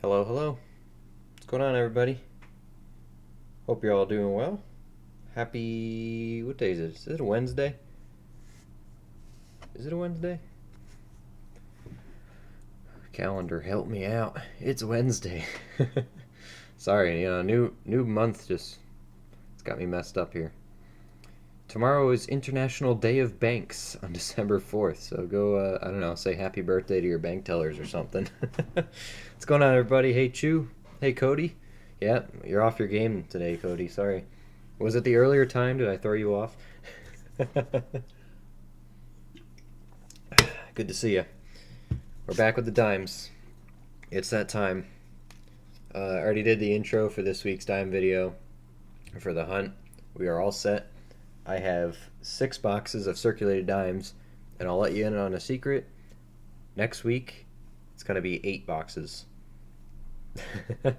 Hello, hello. What's going on, everybody? Hope you're all doing well. Happy. What day is it? Is it a Wednesday? Is it a Wednesday? Calendar, help me out. It's Wednesday. Sorry, new month just it's got me messed up here. Tomorrow is International Day of Banks on December 4th, so go, I don't know, say happy birthday to your bank tellers or something. What's going on, everybody? Hey, Chew. Hey, Cody. Yeah, you're off your game today, Cody. Sorry. Was it the earlier time? Did I throw you off? Good to see you. We're back with the dimes. It's that time. I already did the intro for this week's dime video for the hunt. We are all set. I have 6 boxes of circulated dimes, and I'll let you in on a secret. Next week, it's going to be 8 boxes. I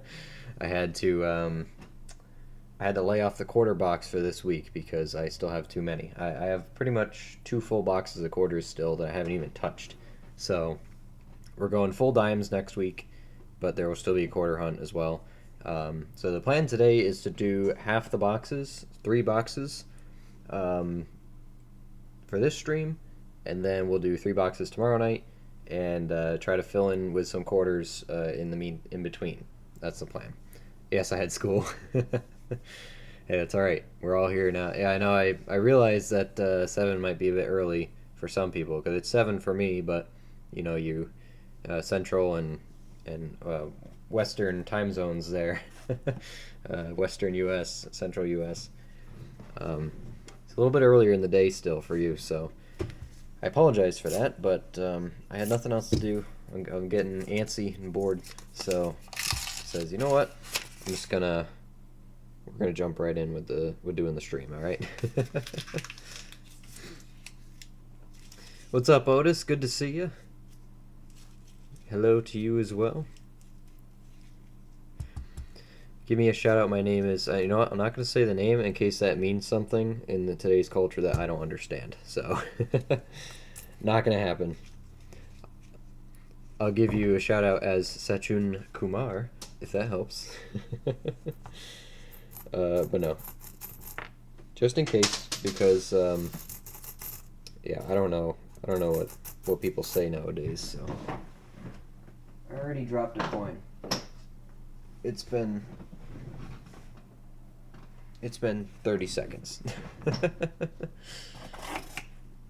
had to lay off the quarter box for this week because I still have too many. I have pretty much 2 full boxes of quarters still that I haven't even touched. So we're going full dimes next week, but there will still be a quarter hunt as well. So the plan today is to do half the boxes, 3 boxes, for this stream, and then we'll do 3 boxes tomorrow night, and try to fill in with some quarters in between. That's the plan. Yes, I had school. Hey, it's all right. We're all here now. Yeah, I know. I realize that 7 might be a bit early for some people because it's 7 for me, but you Central and Western time zones there. Western U.S., Central U.S. It's a little bit earlier in the day still for you, so I apologize for that, but I had nothing else to do. I'm getting antsy and bored, so says, you know what? We're gonna jump right in with doing the stream, all right? What's up, Otis? Good to see you. Hello to you as well. Give me a shout out. My name is, you know what? I'm not going to say the name in case that means something in today's culture that I don't understand. So, not going to happen. I'll give you a shout out as Sachun Kumar, if that helps. But no. Just in case, because, yeah, I don't know what people say nowadays, so. I already dropped a coin. It's been 30 seconds.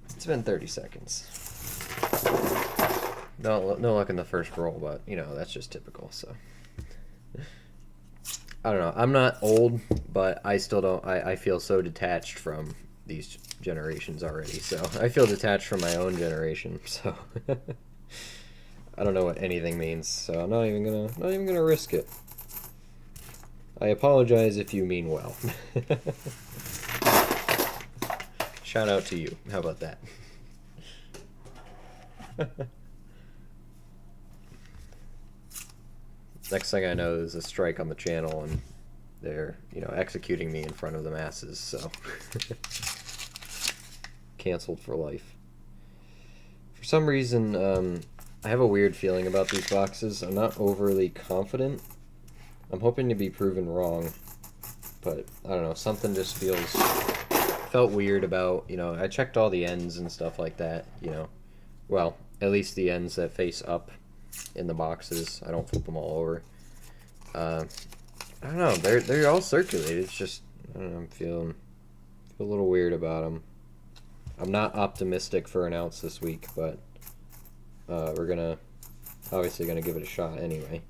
It's been 30 seconds. No luck in the first roll, but that's just typical. So I don't know. I'm not old, but I still don't. I feel so detached from these generations already. So I feel detached from my own generation. So I don't know what anything means. So I'm not even gonna risk it. I apologize if you mean well. Shout out to you. How about that? Next thing I know, there's a strike on the channel, and they're, executing me in front of the masses, so. Canceled for life. For some reason, I have a weird feeling about these boxes. I'm not overly confident. I'm hoping to be proven wrong, but I don't know, something just felt weird about, I checked all the ends and stuff like that, well, at least the ends that face up in the boxes. I don't flip them all over. I don't know, they're all circulated. It's just, I don't know, I'm feel a little weird about them. I'm not optimistic for an ounce this week, but we're obviously gonna give it a shot anyway.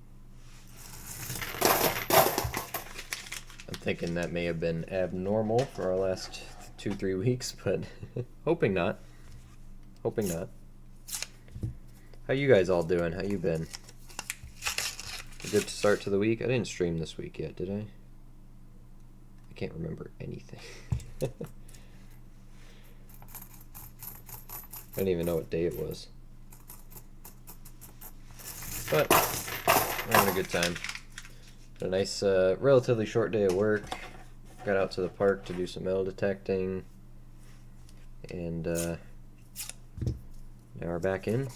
I'm thinking that may have been abnormal for our last 2-3 weeks, but hoping not. Hoping not. How you guys all doing? How you been? A good start to the week? I didn't stream this week yet, did I? I can't remember anything. I didn't even know what day it was. But we're having a good time. A nice, relatively short day of work. Got out to the park to do some metal detecting. And now we're back in,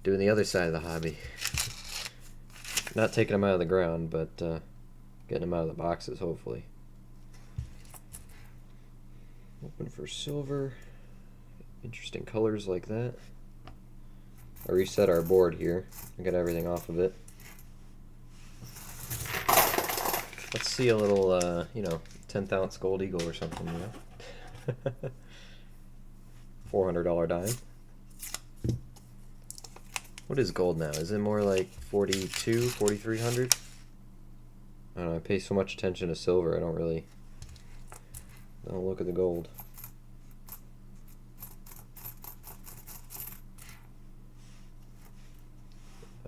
doing the other side of the hobby. Not taking them out of the ground, but getting them out of the boxes, hopefully. Open for silver. Interesting colors like that. I reset our board here. I got everything off of it. Let's see a little, you know, 10th ounce gold eagle or something, you know. $400 dime. What is gold now? Is it more like 42, 4,300? I don't know, I pay so much attention to silver, I don't look at the gold.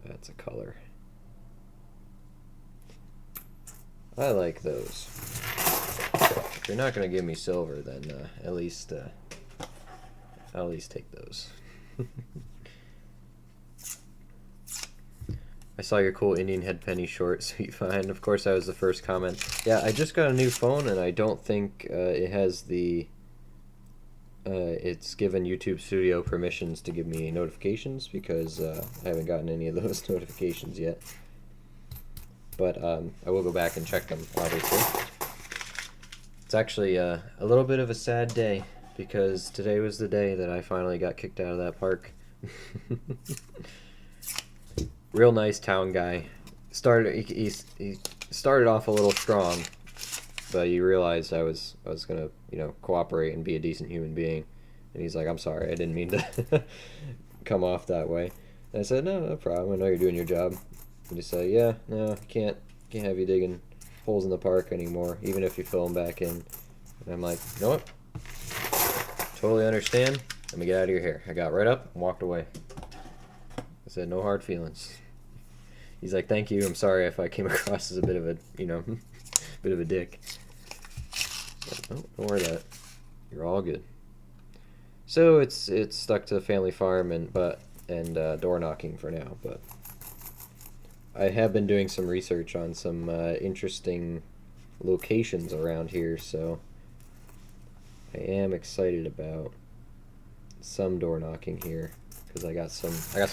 That's a color. I like those. If you're not gonna give me silver, then at least I'll at least take those. I saw your cool Indian head penny short, sweet find. Of course, that was the first comment. Yeah, I just got a new phone, and I don't think it has the... it's given YouTube Studio permissions to give me notifications, because I haven't gotten any of those notifications yet. But I will go back and check them, obviously. It's actually a little bit of a sad day, because today was the day that I finally got kicked out of that park. Real nice town guy. He started off a little strong, but he realized I was gonna, you know, cooperate and be a decent human being, and he's like, "I'm sorry, I didn't mean to come off that way." And I said, "No problem. I know you're doing your job." And he said, "Yeah, no, can't have you digging holes in the park anymore, even if you fill them back in." And I'm like, "You know what? Totally understand. Let me get out of your hair." I got right up and walked away. I said, "No hard feelings." He's like, "Thank you. I'm sorry if I came across as a bit of a, you know, bit of a dick." Oh, don't worry about it. You're all good. So it's stuck to family farm and door knocking for now, but I have been doing some research on some interesting locations around here, so I am excited about some door knocking here, because I got some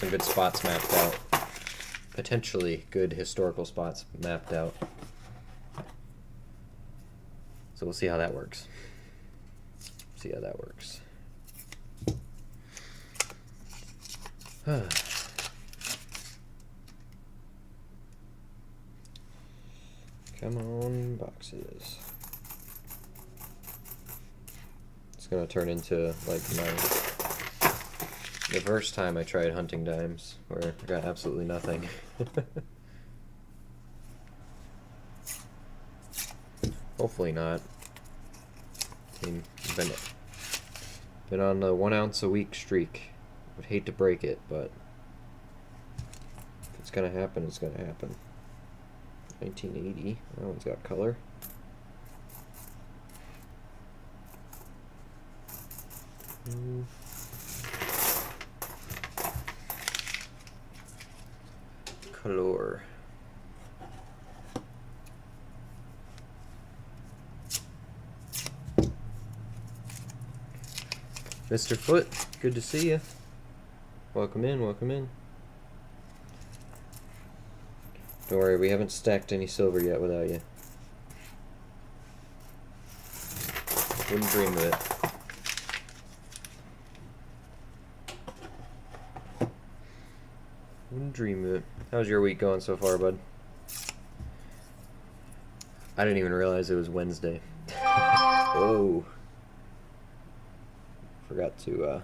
good spots mapped out. Potentially good historical spots mapped out. So we'll see how that works. See how that works. Come on, boxes. It's gonna turn into like the first time I tried hunting dimes, where I got absolutely nothing. Hopefully not. I mean, been on a 1 ounce a week streak. Would hate to break it, but if it's gonna happen, it's gonna happen. 1980. That one's got color. Color. Mr. Foot, good to see you. Welcome in, welcome in. Don't worry, we haven't stacked any silver yet without you. Wouldn't dream of it. Wouldn't dream of it. How's your week going so far, bud? I didn't even realize it was Wednesday. Whoa. Forgot to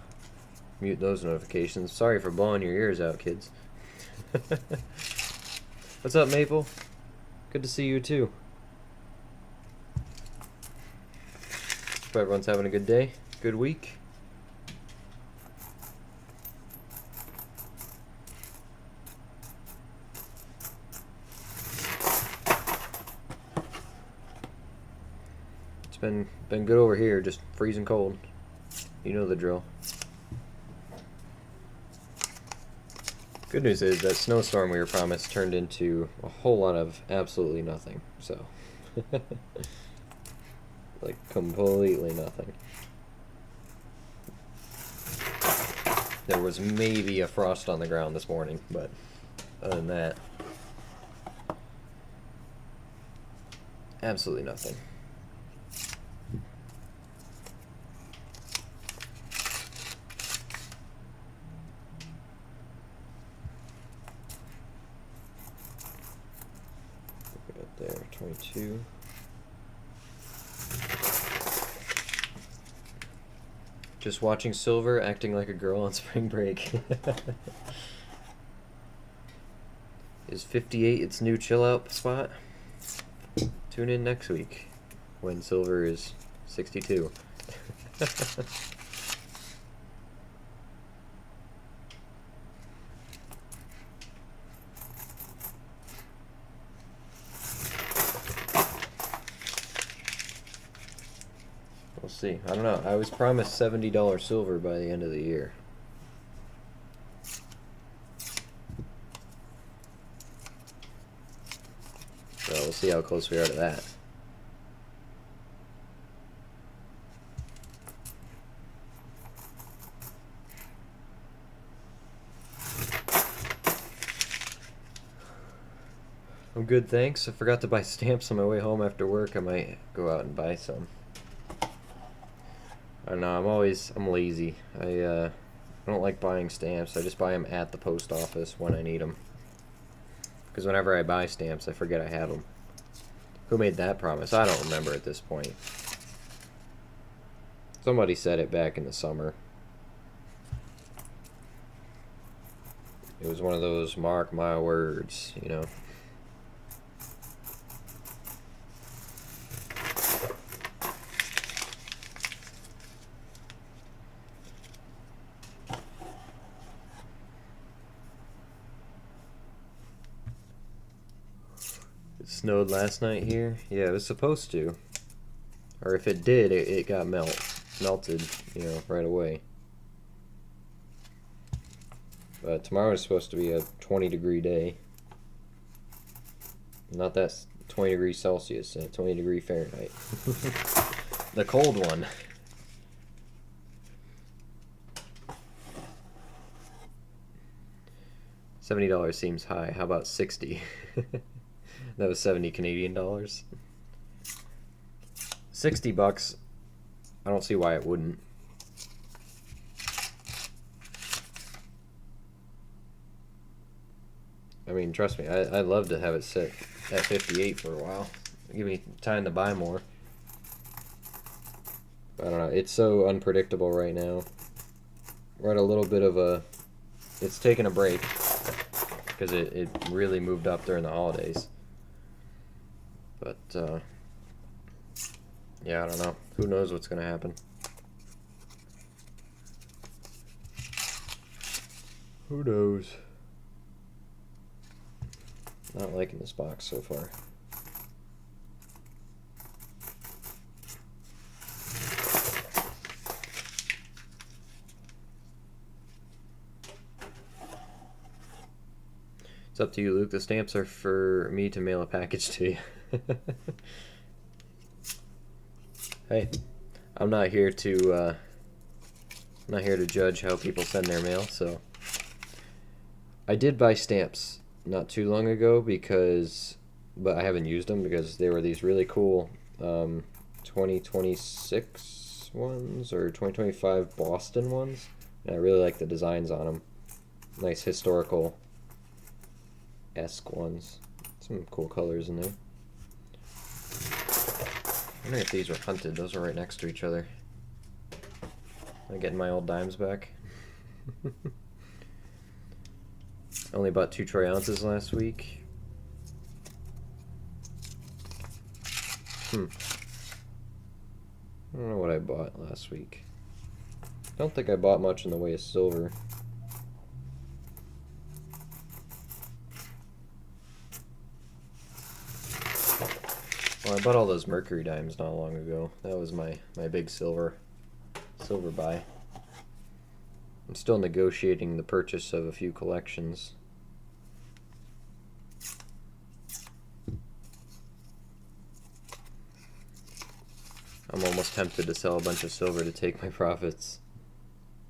mute those notifications. Sorry for blowing your ears out, kids. What's up, Maple? Good to see you too. Hope everyone's having a good day, good week. It's been good over here, just freezing cold. You know the drill. Good news is that snowstorm we were promised turned into a whole lot of absolutely nothing. So, like completely nothing. There was maybe a frost on the ground this morning, but other than that, Absolutely nothing. Right there, 22. Just watching silver, acting like a girl on spring break. Is 58 its new chill out spot? Tune in next week when silver is 62. We'll see. I don't know. I was promised $70 silver by the end of the year. So we'll see how close we are to that. I'm good, thanks. I forgot to buy stamps on my way home after work. I might go out and buy some. I don't know, I'm lazy. I don't like buying stamps. I just buy them at the post office when I need them. Because whenever I buy stamps, I forget I have them. Who made that promise? I don't remember at this point. Somebody said it back in the summer. It was one of those mark my words, you know. It snowed last night here. Yeah, it was supposed to. Or if it did, it got melted, you know, right away. But tomorrow is supposed to be a 20-degree day. Not that 20 degrees Celsius, 20 degree Fahrenheit. The cold one. $70 seems high. How about 60? That was 70 Canadian dollars. 60 bucks. I don't see why it wouldn't. I mean, trust me, I'd love to have it sit at 58 for a while. Give me time to buy more. I don't know. It's so unpredictable right now. We're at a little bit of a... It's taking a break because it really moved up during the holidays. But, yeah, I don't know. Who knows what's going to happen? Who knows? Not liking this box so far. It's up to you, Luke. The stamps are for me to mail a package to you. Hey, I'm not here to judge how people send their mail. So I did buy stamps not too long ago but I haven't used them because they were these really cool 2026 ones or 2025 Boston ones, and I really like the designs on them. Nice historical-esque ones. Some cool colors in there. I wonder if these were hunted. Those are right next to each other. I'm getting my old dimes back. Only bought 2 troy ounces last week. I don't know what I bought last week. I don't think I bought much in the way of silver. Well, I bought all those mercury dimes not long ago. That was my big silver buy. I'm still negotiating the purchase of a few collections. I'm almost tempted to sell a bunch of silver to take my profits.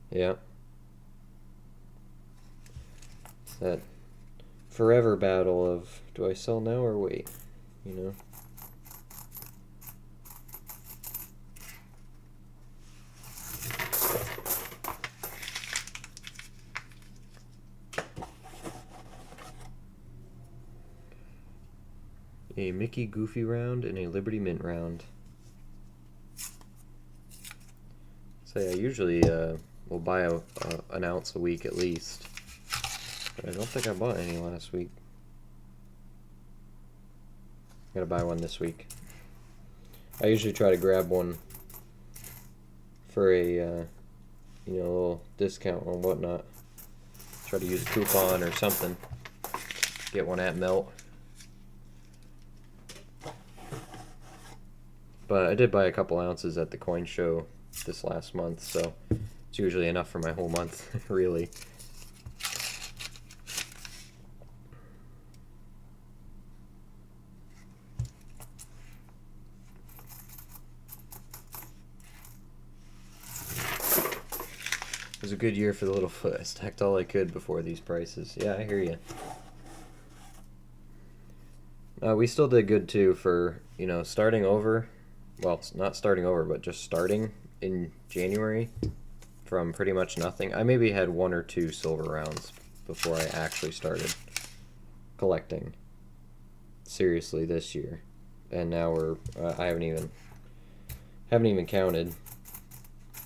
Yeah. It's that forever battle of, do I sell now or wait? You know? A Mickey Goofy round and a Liberty Mint round. So I usually will buy an ounce a week at least. But I don't think I bought any last week. I'm gonna buy one this week. I usually try to grab one for a little discount or whatnot. Try to use a coupon or something. Get one at Melt. But I did buy a couple ounces at the coin show this last month, so it's usually enough for my whole month, really. It was a good year for the Littlefoot. I stacked all I could before these prices. Yeah, I hear you. We still did good too for, starting over. Well, not starting over, but just starting in January from pretty much nothing. I maybe had 1 or 2 silver rounds before I actually started collecting seriously this year. And now I haven't even counted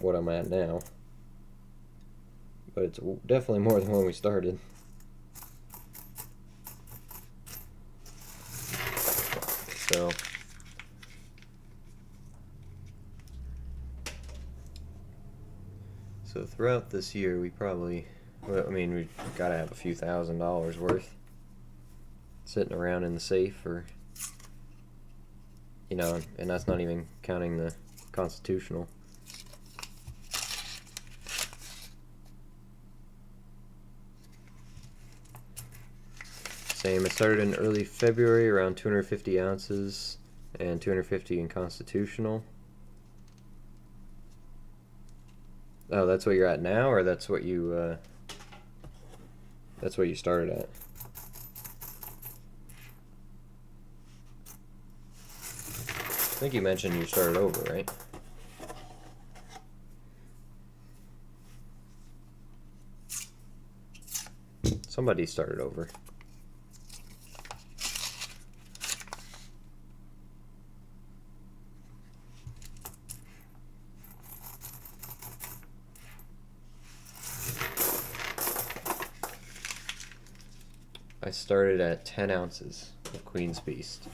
what I'm at now. But it's definitely more than when we started. So throughout this year, we probably, we've got to have a few $1,000s worth sitting around in the safe, or, and that's not even counting the constitutional. Same, I started in early February, around 250 ounces, and 250 in constitutional. Oh, that's what you're at now, or that's what you started at? I think you mentioned you started over, right? Somebody started over. I started at 10 ounces of Queen's Beast.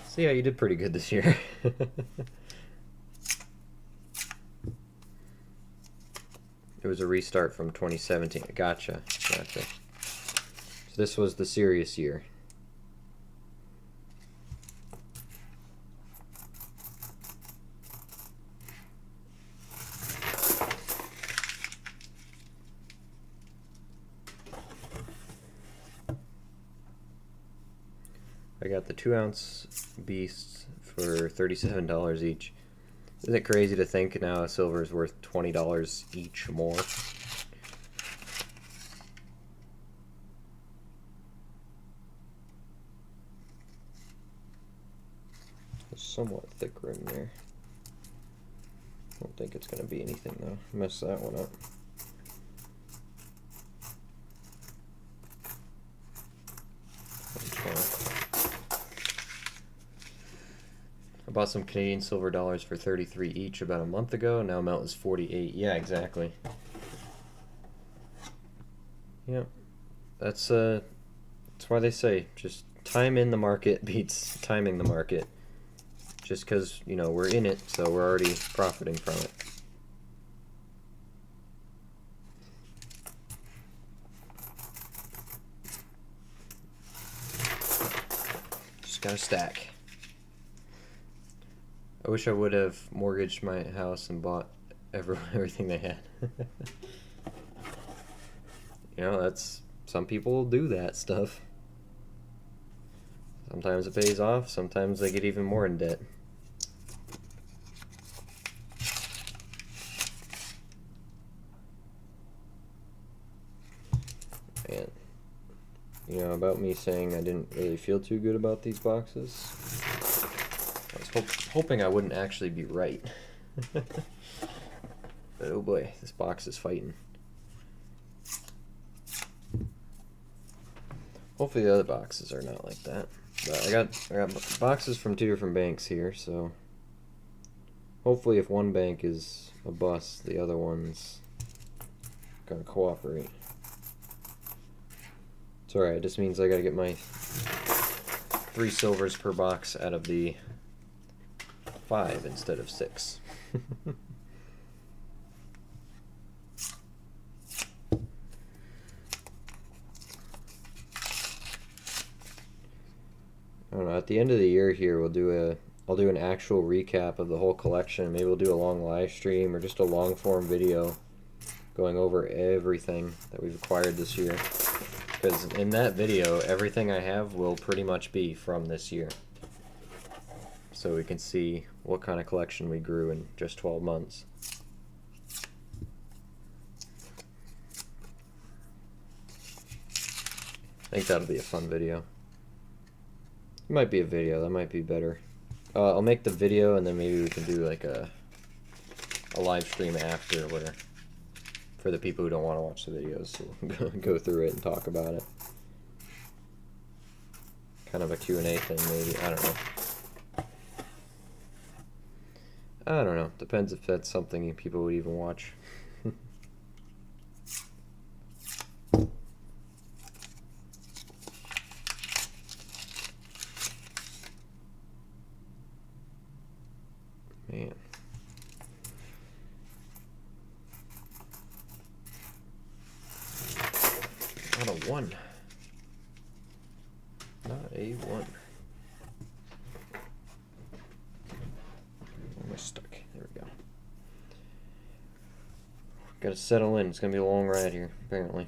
So yeah, you did pretty good this year. It was a restart from 2017. Gotcha. So this was the serious year. I got the 2-ounce beasts for $37 each. Isn't it crazy to think now silver is worth $20 each more? It's somewhat thick rim there. I don't think it's going to be anything though. Messed that one up. I bought some Canadian silver dollars for 33 each about a month ago. Now Melt is 48. Yeah, exactly. Yep. That's why they say just time in the market beats timing the market. Just because, we're in it, so we're already profiting from it. Just gotta stack. I wish I would have mortgaged my house and bought everything they had. That's, some people do that stuff. Sometimes it pays off, sometimes they get even more in debt. And, about me saying I didn't really feel too good about these boxes. I was hoping I wouldn't actually be right. But oh boy, this box is fighting. Hopefully the other boxes are not like that. But I got boxes from 2 different banks here, so hopefully if one bank is a bust, the other one's gonna cooperate. It's alright, it just means I gotta get my 3 silvers per box out of the 5 instead of 6. I don't know, at the end of the year here I'll do an actual recap of the whole collection. Maybe we'll do a long live stream or just a long form video going over everything that we've acquired this year. Because in that video, everything I have will pretty much be from this year. So we can see what kind of collection we grew in just 12 months. I think that'll be a fun video. It might be a video, that might be better. I'll make the video and then maybe we can do like a live stream after where for the people who don't want to watch the videos, so we'll go through it and talk about it. Kind of a Q&A thing maybe, I don't know. I don't know, depends if that's something people would even watch. Man. Not a 1. Not a 1. Where am I stuck? There we go. Gotta settle in. It's gonna be a long ride here, apparently.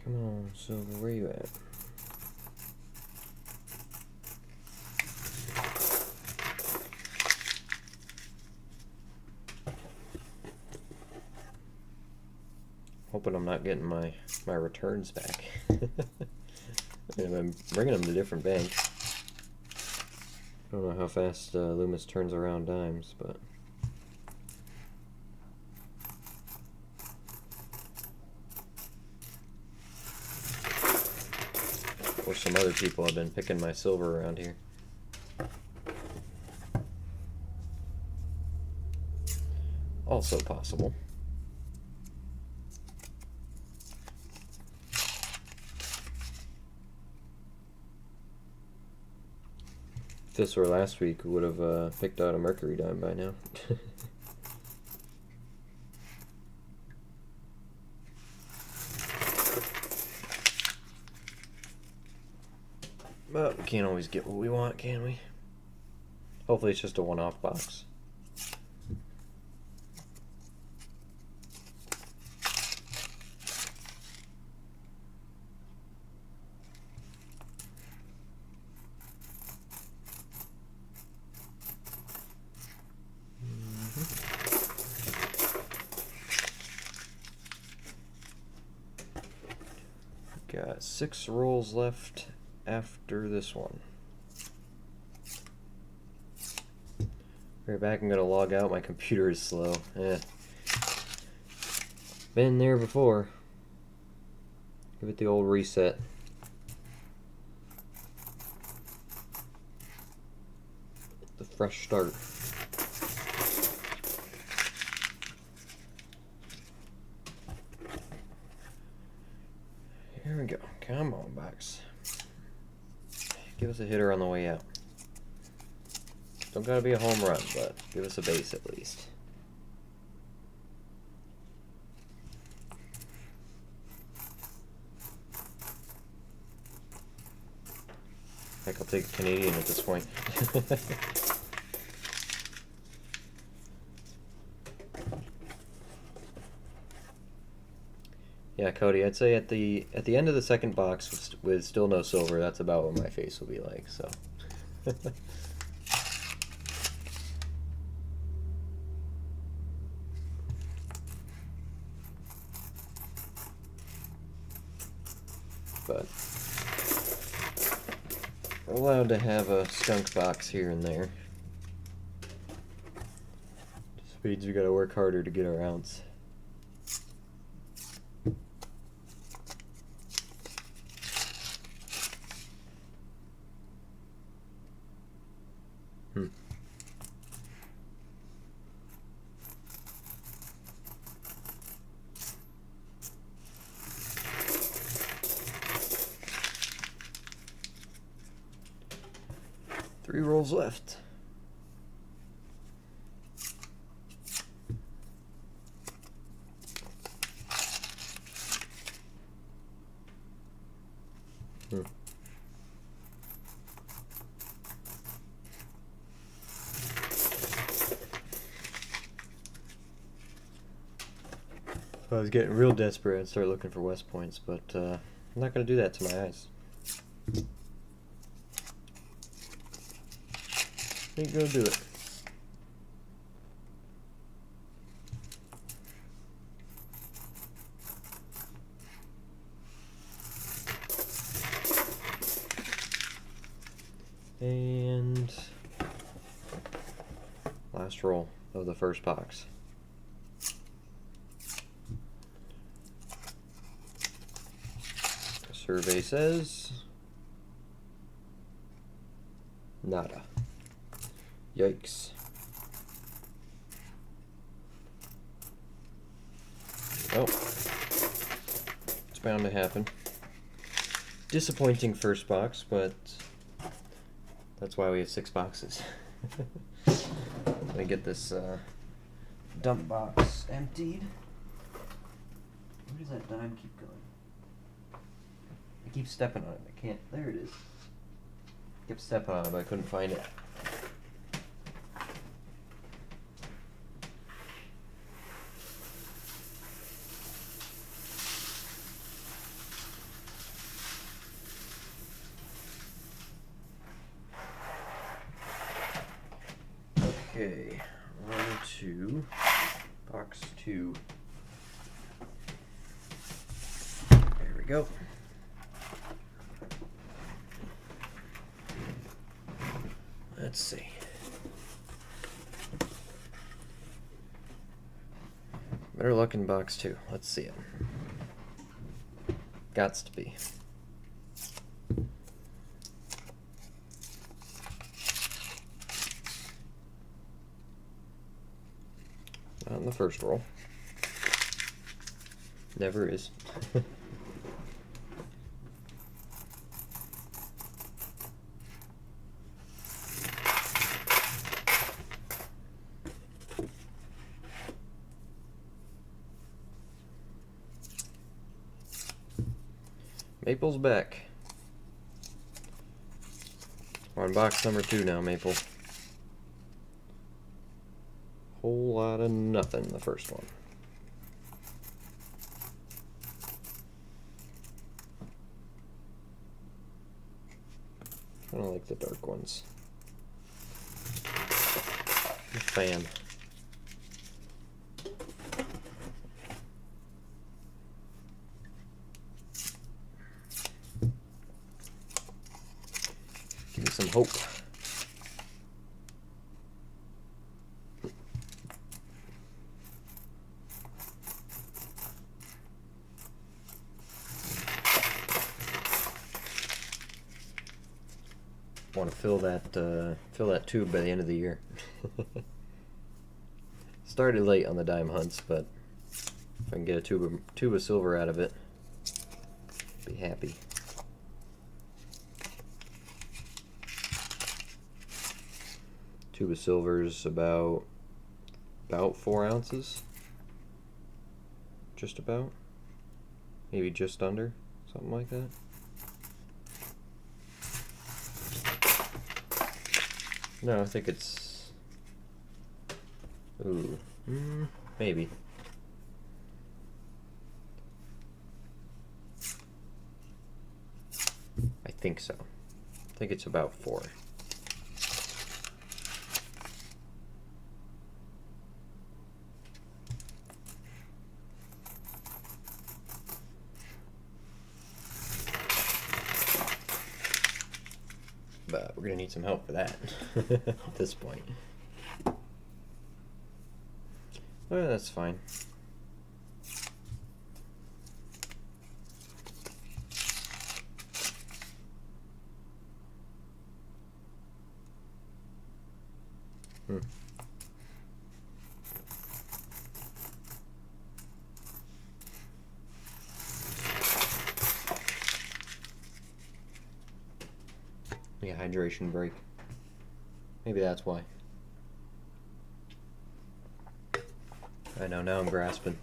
Come on, Silver, where you at? Hoping I'm not getting my returns back. And I'm bringing them to different banks. I don't know how fast Loomis turns around dimes, but or some other people have been picking my silver around here. Also possible. If this were last week, we would have picked out a Mercury dime by now. But we can't always get what we want, can we? Hopefully it's just a one-off box. Got 6 rolls left after this one. Right back, I'm gonna log out. My computer is slow. Been there before. Give it the old reset. The fresh start. Here we go. Come on, box. Give us a hitter on the way out. Don't gotta be a home run, but give us a base at least. Heck, I'll take a Canadian at this point. Yeah, Cody, I'd say at the end of the second box with still no silver, that's about what my face will be like. So. But we're allowed to have a skunk box here and there. Just means we gotta work harder to get our ounce. Three rolls left. If I was getting real desperate, I'd start looking for West Points, but I'm not going to do that to my eyes. Ain't going to do it. And last roll of the first box. Survey says nada. Yikes. Oh, it's bound to happen. Disappointing first box, but that's why we have 6 boxes. Let me get this dump box emptied. Where does that dime keep going? I keep stepping on it. I can't. There it is. Kept stepping on it, but I couldn't find it. Okay, on to box 2. There we go. Let's see. Better luck in box 2. Let's see it. Gots to be. Not in the first roll. Never is. Maple's back. We're on box number 2 now, Maple. Whole lot of nothing, the first one. I don't like the dark ones. I'm a fan. Give me some hope. Want to fill that tube by the end of the year. Started late on the dime hunts, but if I can get a tube of silver out of it, be happy. Tube of silver is about 4 ounces, just about, maybe just under, something like that. No, I think it's, ooh, maybe. think so. I think it's about 4. But we're gonna need some help for that at this point. Well, that's fine. Yeah, hydration break. Maybe that's why. I know, now I'm grasping.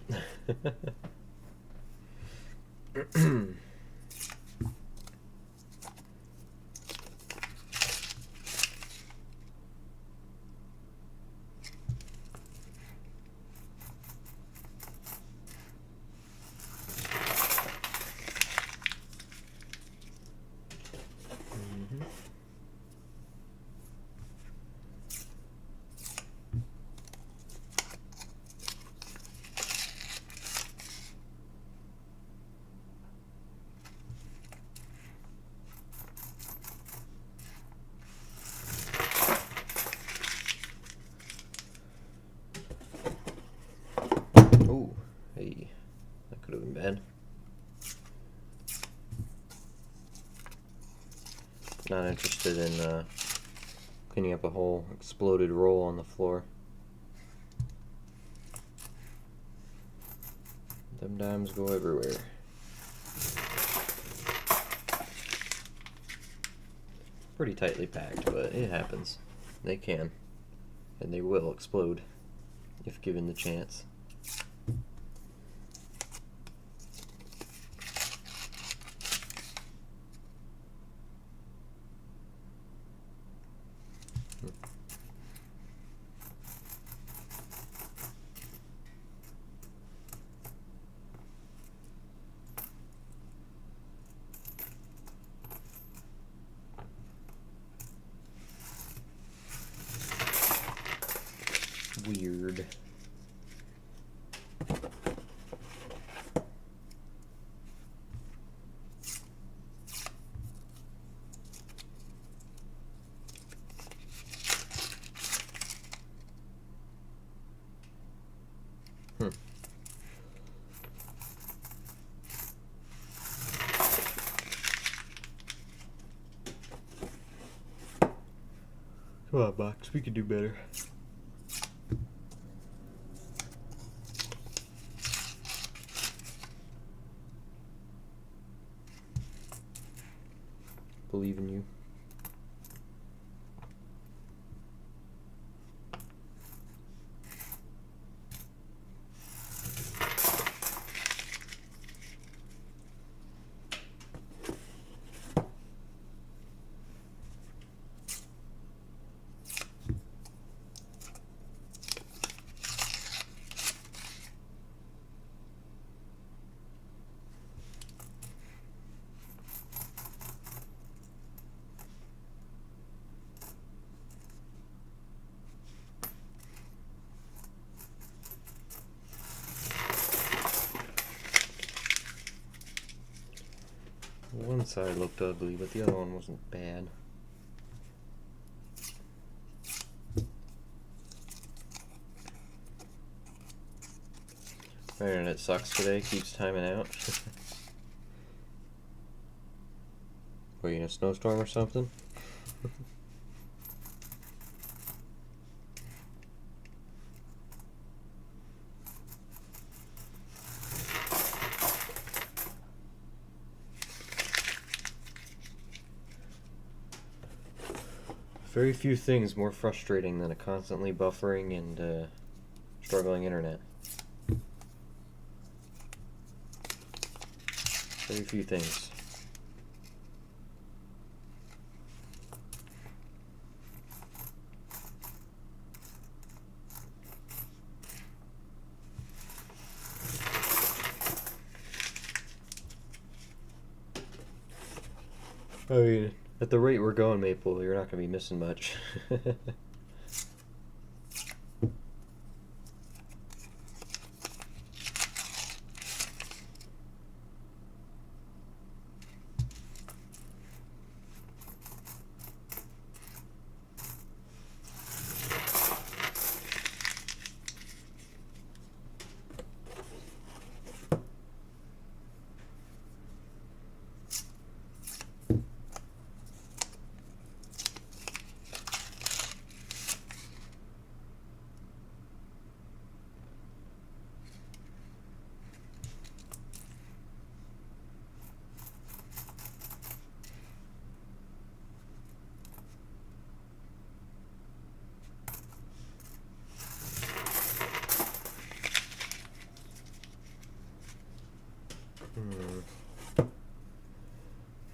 Oh, hey, that could have been bad. Not interested in cleaning up a whole exploded roll on the floor. Them dimes go everywhere. Pretty tightly packed, but it happens. They can. And they will explode if given the chance. Weird. Come on, box. We could do better. Believe in you. One side looked ugly, but the other one wasn't bad. My internet sucks today, keeps timing out. What, you in a snowstorm or something? Very few things more frustrating than a constantly buffering and struggling internet. Very few things. I mean, at the rate we're going, Maple, you're not going to be missing much.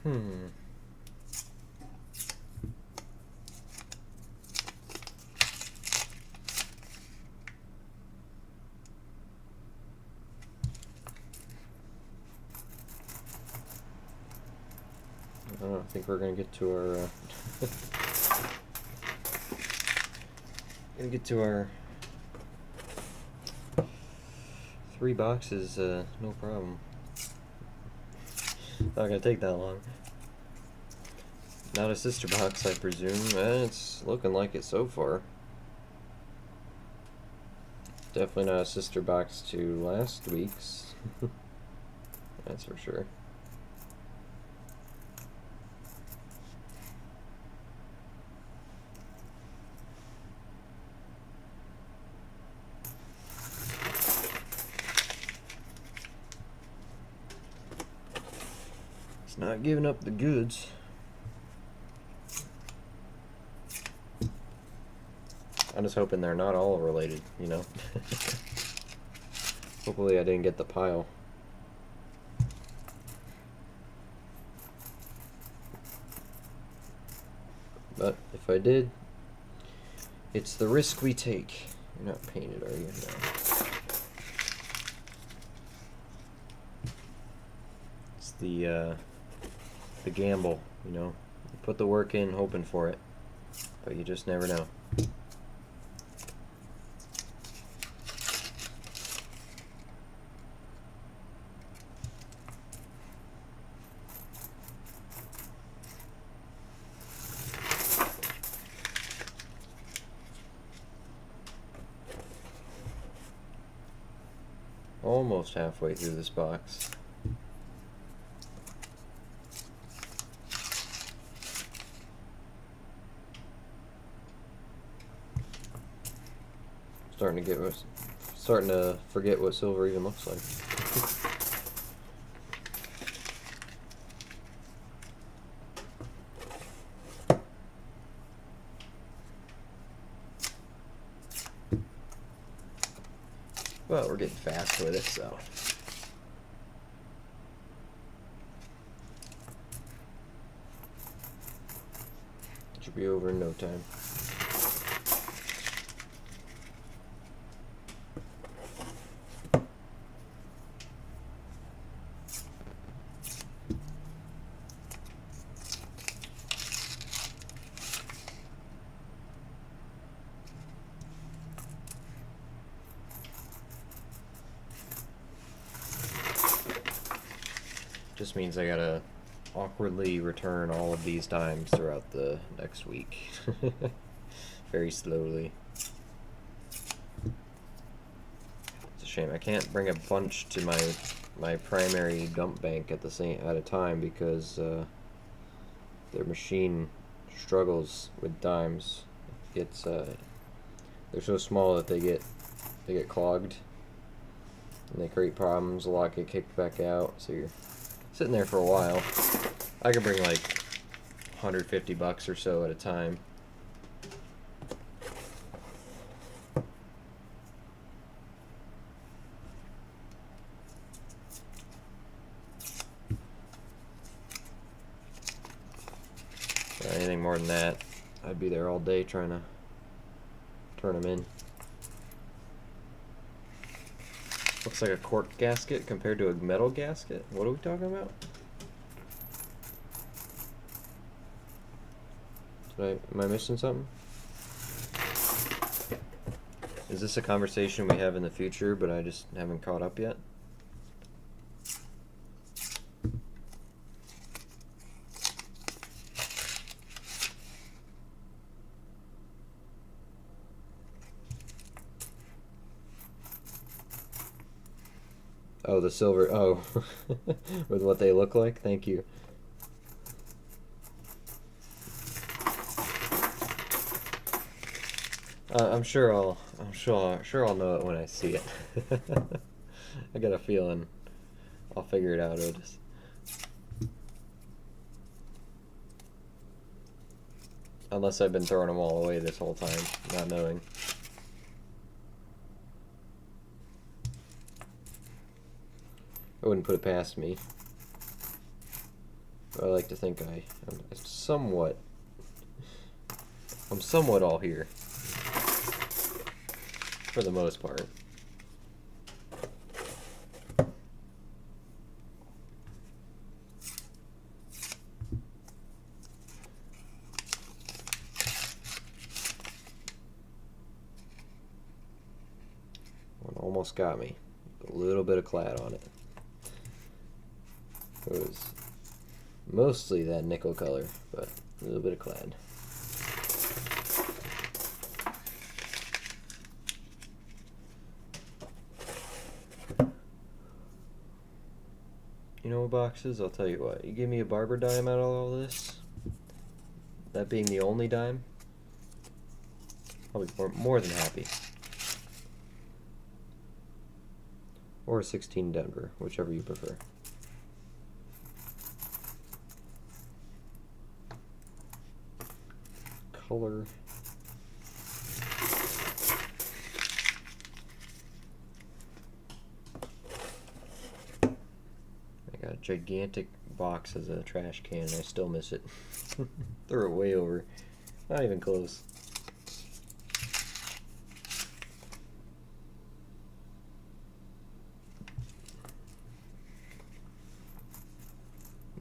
Hmm. I don't think we're gonna get to our gonna get to our 3 boxes, no problem. Not gonna take that long. Not a sister box, I presume. It's looking like it so far. Definitely not a sister box to last week's. That's for sure. It's not giving up the goods. I'm just hoping they're not all related, you know? Hopefully I didn't get the pile. But if I did, it's the risk we take. You're not painted, are you? No. It's the gamble, you know? You put the work in hoping for it, but you just never know. Almost halfway through this box. Starting to forget what silver even looks like. Well, we're getting fast with it, so. It should be over in no time. Just means I gotta awkwardly return all of these dimes throughout the next week. Very slowly. It's a shame I can't bring a bunch to my primary dump bank at a time because their machine struggles with dimes. It's they're so small that they get clogged and they create problems. A lot get kicked back out, so you're sitting there for a while. I could bring like 150 bucks or so at a time. Anything more than that, I'd be there all day trying to turn them in. Looks like a cork gasket compared to a metal gasket. What are we talking about? Am I missing something? Is this a conversation we have in the future, but I just haven't caught up yet? Oh, the silver. Oh, with what they look like. Thank you. I'm sure I'll know it when I see it. I got a feeling I'll figure it out, Otis. Unless I've been throwing them all away this whole time, not knowing. I wouldn't put it past me. But I like to think I'm somewhat all here. For the most part. One almost got me. A little bit of clad on it. It was mostly that nickel color, but a little bit of clad. You know what, boxes? I'll tell you what. You give me a barber dime out of all this, that being the only dime, I'll be more than happy. Or a 16 Denver, whichever you prefer. Color. I got a gigantic box as a trash can and I still miss it. Threw it way over. Not even close.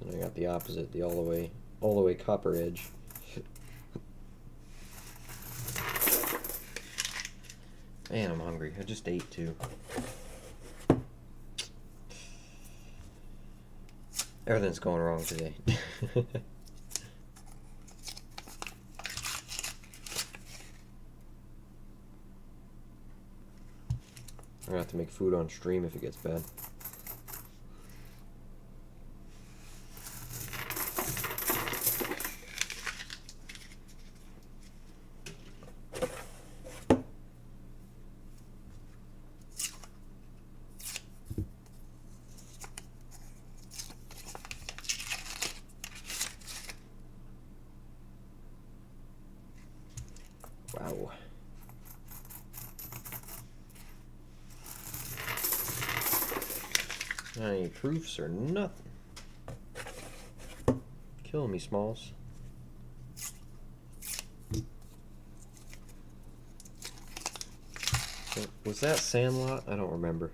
And I got the opposite, the all the way copper edge. Man, I'm hungry. I just ate too. Everything's going wrong today. I'm gonna have to make food on stream if it gets bad. Wow. Not any proofs or nothing. Killing me, Smalls. Was that Sandlot? I don't remember.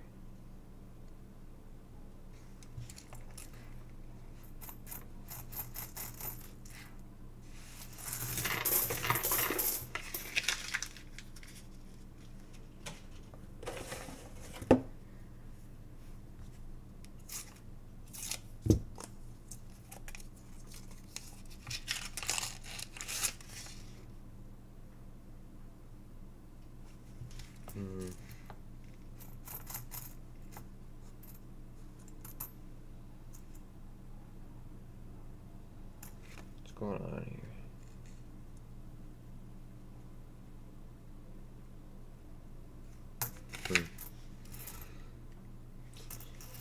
What's going on here?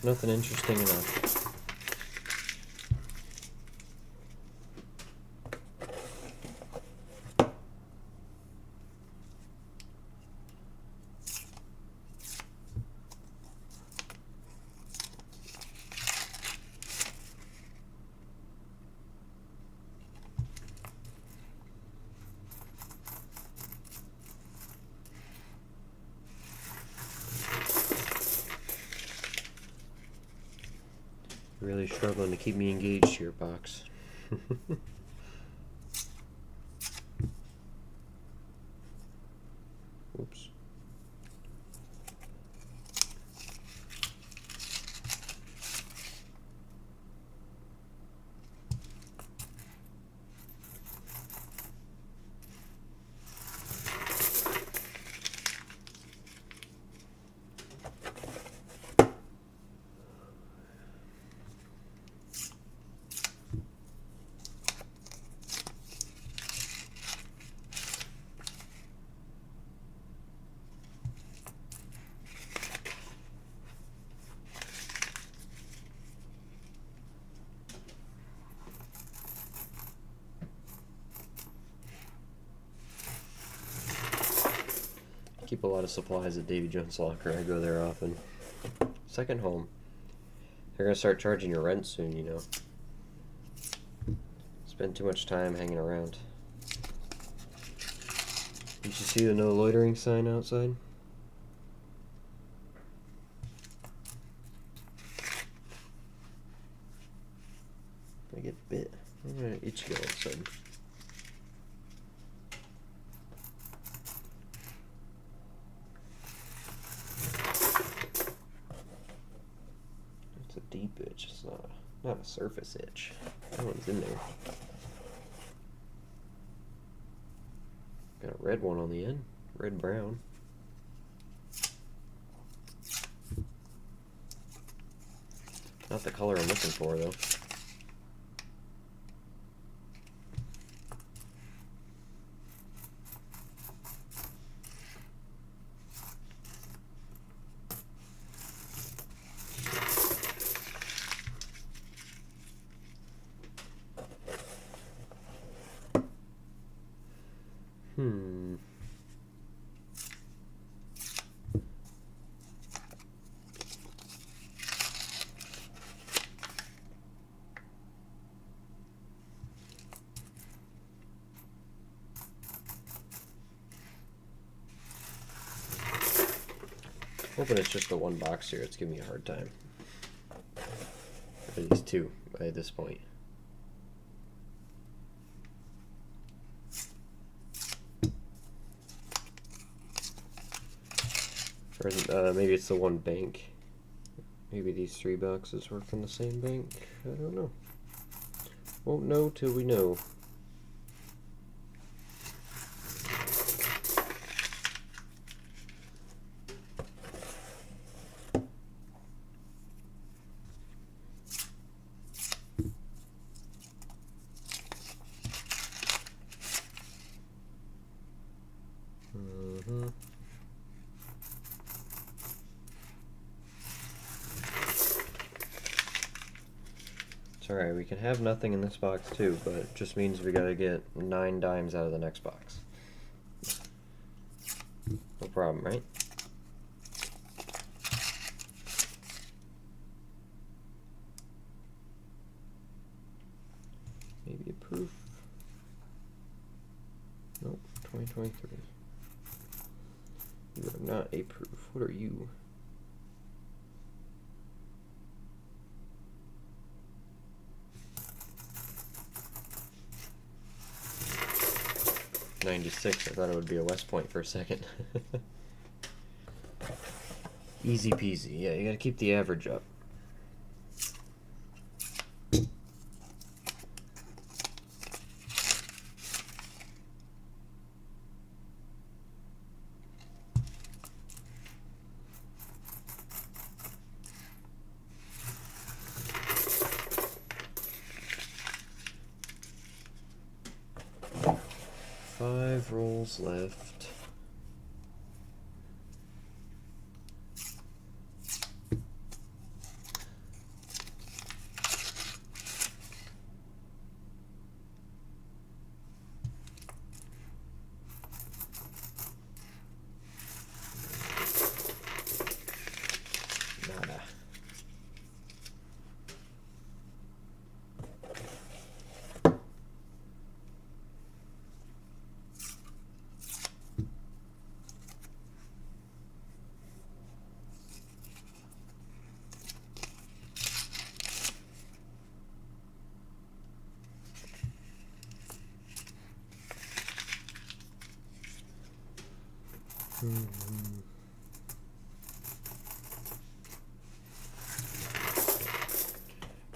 Nothing interesting enough. Really struggling to keep me engaged here, Box. Oops. Keep a lot of supplies at Davy Jones Locker. I go there often. Second home. They're gonna start charging your rent soon, you know. Spend too much time hanging around. Did you see the no loitering sign outside? I get bit. I'm gonna itch you all of a sudden. It's a deep itch. It's not a surface itch. That one's in there. Got a red one on the end. Red brown. Not the color I'm looking for though. Hoping it's just the one box here. It's giving me a hard time. At least two by this point. Or maybe it's the one bank. Maybe these three boxes work in the same bank. I don't know. Won't know till we know. It's alright, we can have nothing in this box too, but it just means we gotta get 9 dimes out of the next box. No problem, right? Maybe a proof. Nope, 2023. You are not a proof. What are you? '96. I thought it would be a West Point for a second. Easy peasy. Yeah, you gotta keep the average up. Five rolls left. Nada.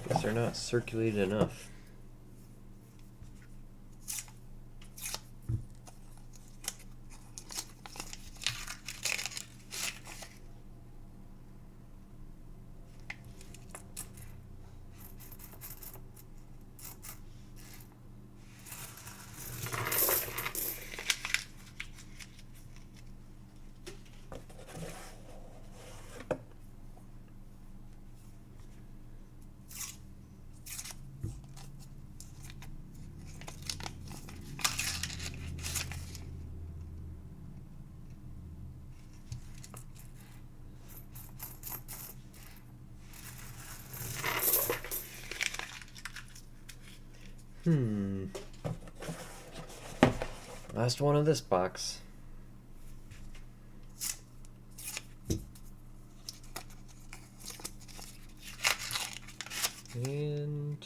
Guess they're not circulated enough. Last one of this box. And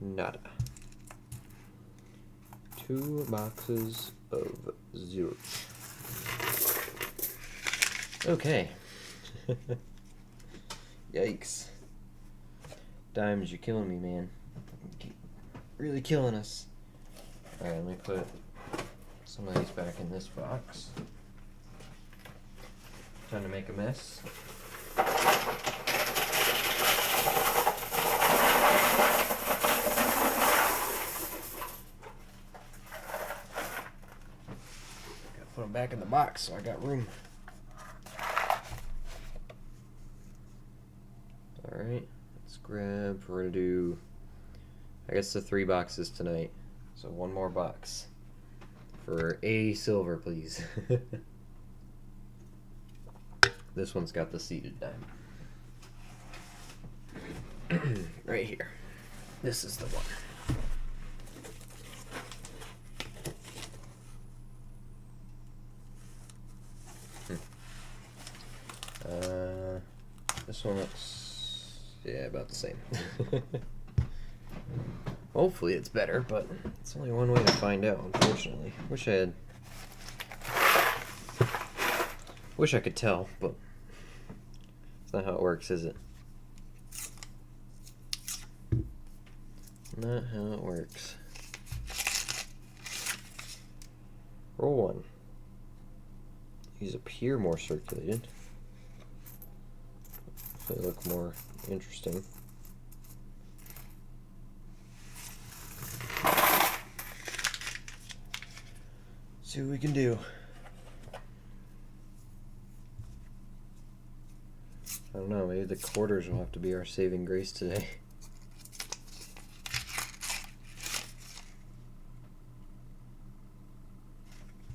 nada. 2 boxes of zeros. Okay. Yikes. Dimes, you're killing me, man. Really killing us. Alright, let me put some of these back in this box. Time to make a mess. Gotta put them back in the box so I got room. Alright, let's grab, we're gonna do, I guess, the 3 boxes tonight. So 1 more box for a silver, please. This one's got the seated dime. Right here. This is the one. This one looks, yeah, about the same. Hopefully it's better, but it's only one way to find out, unfortunately. Wish I could tell, but it's not how it works, is it? Not how it works. Roll 1. These appear more circulated. They look more interesting. See what we can do. I don't know, maybe the quarters will have to be our saving grace today.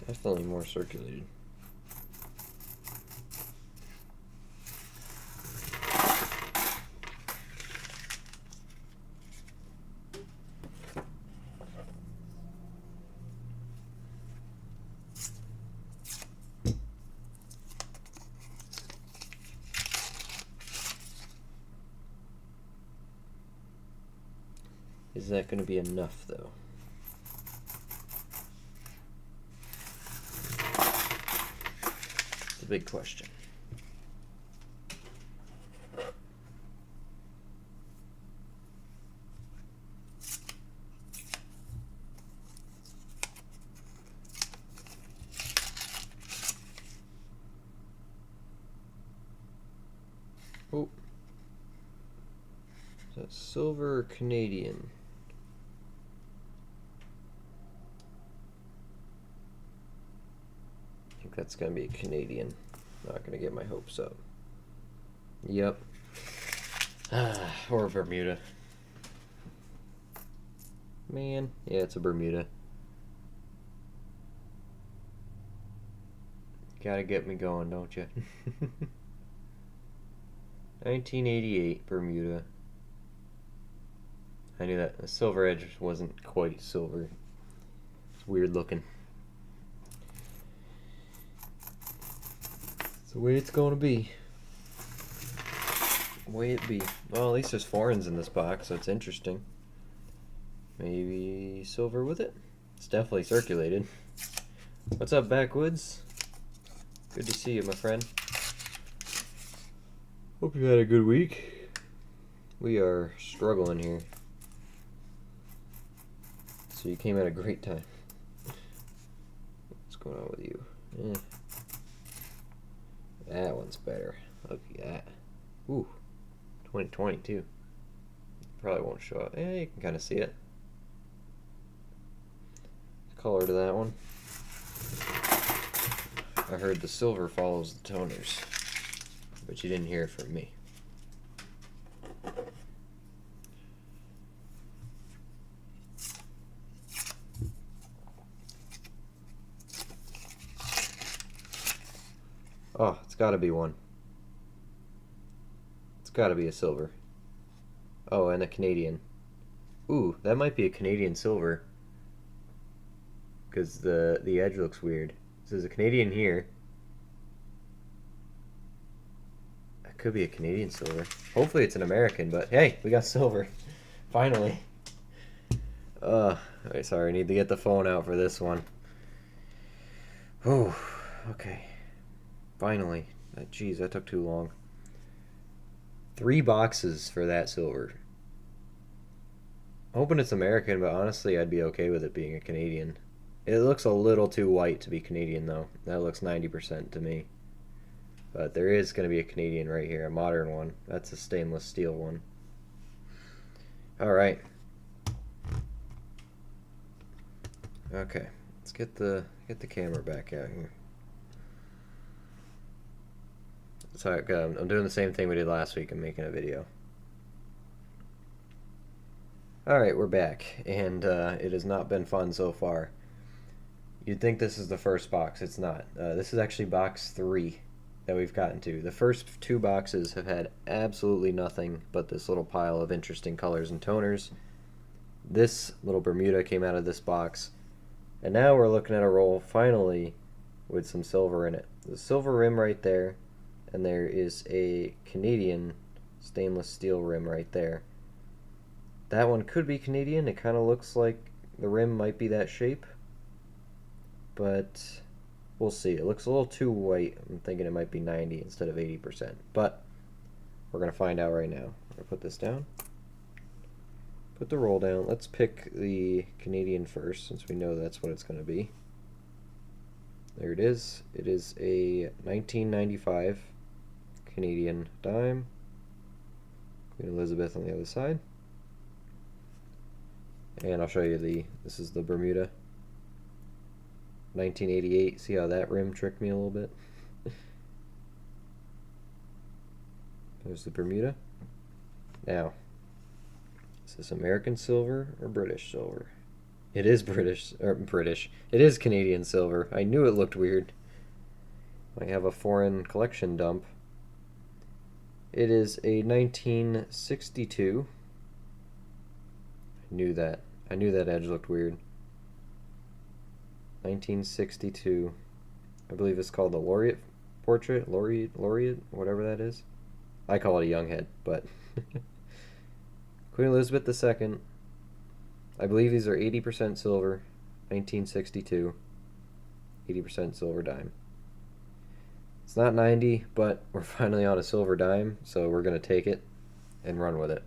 Definitely more circulated. Is that going to be enough, though? It's a big question. Oh. Is that silver or Canadian? I think that's going to be Canadian. Not going to get my hopes up. Yep. Or Bermuda. Man, yeah, it's a Bermuda. Gotta get me going, don't you? 1988 Bermuda. I knew that. The silver edge wasn't quite silver. It's weird looking. It's the way it's going to be. The way it be. Well, at least there's foreigns in this box, so it's interesting. Maybe silver with it? It's definitely circulated. What's up, Backwoods? Good to see you, my friend. Hope you had a good week. We are struggling here. So you came at a great time. What's going on with you? That one's better. Look at that. Ooh. 2022. Probably won't show up. Yeah, you can kind of see it. Color to that one. I heard the silver follows the toners, but you didn't hear it from me. Oh, it's got to be one. It's got to be a silver. Oh, and a Canadian. Ooh, that might be a Canadian silver. Because the edge looks weird. So there's a Canadian here. That could be a Canadian silver. Hopefully it's an American, but hey, we got silver. Finally. Wait, sorry, I need to get the phone out for this one. Oh, okay. Finally. Jeez, that took too long. 3 boxes for that silver. Hoping it's American, but honestly, I'd be okay with it being a Canadian. It looks a little too white to be Canadian, though. That looks 90% to me. But there is going to be a Canadian right here, a modern one. That's a stainless steel one. Alright. Okay, let's get the camera back out here. Sorry, I'm doing the same thing we did last week. I'm making a video. Alright, we're back, and it has not been fun so far. You'd think this is the first box. It's not. This is actually box 3 that we've gotten to. The first 2 boxes have had absolutely nothing but this little pile of interesting colors and toners. This little Bermuda came out of this box, and now we're looking at a roll, finally, with some silver in it. The silver rim right there, and there is a Canadian stainless steel rim right there. That one could be Canadian. It kind of looks like the rim might be that shape, but we'll see. It looks a little too white. I'm thinking it might be 90 instead of 80%, but we're going to find out right now. I'm going to put this down. Put the roll down. Let's pick the Canadian first, since we know that's what it's going to be. There it is. It is a 1995 Canadian dime. Queen Elizabeth on the other side. And I'll show you this is the Bermuda. 1988. See how that rim tricked me a little bit? There's the Bermuda. Now, is this American silver or British silver? It is British. It is Canadian silver. I knew it looked weird. I have a foreign collection dump. It is a 1962. I knew that. I knew that edge looked weird. 1962. I believe it's called the Laureate portrait. Laureate, whatever that is. I call it a young head, but Queen Elizabeth II. I believe these are 80% silver, 1962, 80% silver dime. It's not 90, but we're finally on a silver dime, so we're going to take it and run with it.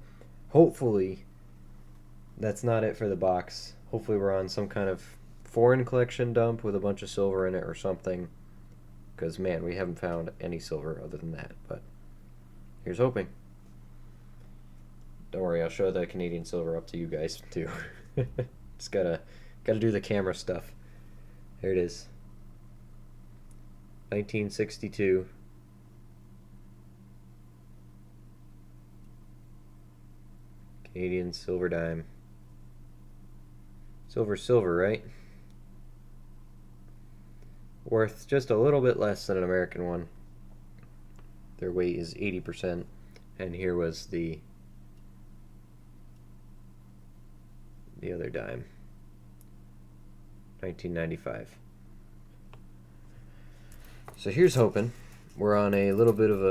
Hopefully, that's not it for the box. Hopefully we're on some kind of foreign collection dump with a bunch of silver in it or something, because, man, we haven't found any silver other than that, but here's hoping. Don't worry, I'll show the Canadian silver up to you guys, too. Just gotta do the camera stuff. There it is. 1962. Canadian silver dime. Silver, right? Worth just a little bit less than an American one. Their weight is 80%, and here was the other dime. 1995. So here's hoping. We're on a little bit of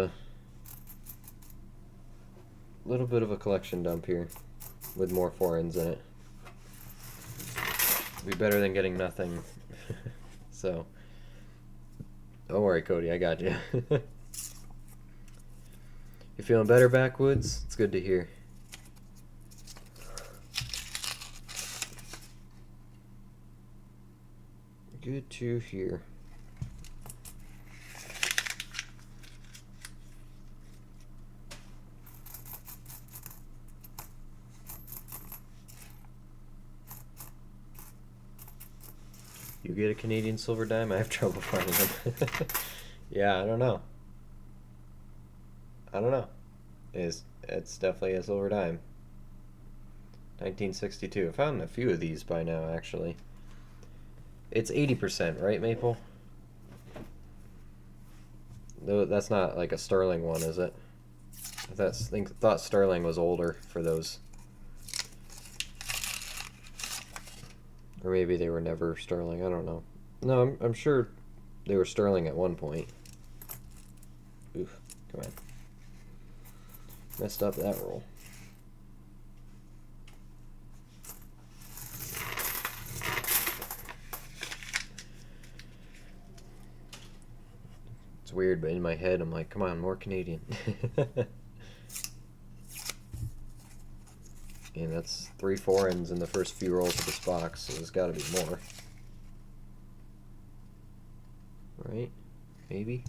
a collection dump here with more foreigns in it. Be better than getting nothing. So, don't worry, Cody, I got you. You feeling better, Backwoods? It's good to hear. Good to hear. You get a Canadian silver dime? I have trouble finding them. Yeah, I don't know. I don't know. It's definitely a silver dime. 1962. I found a few of these by now, actually. It's 80%, right, Maple? Though that's not like a sterling one, is it? I thought sterling was older for those. Or maybe they were never sterling. I don't know. No, I'm sure they were sterling at one point. Oof, come on. Messed up that roll. It's weird, but in my head I'm like, come on, more Canadian. And that's 3 foreigns in the first few rolls of this box, so there's gotta be more. Right? Maybe?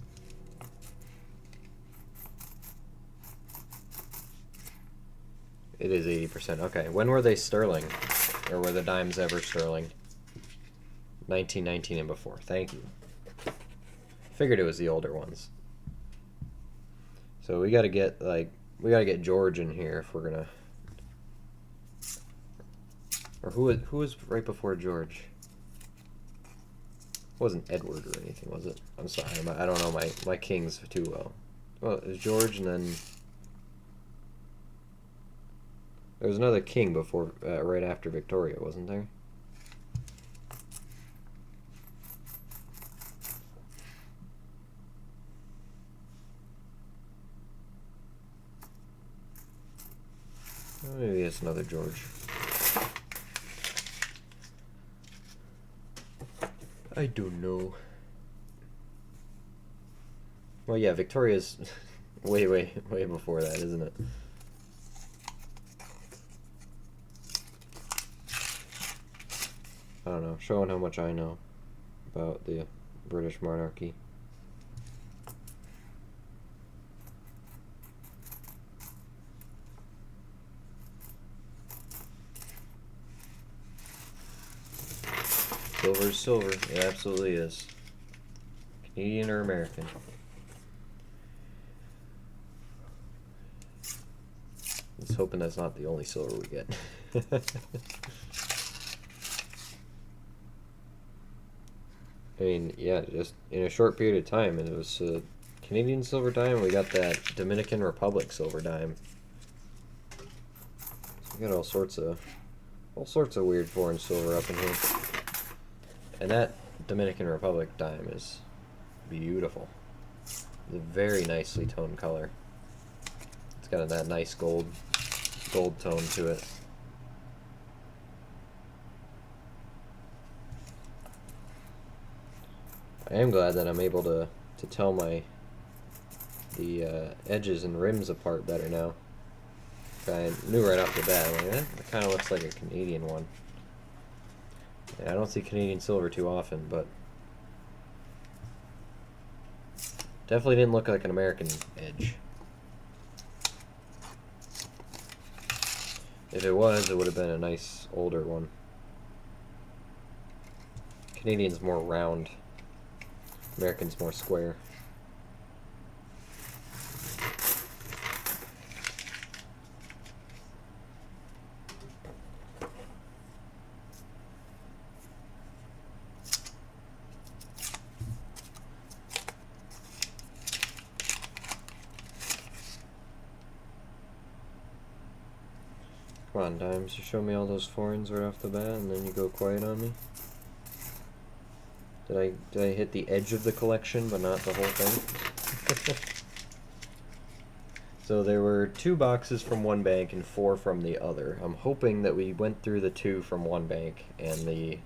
It is 80%. Okay, when were they sterling? Or were the dimes ever sterling? 1919 and before. Thank you. Figured it was the older ones. So we gotta get George in here if we're gonna. Or who was right before George? It wasn't Edward or anything, was it? I'm sorry, I don't know my kings too well. Well, it was George, and then there was another king before, right after Victoria, wasn't there? Oh, maybe it's another George. I don't know. Well, yeah, Victoria's way before that, isn't it? I don't know, showing how much I know about the British monarchy. Silver is silver. It absolutely is. Canadian or American. Let's hoping that's not the only silver we get. I mean, yeah, just in a short period of time, and it was a Canadian silver dime. We got that Dominican Republic silver dime. So we got all sorts of weird foreign silver up in here. And that Dominican Republic dime is beautiful. It's a very nicely toned color. It's got that nice gold tone to it. I am glad that I'm able to tell the edges and rims apart better now. I knew right off the bat, I'm like, that kind of looks like a Canadian one. I don't see Canadian silver too often, but definitely didn't look like an American edge. If it was, it would have been a nice older one. Canadian's more round. American's more square. Come on, Dimes, you show me all those foreigns right off the bat, and then you go quiet on me. Did I hit the edge of the collection, but not the whole thing? So there were 2 boxes from one bank and 4 from the other. I'm hoping that we went through the 2 from one bank, and the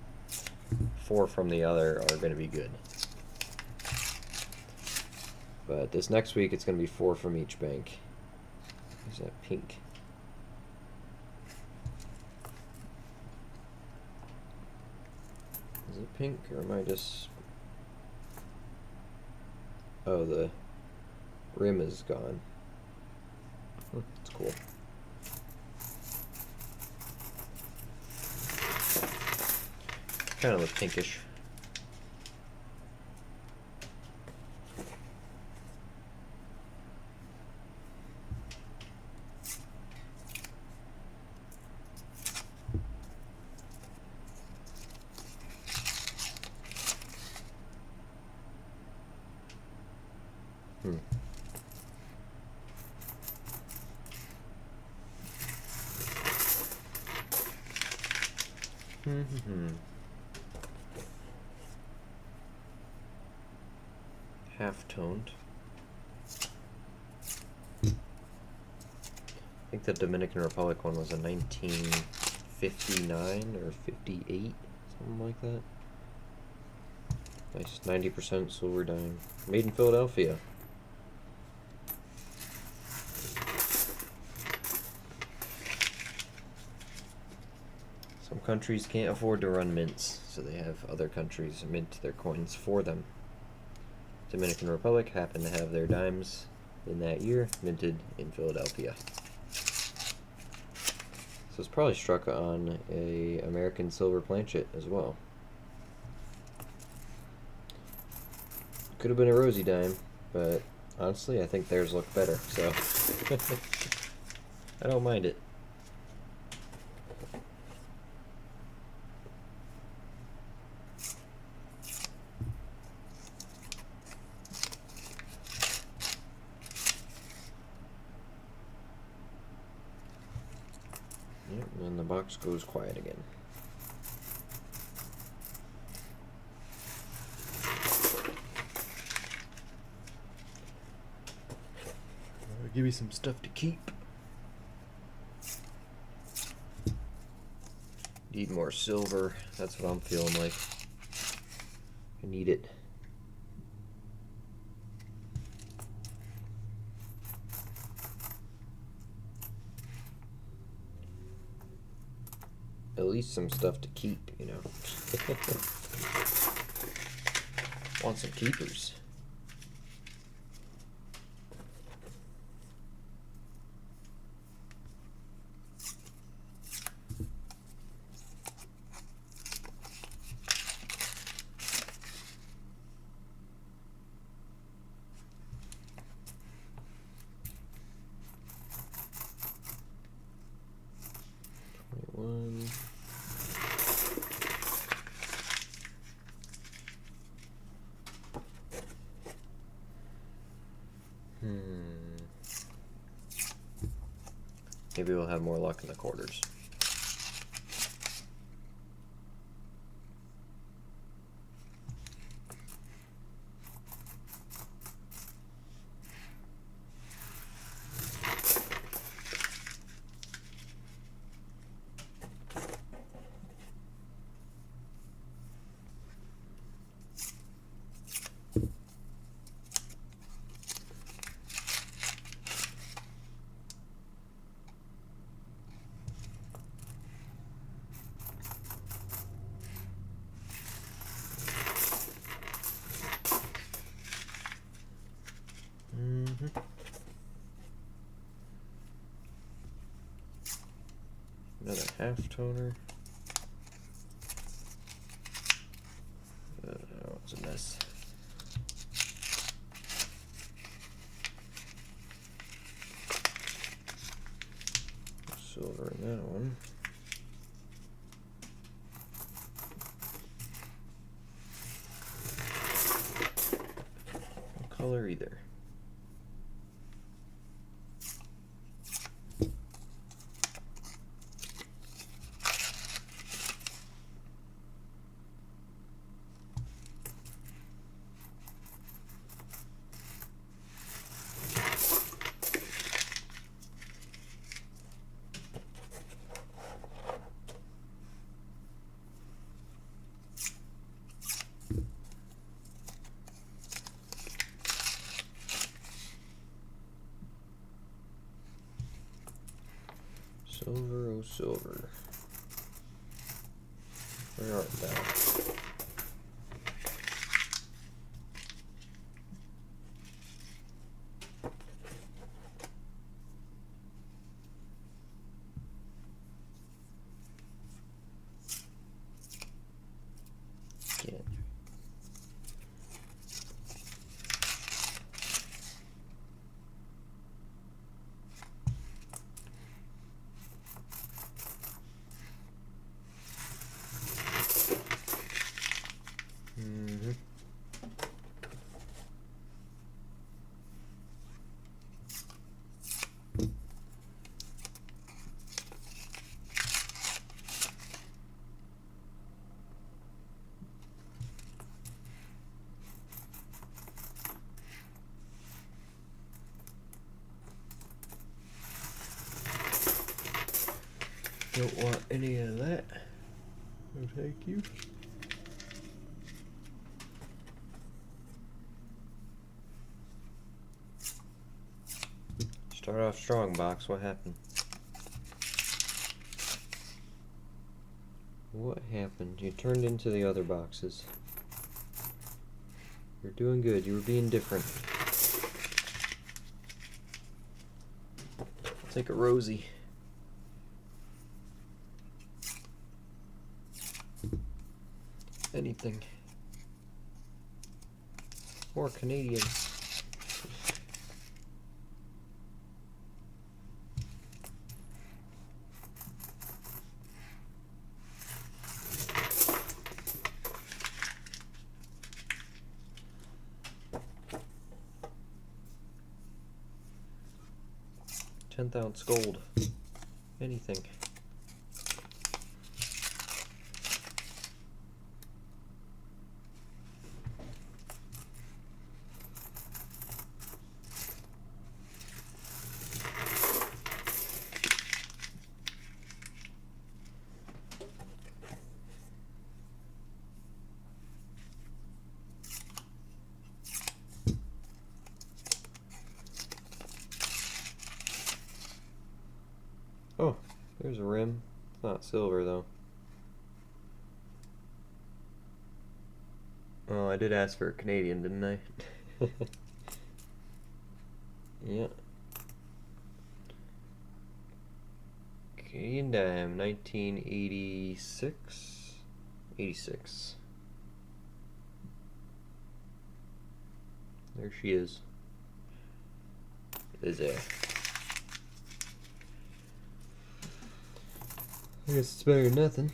4 from the other are going to be good. But this next week, it's going to be 4 from each bank. Is that pink? Is it pink, or am I just... Oh, the rim is gone. That's cool. Kind of look pinkish. Half-toned. I think the Dominican Republic one was a 1959 or 58, something like that. Nice 90% silver dime. Made in Philadelphia. Some countries can't afford to run mints, so they have other countries mint their coins for them. Dominican Republic happened to have their dimes in that year minted in Philadelphia. So it's probably struck on a American silver planchet as well. Could have been a rosy dime, but honestly I think theirs look better, so I don't mind it. Yep, and then the box goes quiet again. Give me some stuff to keep. Need more silver. That's what I'm feeling like. I need it. At least some stuff to keep, you know. Want some keepers. Maybe we'll have more luck in the quarters. Another half toner. Oh, it's a mess. Silver in that one. No color either. Silver, oh silver. Where art thou? Again. Don't want any of that. No, thank you. Start off strong, box. What happened? What happened? You turned into the other boxes. You're doing good. You were being different. I'll take a rosy. Anything. Or Canadian. Tenth ounce gold. Anything. Oh, there's a rim. It's not silver though. Oh, I did ask for a Canadian, didn't I? Yeah. Canadian dime, 1986? 86. There she is. Is there. I guess it's better than nothing.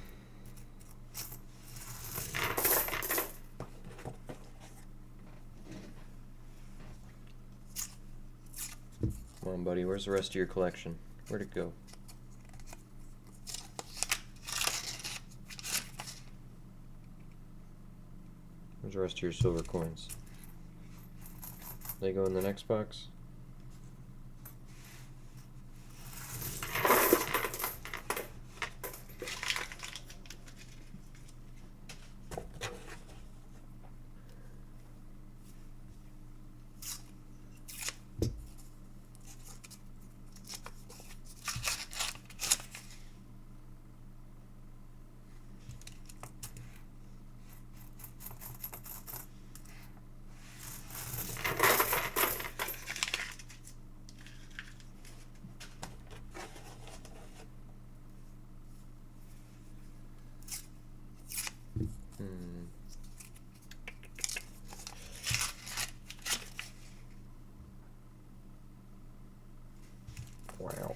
Come on, buddy. Where's the rest of your collection? Where'd it go? Where's the rest of your silver coins? They go in the next box? Wow.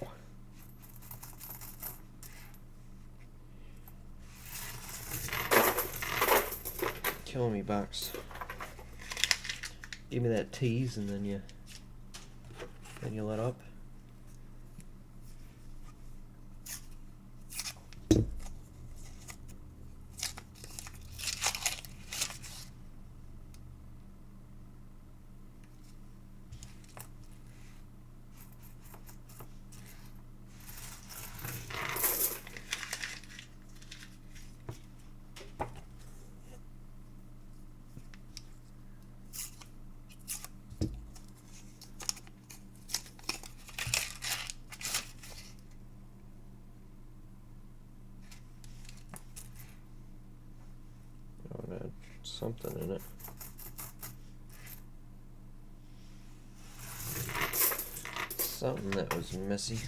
Killing me, box. Give me that tease and then you let up. something in it. Something that was messy.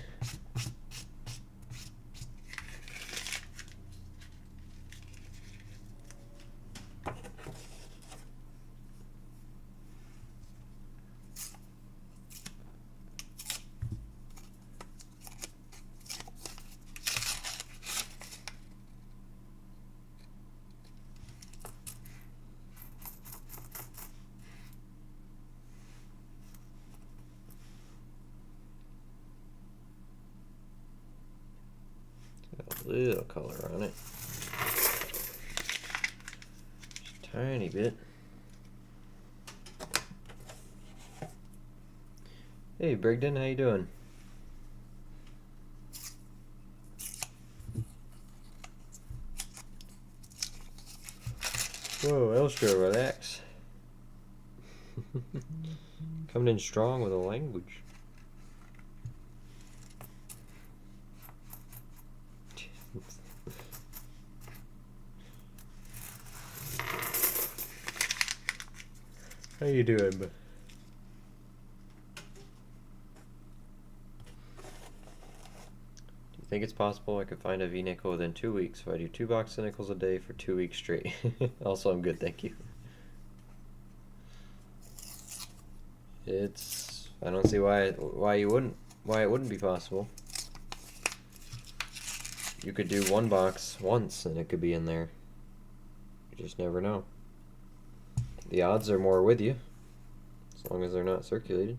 A little color on it. Just a tiny bit. Hey Brigden, how you doing? Whoa, Elstra, relax. Coming in strong with a language. How you doing? Do you think it's possible I could find a V-nickel within 2 weeks if I do 2 boxes of nickels a day for 2 weeks straight? Also, I'm good, thank you. I don't see why it wouldn't be possible. You could do 1 box once and it could be in there. You just never know. The odds are more with you, as long as they're not circulated,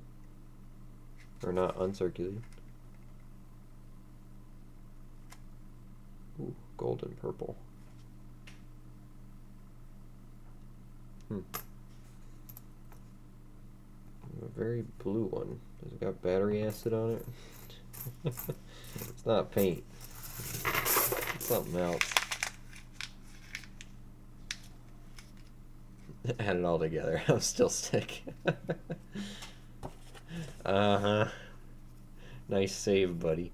or not uncirculated. Ooh, golden purple. A very blue one. Has it got battery acid on it? It's not paint. It's something else. Add it all together. I'm still sick. Uh-huh. Nice save, buddy.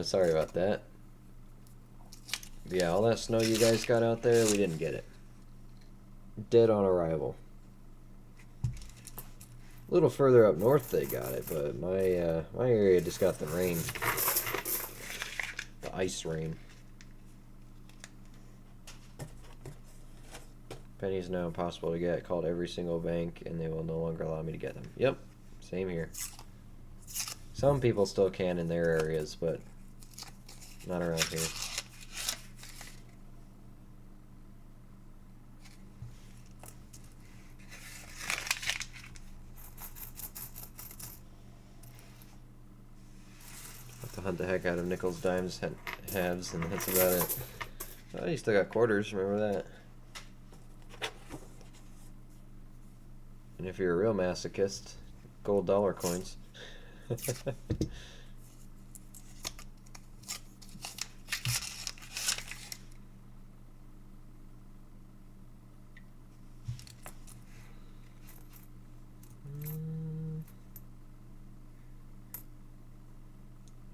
Sorry about that. Yeah, all that snow you guys got out there, we didn't get it. Dead on arrival. A little further up north they got it, but my area just got the rain. The ice rain. Pennies now impossible to get. Called every single bank and they will no longer allow me to get them. Yep, same here. Some people still can in their areas, but not around here. Have to hunt the heck out of nickels, dimes, halves, and that's about it. Oh, you still got quarters, remember that. And if you're a real masochist, gold dollar coins. I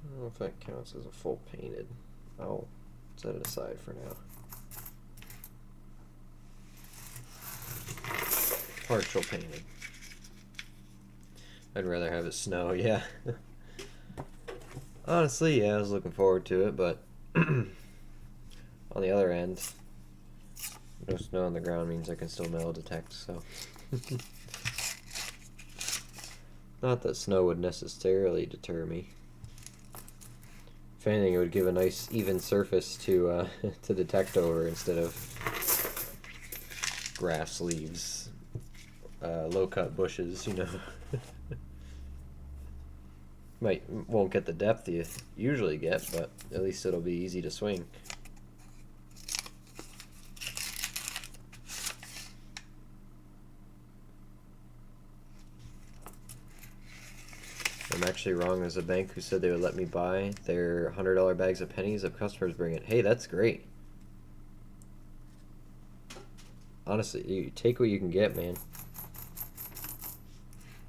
don't know if that counts as a full painted. I'll set it aside for now. Partial painted. I'd rather have it snow, yeah. Honestly, yeah, I was looking forward to it, but on the other end, no snow on the ground means I can still metal detect, so. Not that snow would necessarily deter me. If anything, it would give a nice even surface to to detect over instead of grass, leaves, low-cut bushes, you know. Won't get the depth you usually get, but at least it'll be easy to swing. I'm actually wrong. There's a bank who said they would let me buy their $100 bags of pennies if customers bring it. Hey, that's great. Honestly, you take what you can get, man.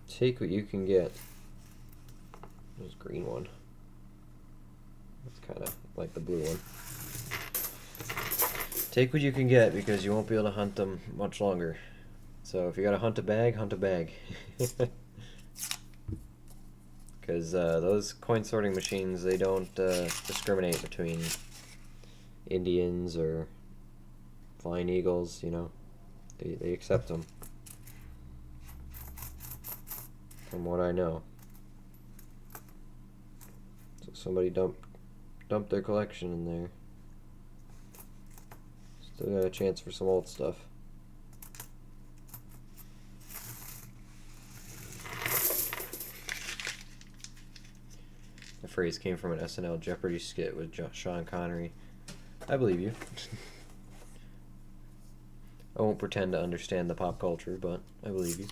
Take what you can get. There's a green one. That's kind of like the blue one. Take what you can get because you won't be able to hunt them much longer. So if you gotta hunt a bag, hunt a bag. Because those coin sorting machines, they don't discriminate between Indians or flying eagles, you know. They accept them. From what I know. So somebody dumped their collection in there. Still got a chance for some old stuff. The phrase came from an SNL Jeopardy skit with Sean Connery. I believe you. I won't pretend to understand the pop culture, but I believe you.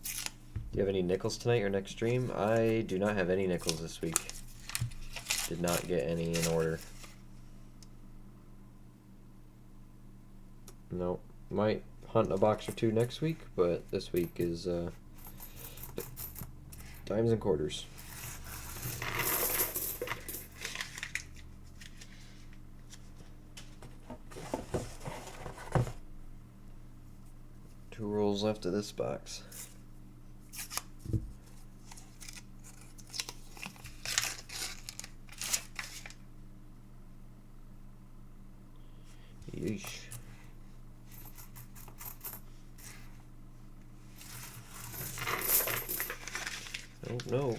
Do you have any nickels tonight or next stream? I do not have any nickels this week. Did not get any in order. Nope. Might hunt a box or two next week, but this week is dimes and quarters. Two rolls left of this box. Yeesh. Oh no.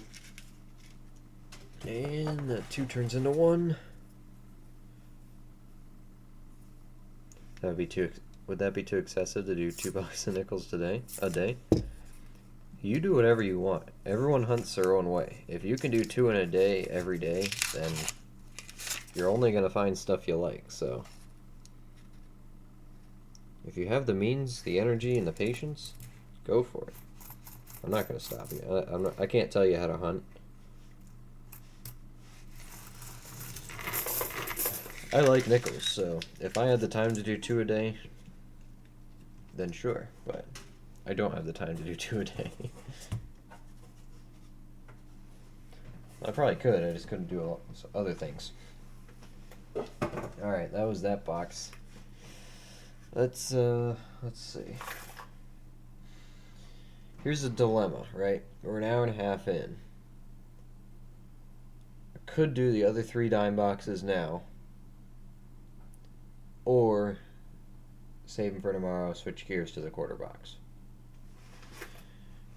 And that 2 turns into 1. Would that be too excessive to do 2 bucks of nickels a day? You do whatever you want. Everyone hunts their own way. If you can do 2 in a day every day, then you're only gonna find stuff you like, so if you have the means, the energy, and the patience, go for it. I'm not gonna stop you. I can't tell you how to hunt. I like nickels, so if I had the time to do 2 a day, then sure, but I don't have the time to do 2 a day. I probably could, I just couldn't do a lot of other things. Alright, that was that box. Let's see. Here's a dilemma, right? We're an hour and a half in. I could do the other 3 dime boxes now, or save them for tomorrow, switch gears to the quarter box.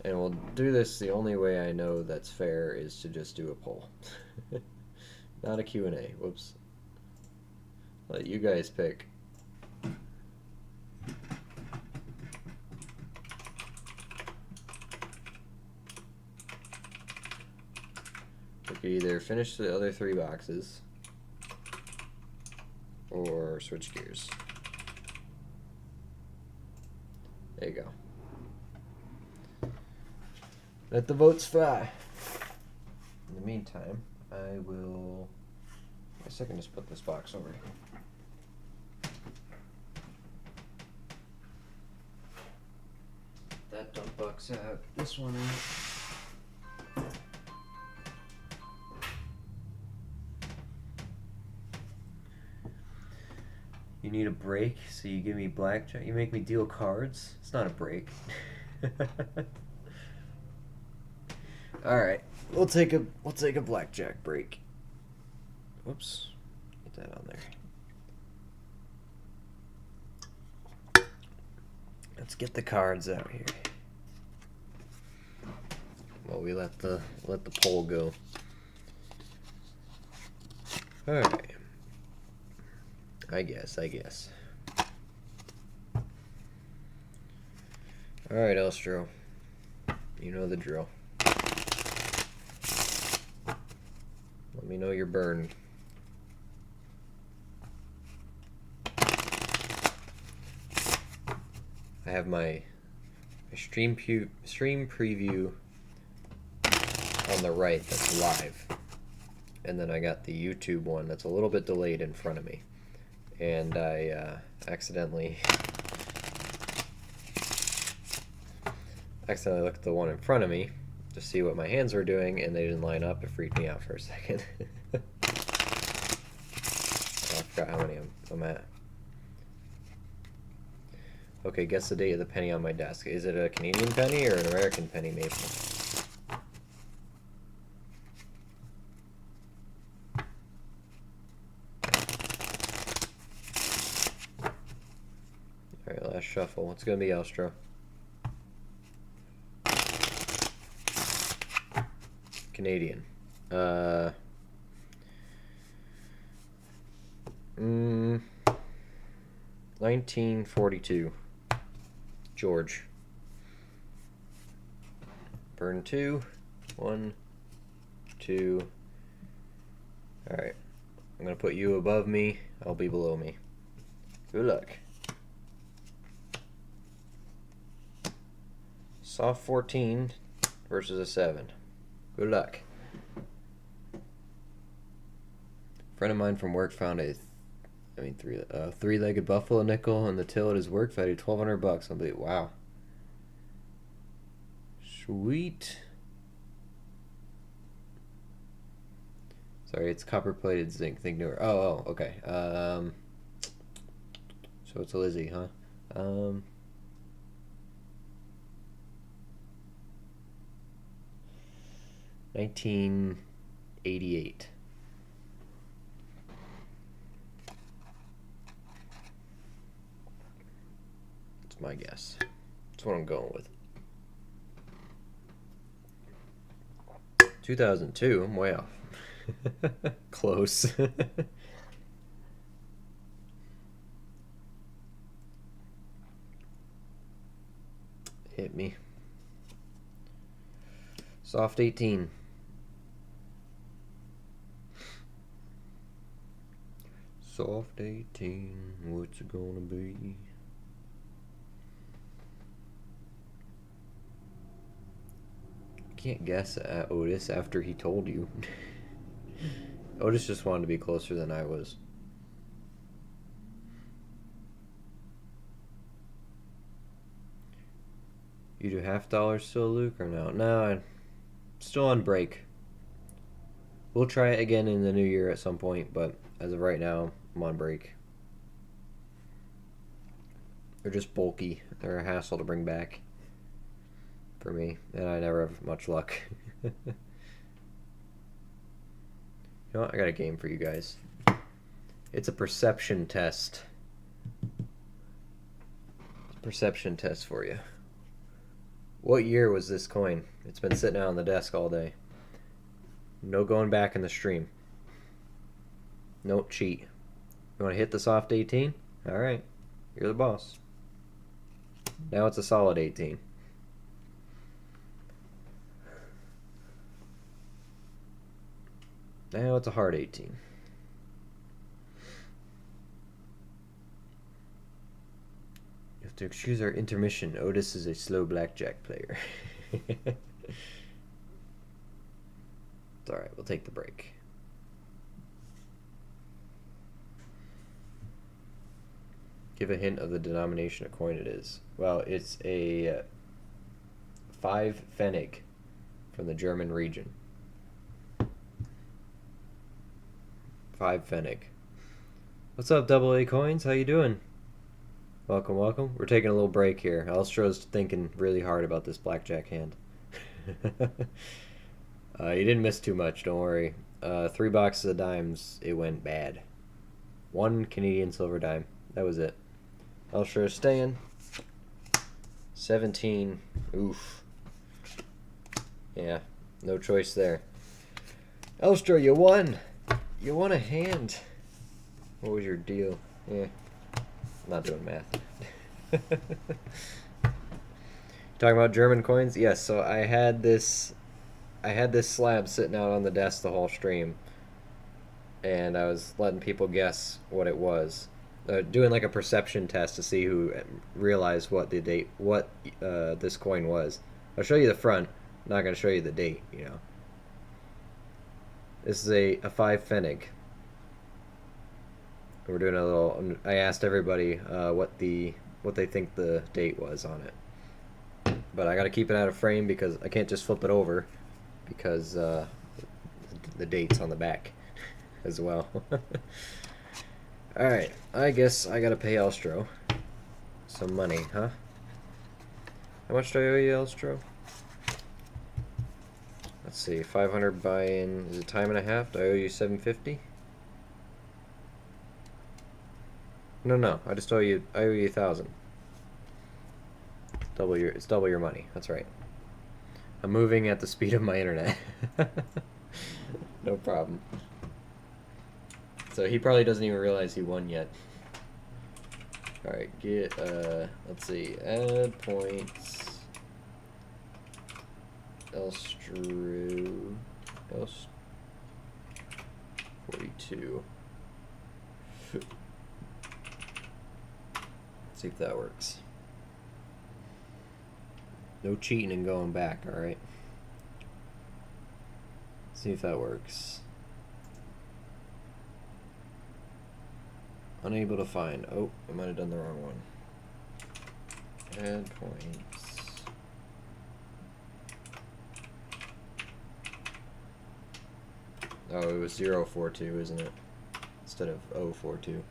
And we'll do this, the only way I know that's fair is to just do a poll. Not a Q&A, whoops. Let you guys pick. We could either finish the other 3 boxes or switch gears. There you go. Let the votes fly. In the meantime, I will... I guess I can just put this box over here. That dump box out. This one in. You need a break, so you give me blackjack. You make me deal cards. It's not a break. All right, we'll take a blackjack break. Whoops, get that on there. Let's get the cards out here. Well, we let the poll go. All right. I guess. Alright, Elstro. You know the drill. Let me know you're burned. I have my stream preview on the right that's live. And then I got the YouTube one that's a little bit delayed in front of me. And I accidentally looked at the one in front of me to see what my hands were doing, and they didn't line up. It freaked me out for a second. Forgot how many I'm at. Okay, guess the date of the penny on my desk. Is it a Canadian penny or an American penny maple? Alright, last shuffle. What's gonna be, Elstro? Canadian. 1942. George. Burn 2. 1, 2. Alright. I'm gonna put you above me. I'll be below me. Good luck. Soft 14 versus a 7. Good luck. A friend of mine from work found a three-legged buffalo nickel on the till at his work, valued $1,200. I'll be, wow. Sweet. Sorry, it's copper-plated zinc. Think newer. Oh, okay. So it's a Lizzie, huh? 1988. That's my guess. That's what I'm going with. 2002. I'm way off. Close. Hit me. Soft 18. Soft 18. What's it gonna be? Can't guess at Otis after he told you. Otis just wanted to be closer than I was. You do $half still, Luke, or no? No, I'm still on break. We'll try it again in the new year at some point, but as of right now, I'm on break. They're just bulky. They're a hassle to bring back for me, and I never have much luck. You know what? I got a game for you guys. It's a perception test. It's a perception test for you. What year was this coin? It's been sitting out on the desk all day. No going back in the stream. No cheat. You want to hit the soft 18? Alright. You're the boss. Now it's a solid 18. Now it's a hard 18. You have to excuse our intermission. Otis is a slow blackjack player. It's alright, we'll take the break. Give a hint of the denomination of coin it is. Well, it's a 5 Pfennig from the German region. 5 Pfennig. What's up, AA Coins? How you doing? Welcome, welcome. We're taking a little break here. Elstro's thinking really hard about this blackjack hand. You didn't miss too much, don't worry. 3 boxes of dimes, it went bad. 1 Canadian silver dime. That was it. Elstro's staying. 17. Oof. Yeah, no choice there. Elstro, you won! You won a hand. What was your deal? Yeah. I'm not doing math. Talking about German coins? Yes, so I had this slab sitting out on the desk the whole stream. And I was letting people guess what it was. Doing like a perception test to see who realized what this coin was. I'll show you the front. I'm not going to show you the date, you know. This is a 5 Pfennig. We're doing a little. I asked everybody what they think the date was on it, but I got to keep it out of frame because I can't just flip it over because the date's on the back as well. Alright, I guess I gotta pay Elstro some money, huh? How much do I owe you, Elstro? Let's see, 500 buy-in. Is it time and a half? Do I owe you 750? No, I just owe you 1,000. It's double your money. That's right. I'm moving at the speed of my internet. No problem. So he probably doesn't even realize he won yet. Alright, let's see, add points, Elstro, 42. Let's see if that works. No cheating and going back, alright? See if that works. Unable to find. Oh, I might have done the wrong one. Add points. Oh, it was 042, isn't it? Instead of 042.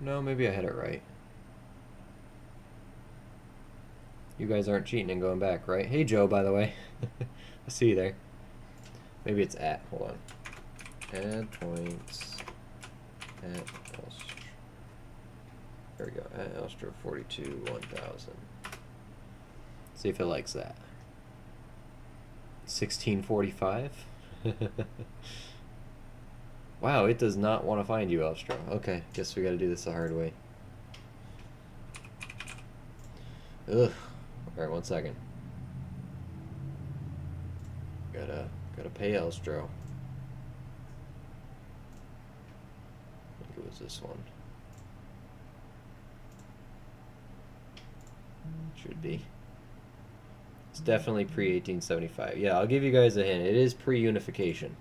No, maybe I had it right. You guys aren't cheating and going back, right? Hey, Joe, by the way. I see you there. Maybe it's at. Hold on. Add points. At Elstro. There we go. At Elstro 42 1000. See if it likes that. 1645. Wow, it does not want to find you, Elstro. Okay, guess we got to do this the hard way. Ugh. All right, 1 second. Gotta pay Elstro. I think it was this one. Should be. It's definitely pre-1875. Yeah, I'll give you guys a hint. It is pre-unification.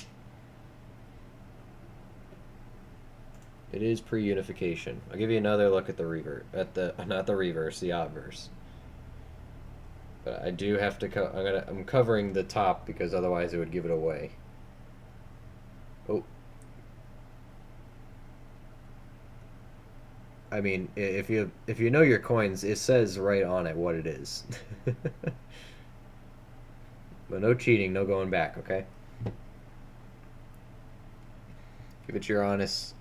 It is pre-unification. I'll give you another look at the reverse. Not the reverse, the obverse. But I do have to I'm covering the top because otherwise it would give it away. Oh. I mean, if you know your coins, it says right on it what it is. But no cheating, no going back, okay? Give it your honest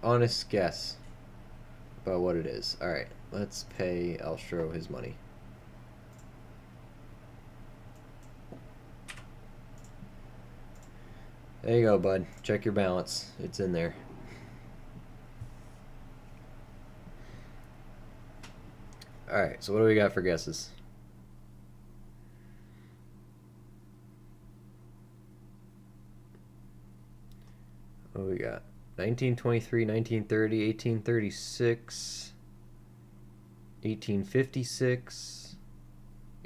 guess about what it is. All right, let's pay Elstro his money. There you go, bud. Check your balance. It's in there. Alright, so what do we got for guesses? What do we got? 1923, 1930, 1836, 1856,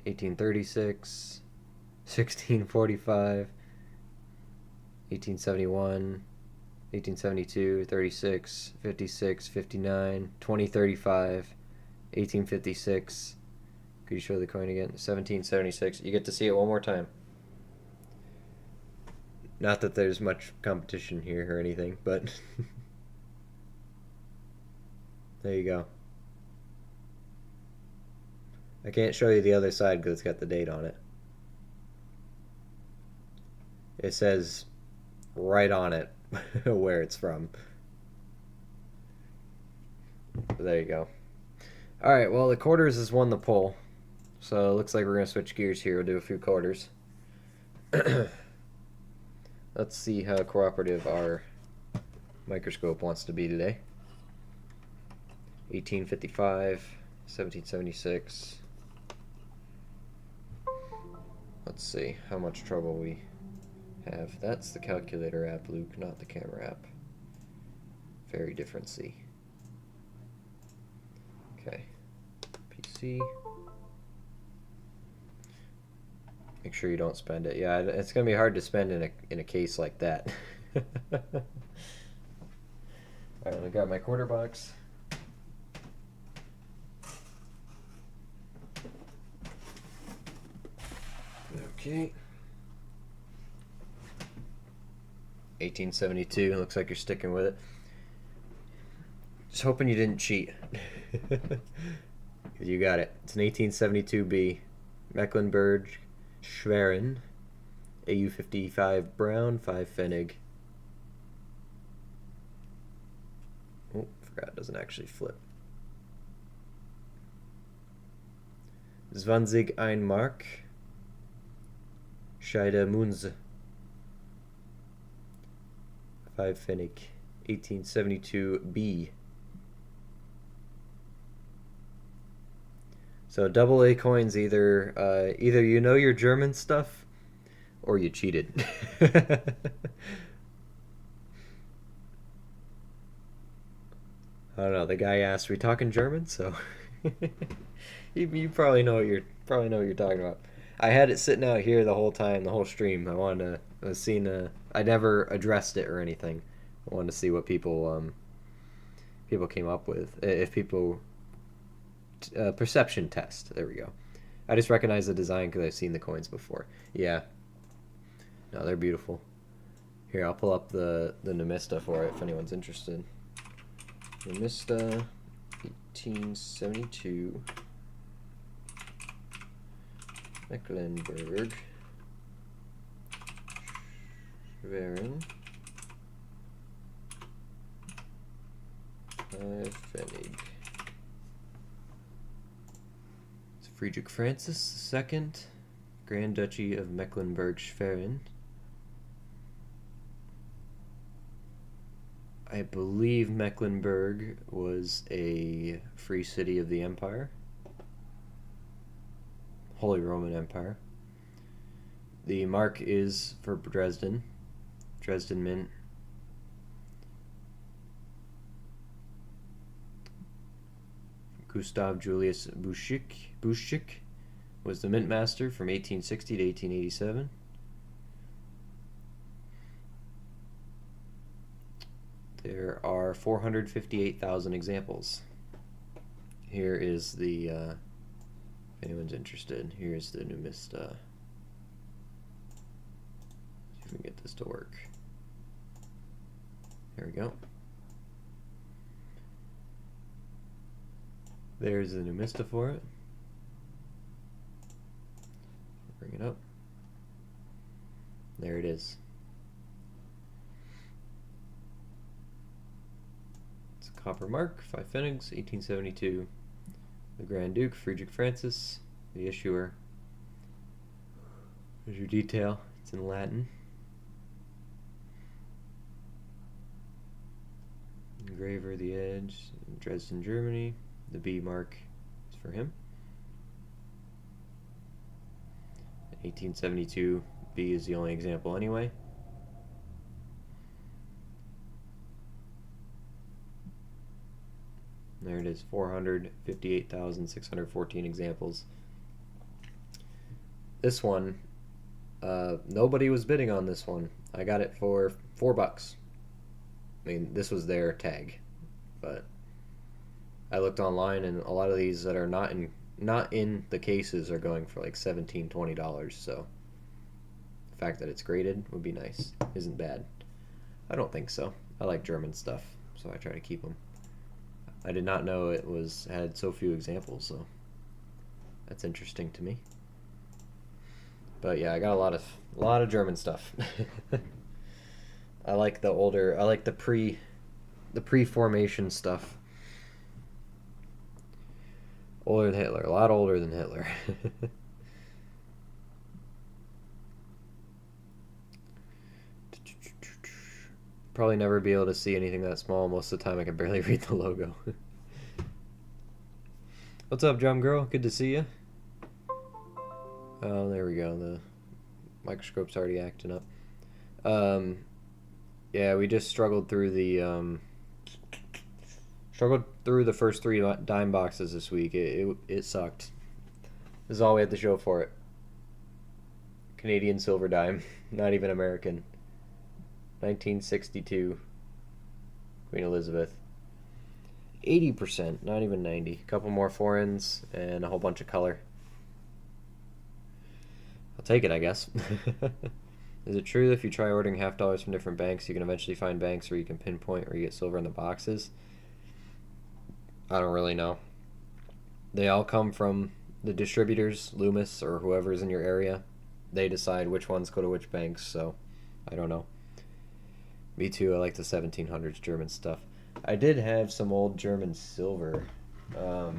1836, 1645, 1871, 1872, 36, 56, 59, 2035, 1856. Could you show the coin again? 1776. You get to see it one more time. Not that there's much competition here or anything, but there you go. I can't show you the other side because it's got the date on it. It says right on it where it's from. There you go. Alright, well, the quarters has won the poll. So it looks like we're going to switch gears here. We'll do a few quarters. Let's see how cooperative our microscope wants to be today. 1855, 1776. Let's see how much trouble we have. That's the calculator app, Luke, not the camera app. Very different C. Okay. PC. Make sure you don't spend it. Yeah, it's gonna be hard to spend in a case like that. Alright, I got my quarter box. Okay. 1872. Looks like you're sticking with it. Just hoping you didn't cheat. You got it. It's an 1872B. Mecklenburg Schwerin. AU55 brown, 5 Pfennig. Oh, forgot it doesn't actually flip. 20 ein Mark. Scheide Munz. 5 Pfennig. 1872B. So double A coins, either you know your German stuff or you cheated. I don't know. The guy asked, "We talking German?" So you probably know what you're talking about. I had it sitting out here the whole time, the whole stream. I was seeing. I never addressed it or anything. I wanted to see what people came up with. If people perception test. There we go. I just recognize the design because I've seen the coins before. Yeah. No, they're beautiful. Here, I'll pull up the Numista for it if anyone's interested. Numista 1872 Mecklenburg Schwerin 5 Pfennig. It's Friedrich Francis II, Grand Duchy of Mecklenburg-Schwerin. I believe Mecklenburg was a free city of the Empire, Holy Roman Empire. The mark is for Dresden Mint. Gustav Julius Buschik was the mint master from 1860 to 1887. There are 458,000 examples. Here is the, if anyone's interested, here's the Numista. See if we can get this to work. There we go. There's the Numista for it. Bring it up. There it is. It's a copper mark, 5 Pfennigs, 1872. The Grand Duke, Friedrich Francis, the issuer. There's your detail. It's in Latin. Engraver, the edge, Dresden, Germany. The B mark is for him. 1872 B is the only example anyway. There it is, 458,614 examples. This one, nobody was bidding on this one. I got it for $4. I mean, this was their tag, but I looked online, and a lot of these that are not in the cases are going for like $17, $20. So the fact that it's graded would be nice. Isn't bad. I don't think so. I like German stuff, so I try to keep them. I did not know it had so few examples, so that's interesting to me. But yeah, I got a lot of German stuff. I like the pre-formation stuff. Older than Hitler, a lot older than Hitler. Probably never be able to see anything that small. Most of the time I can barely read the logo. What's up, Drum Girl? Good to see you. Oh, there we go. The microscope's already acting up. Yeah, we just struggled through the first 3 dime boxes this week. It sucked. This is all we had to show for it. Canadian silver dime, not even American. 1962. Queen Elizabeth. 80%, not even 90. A couple more foreigns and a whole bunch of color. I'll take it, I guess. Is it true that if you try ordering $half from different banks, you can eventually find banks where you can pinpoint where you get silver in the boxes? I don't really know. They all come from the distributors, Loomis or whoever's in your area. They decide which ones go to which banks, so I don't know. Me too, I like the 1700s German stuff. I did have some old German silver. I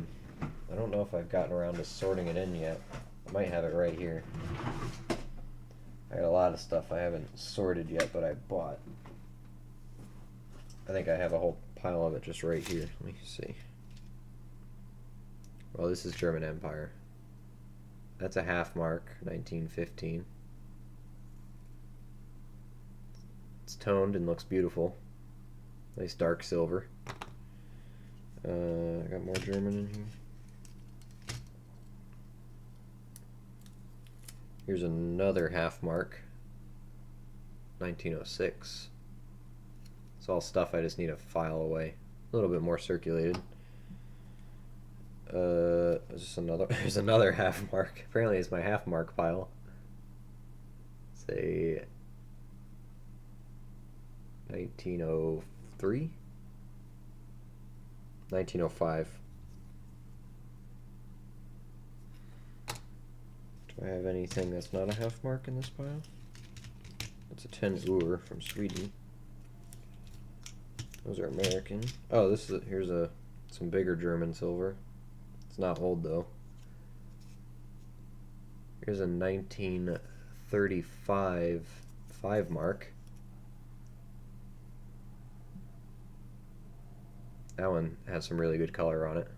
don't know if I've gotten around to sorting it in yet. I might have it right here. I got a lot of stuff I haven't sorted yet, but I bought. I think I have a whole pile of it just right here. Let me see. Well, this is German Empire. That's a half mark, 1915. It's toned and looks beautiful. Nice dark silver. I got more German in here. Here's another half mark, 1906. It's all stuff I just need to file away. A little bit more circulated. There's another half mark. Apparently it's my half mark pile. Say 1903? 1905. Do I have anything that's not a half mark in this pile? That's a 10 Ur from Sweden. Those are American. Oh, here's some bigger German silver. It's not old though. Here's a 1935 5 mark. That one has some really good color on it.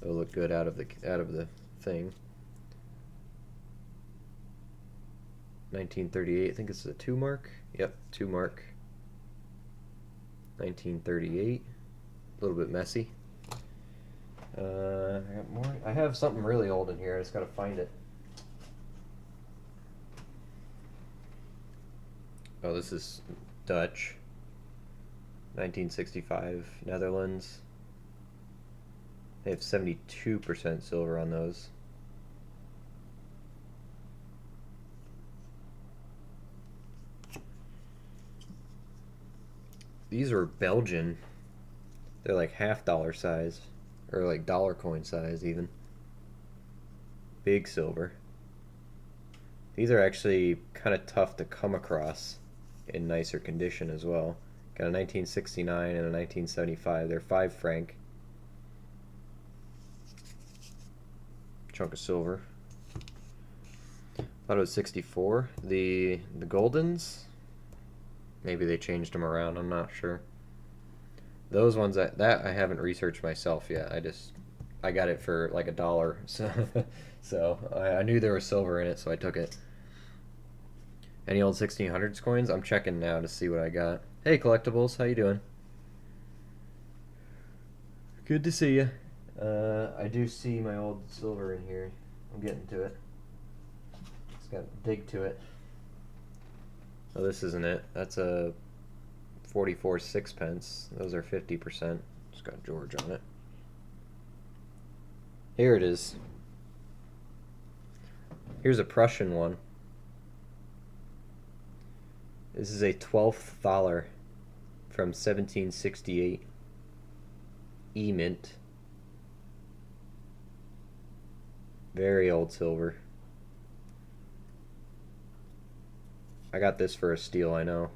It'll look good out of the thing. 1938, I think it's a 2 mark. Yep, 2 mark. 1938. A little bit messy. I got more. I have something really old in here. I just gotta find it. Oh, this is Dutch. 1965, Netherlands. They have 72% silver on those. These are Belgian. They're like $half size, or like dollar coin size even. Big silver. These are actually kind of tough to come across in nicer condition as well. Got a 1969 and a 1975. They're 5 franc. Chunk of silver. Thought it was 64. The Goldens, maybe they changed them around, I'm not sure. Those ones that I haven't researched myself yet. I got it for like $1, so I knew there was silver in it, so I took it. Any old 1600s coins? I'm checking now to see what I got. Hey collectibles, how you doing? Good to see you. I do see my old silver in here. I'm getting to it. It's got to dig to it. Oh, this isn't it. That's a 44 sixpence. Those are 50%. It's got George on it. Here it is. Here's a Prussian one. This is a 12th thaler from 1768. E-mint. Very old silver. I got this for a steal, I know.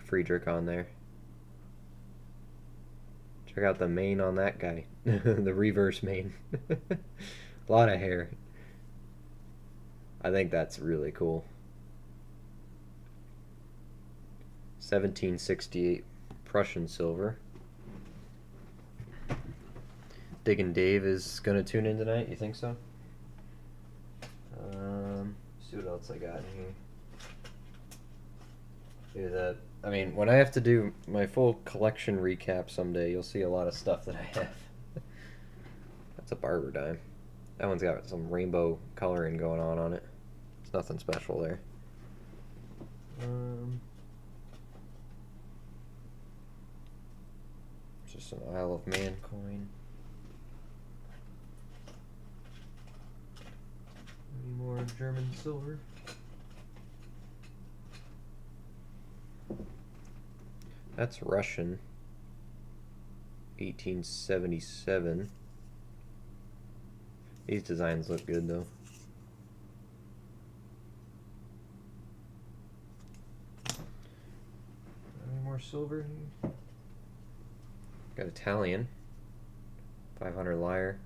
Friedrich on there. Check out the mane on that guy. The reverse mane. A lot of hair. I think that's really cool. 1768 Prussian silver. Diggin' Dave is gonna tune in tonight. You think so? See what else I got in here. I mean, when I have to do my full collection recap someday, you'll see a lot of stuff that I have. That's a barber dime. That one's got some rainbow coloring going on it. It's nothing special there. Just an Isle of Man coin. German silver. That's Russian. 1877. These designs look good though. Any more silver? Got Italian. 500 lyre.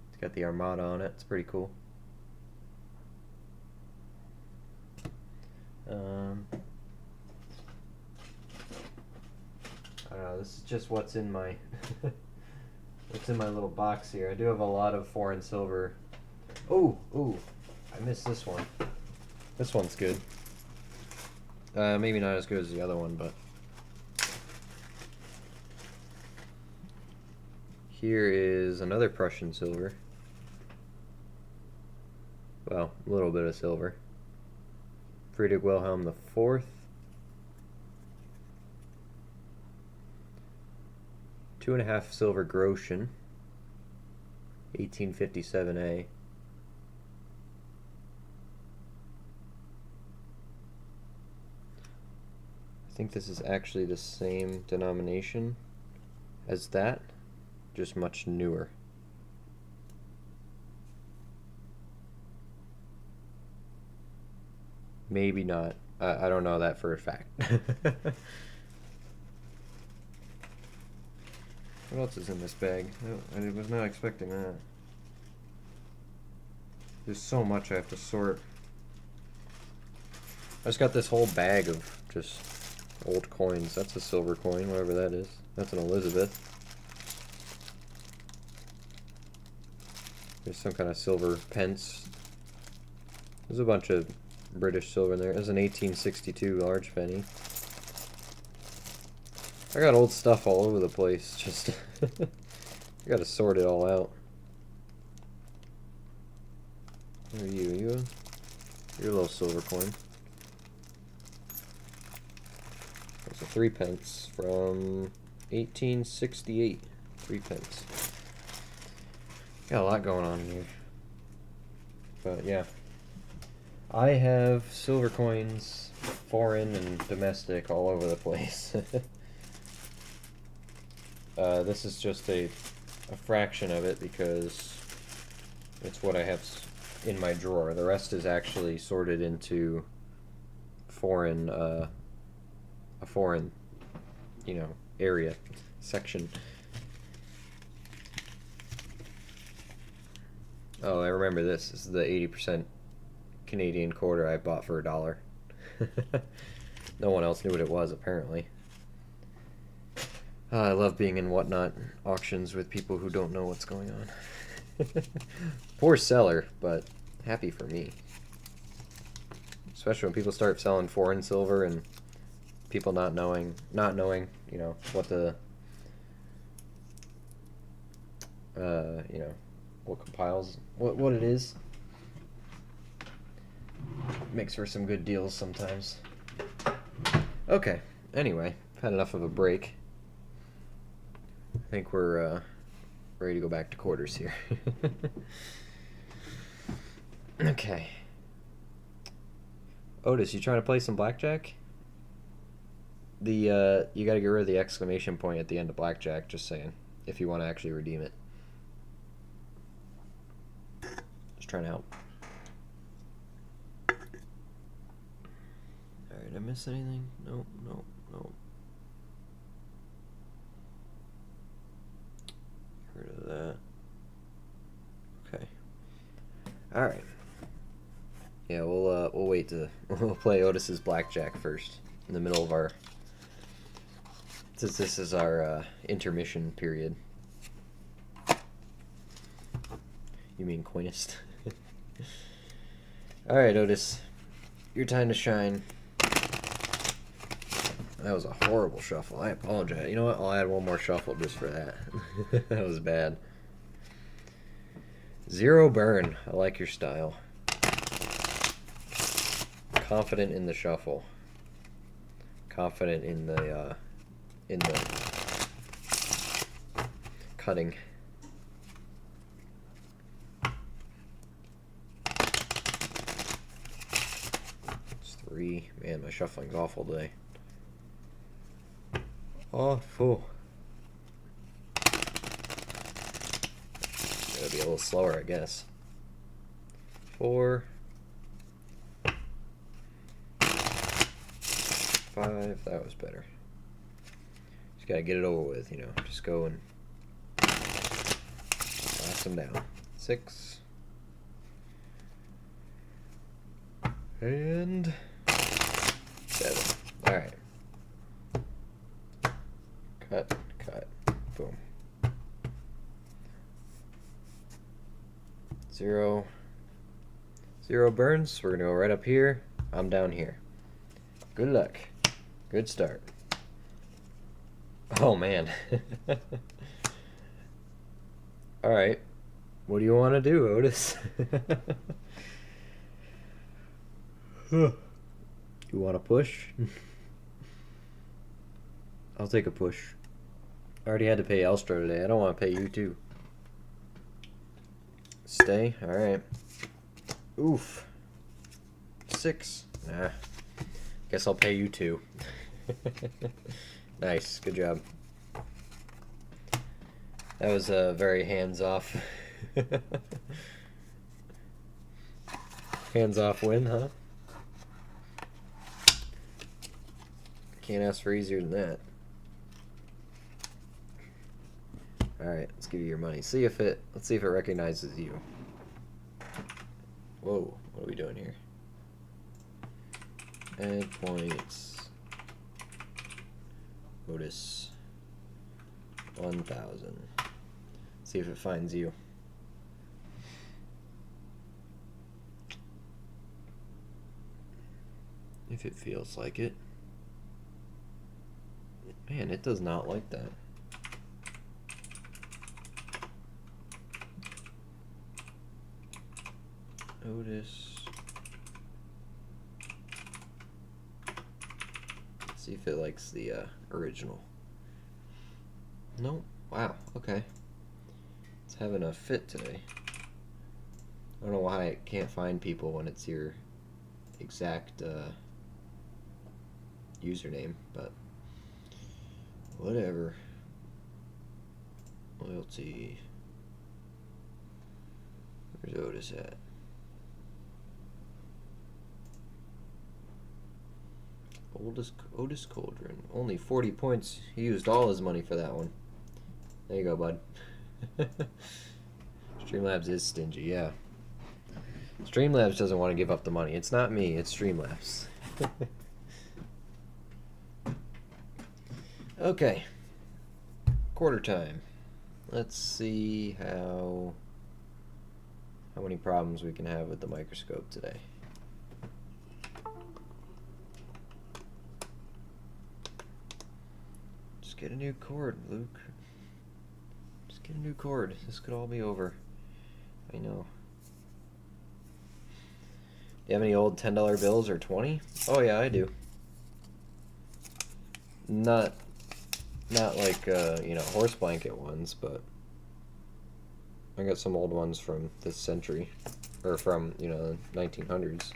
It's got the Armada on it. It's pretty cool. I don't know. This is just what's in my what's in my little box here. I do have a lot of foreign silver. Oh, I missed this one. This one's good. Maybe not as good as the other one, but here is another Prussian silver. Well, a little bit of silver. Friedrich Wilhelm IV. 2.5 silver groschen. 1857A. I think this is actually the same denomination as that, just much newer. Maybe not. I don't know that for a fact. What else is in this bag? I was not expecting that. There's so much I have to sort. I just got this whole bag of just old coins. That's a silver coin, whatever that is. That's an Elizabeth. There's some kind of silver pence. There's a bunch of British silver in there. There's an 1862 large penny. I got old stuff all over the place. Just I gotta sort it all out. Where are you? You're a little silver coin. That's a 3 pence from 1868. 3 pence. Got a lot going on here. But yeah. I have silver coins, foreign and domestic, all over the place. This is just a fraction of it because it's what I have in my drawer. The rest is actually sorted into foreign, a foreign, area, section. Oh, I remember this. This is the 80% Canadian quarter I bought for $1. No one else knew what it was, apparently. I love being in whatnot auctions with people who don't know what's going on. Poor seller, but happy for me. Especially when people start selling foreign silver and people not knowing, what the, what compiles, what it is. Makes for some good deals sometimes. Okay, anyway, I've had enough of a break. I think we're ready to go back to quarters here. Okay. Otis, you trying to play some blackjack? You gotta get rid of the exclamation point at the end of blackjack, just saying, if you want to actually redeem it. Just trying to help. Alright, did I miss anything? Nope. Get rid of that. Okay. Alright. Yeah, we'll wait to we'll play Otis's blackjack first in the middle of our, since this is our intermission period. You mean coinist? Alright, Otis. Your time to shine. That was a horrible shuffle. I apologize. You know what? I'll add one more shuffle just for that. That was bad. 0 burn. I like your style. Confident in the shuffle. Confident in the cutting. 3. Man, my shuffling's awful today. Awful. Gotta be a little slower, I guess. 4. 5. That was better. Just gotta get it over with, you know. Just go and blast them down. 6. And 7. Alright. Cut, cut, boom. 0. 0 burns. We're gonna go right up here. I'm down here. Good luck. Good start. Oh man. Alright. What do you want to do, Otis? You want to push? I'll take a push. I already had to pay Elstro today. I don't want to pay you too. Stay? Alright. Oof. 6. Nah. Guess I'll pay you 2. Nice. Good job. That was a very hands-off. Hands-off win, huh? Can't ask for easier than that. Alright, let's give you your money. Let's see if it recognizes you. Whoa, what are we doing here? Add points. Otis 1000. See if it finds you. If it feels like it. Man, it does not like that. Otis. Let's see if it likes the original. Nope. Wow. Okay. It's having a fit today. I don't know why it can't find people when it's your exact username, but whatever. Loyalty. Where's Otis at? Otis Cauldron. Only 40 points. He used all his money for that one. There you go, bud. Streamlabs is stingy, yeah. Streamlabs doesn't want to give up the money. It's not me, it's Streamlabs. Okay. Quarter time. Let's see how many problems we can have with the microscope today. Just get a new cord, Luke. Just get a new cord. This could all be over. I know. Do you have any old $10 bills or 20? Oh yeah, I do. Not like you know, horse blanket ones, but I got some old ones from this century, or from, you know, the 1900s.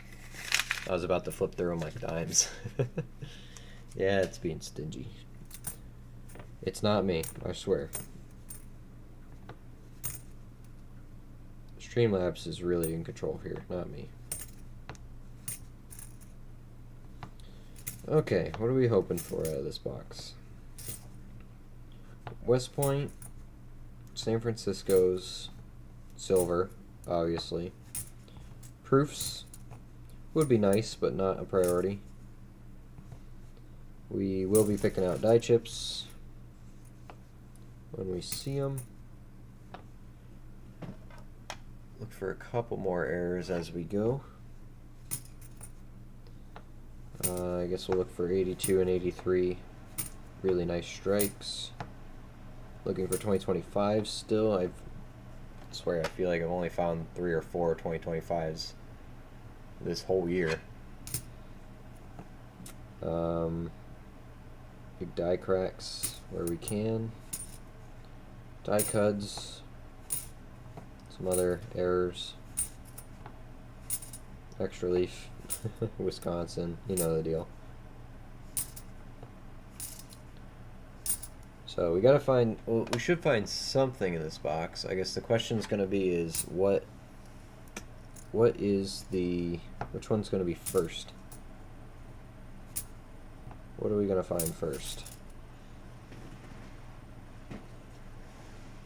I was about to flip through them like dimes. Yeah, it's being stingy. It's not me, I swear. Streamlabs is really in control here, not me. Okay, what are we hoping for out of this box? West Point, San Francisco's silver, obviously. Proofs would be nice, but not a priority. We will be picking out die chips when we see them. Look for a couple more errors as we go. I guess we'll look for 82 and 83. Really nice strikes. Looking for 2025 still. I swear I feel like I've only found 3 or 4 2025s this whole year. Big die cracks where we can. Die cuds. Some other errors. Extra leaf. Wisconsin, you know the deal. So we gotta find, well, we should find something in this box. I guess the question is gonna be is what is the, which one's gonna be first? What are we gonna find first?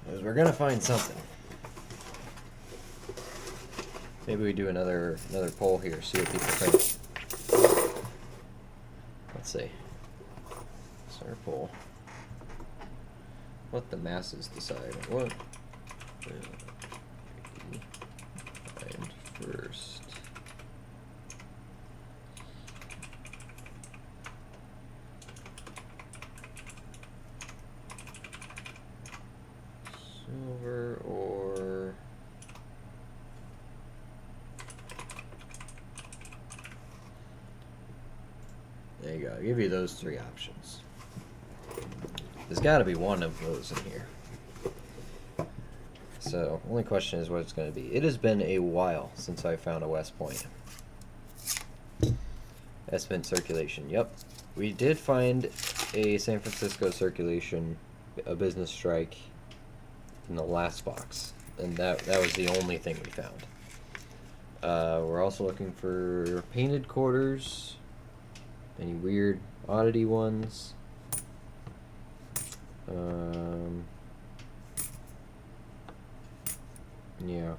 Because we're gonna find something. Maybe we do another poll here, see what people think. Let's see. Start a poll. Let the masses decide. What find first? Silver or there you go. I'll give you those three options. There's got to be one of those in here. So, only question is what it's going to be. It has been a while since I found a West Point. That's been circulation. Yep. We did find a San Francisco circulation, a business strike, in the last box. And that was the only thing we found. We're also looking for painted quarters. Any weird oddity ones. Yeah.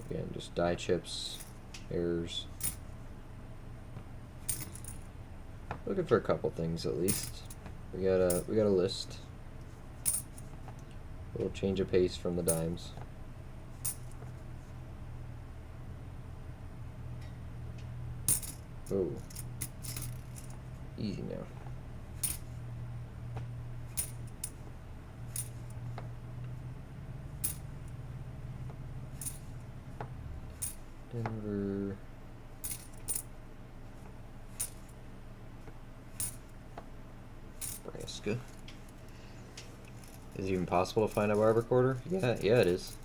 Again, just die chips, errors. Looking for a couple things at least. We got a list. A little change of pace from the dimes. Oh. Easy now. Denver. Nebraska. Is it even possible to find a barber quarter? Yeah, it is.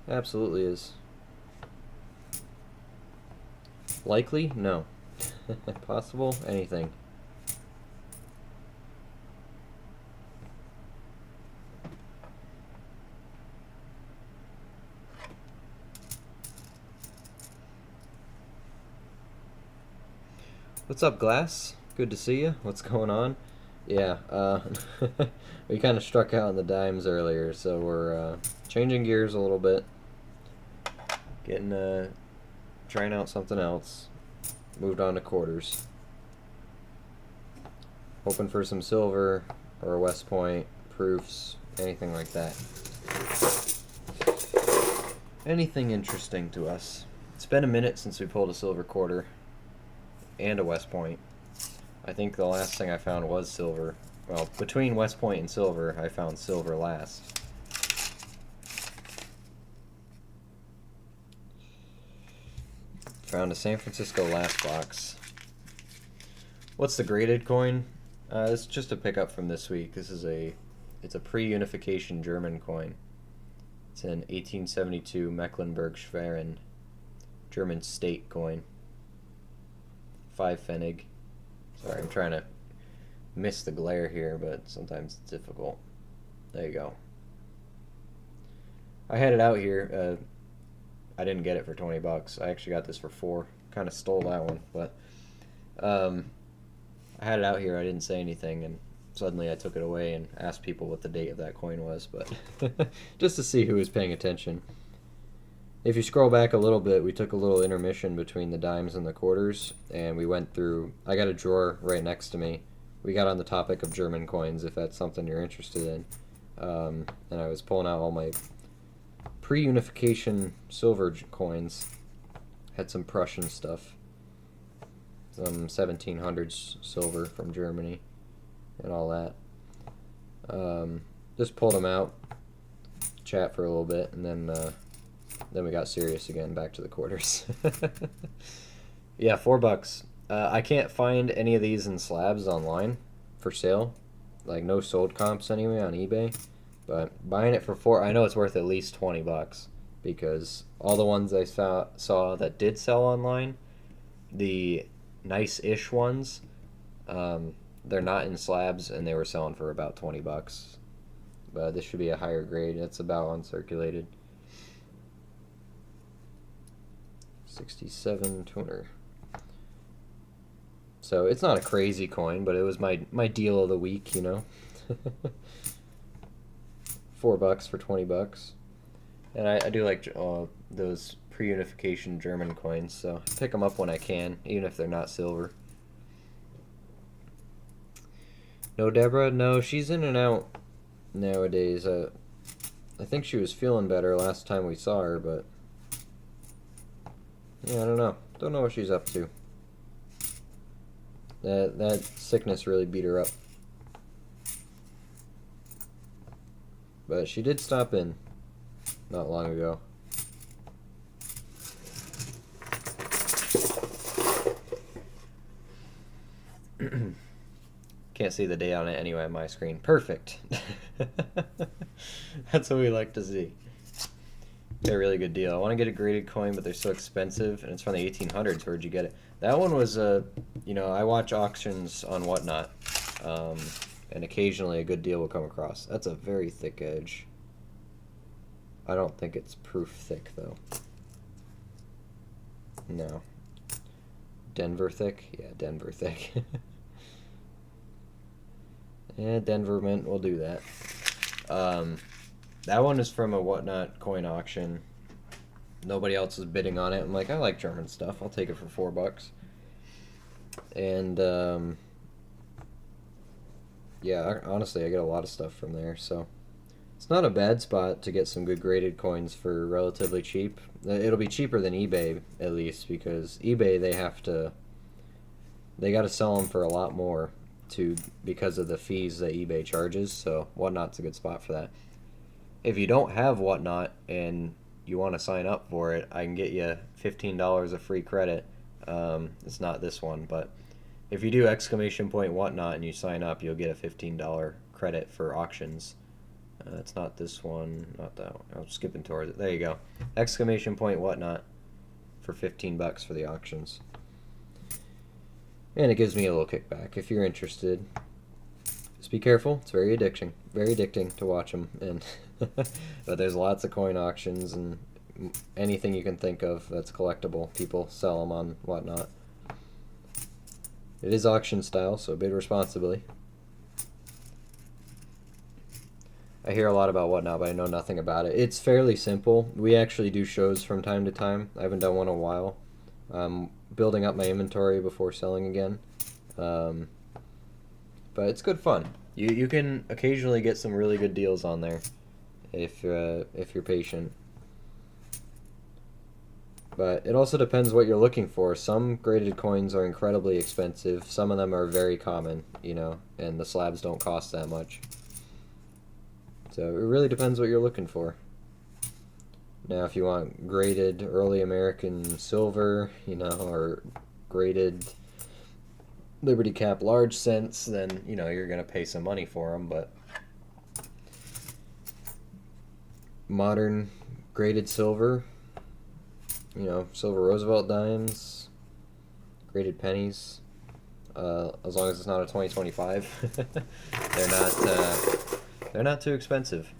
Absolutely is. Likely? No. Possible? Anything. What's up, Glass? Good to see you. What's going on? Yeah, we kind of struck out on the dimes earlier, so we're changing gears a little bit. Getting, trying out something else. Moved on to quarters. Hoping for some silver or a West Point, proofs, anything like that. Anything interesting to us. It's been a minute since we pulled a silver quarter and a West Point. I think the last thing I found was silver. Well, between West Point and silver, I found silver last. Found a San Francisco last box. What's the graded coin? It's just a pickup from this week. It's a pre-unification German coin. It's an 1872 Mecklenburg-Schwerin German state coin. 5 Pfennig. Sorry, I'm trying to miss the glare here, but sometimes it's difficult. There you go. I had it out here. I didn't get it for 20 bucks. I actually got this for 4. Kind of stole that one, but I had it out here. I didn't say anything, and suddenly I took it away and asked people what the date of that coin was, but just to see who was paying attention. If you scroll back a little bit, we took a little intermission between the dimes and the quarters, and we went through. I got a drawer right next to me. We got on the topic of German coins, if that's something you're interested in, and I was pulling out all my pre-unification silver coins. Had some Prussian stuff, some 1700s silver from Germany, and all that. Just pulled them out, chat for a little bit, and then we got serious again, back to the quarters. Yeah, $4. I can't find any of these in slabs online for sale, like no sold comps anyway on eBay. But buying it for 4, I know it's worth at least 20 bucks. because all the ones I saw that did sell online, the nice-ish ones, they're not in slabs, and they were selling for about 20 bucks. But this should be a higher grade. It's about uncirculated. 67 tuner. So it's not a crazy coin, but it was my deal of the week, you know. $4 for 20 bucks. And I do like those pre-unification German coins, so I pick them up when I can, even if they're not silver. No Deborah? No, she's in and out nowadays. I think she was feeling better last time we saw her, but yeah, I don't know. Don't know what she's up to. That sickness really beat her up. But she did stop in not long ago. Can't see the date on it anyway on my screen. Perfect. That's what we like to see. Got a really good deal. I want to get a graded coin, but they're so expensive, and it's from the 1800s. Where'd you get it? That one was you know, I watch auctions on Whatnot, and occasionally a good deal will come across. That's a very thick edge. I don't think it's proof thick though. No. Denver thick? Yeah, Denver thick. Yeah, Denver Mint will do that. That one is from a Whatnot coin auction. Nobody else is bidding on it. I'm like, I like German stuff. I'll take it for $4. And yeah, honestly, I get a lot of stuff from there. So it's not a bad spot to get some good graded coins for relatively cheap. It'll be cheaper than eBay at least, because eBay they got to sell them for a lot more because of the fees that eBay charges. So Whatnot's a good spot for that. If you don't have Whatnot and you want to sign up for it, I can get you $15 of free credit. It's not this one, but if you do !Whatnot and you sign up, you'll get a $15 credit for auctions. It's not this one, not that one. I'm skipping towards it. There you go. !Whatnot for $15 for the auctions. And it gives me a little kickback if you're interested. Just be careful. It's very addicting to watch them. And but there's lots of coin auctions and anything you can think of that's collectible. People sell them on Whatnot. It is auction style, so bid responsibly. I hear a lot about Whatnot, but I know nothing about it. It's fairly simple. We actually do shows from time to time. I haven't done one in a while. Building up my inventory before selling again. But it's good fun. You can occasionally get some really good deals on there if you're patient. But it also depends what you're looking for. Some graded coins are incredibly expensive. Some of them are very common, you know, and the slabs don't cost that much. So it really depends what you're looking for. Now, if you want graded early American silver, you know, or graded Liberty Cap large cents, then, you know, you're going to pay some money for them. But modern graded silver, you know, silver Roosevelt dimes, graded pennies, as long as it's not a 2025, they're not too expensive.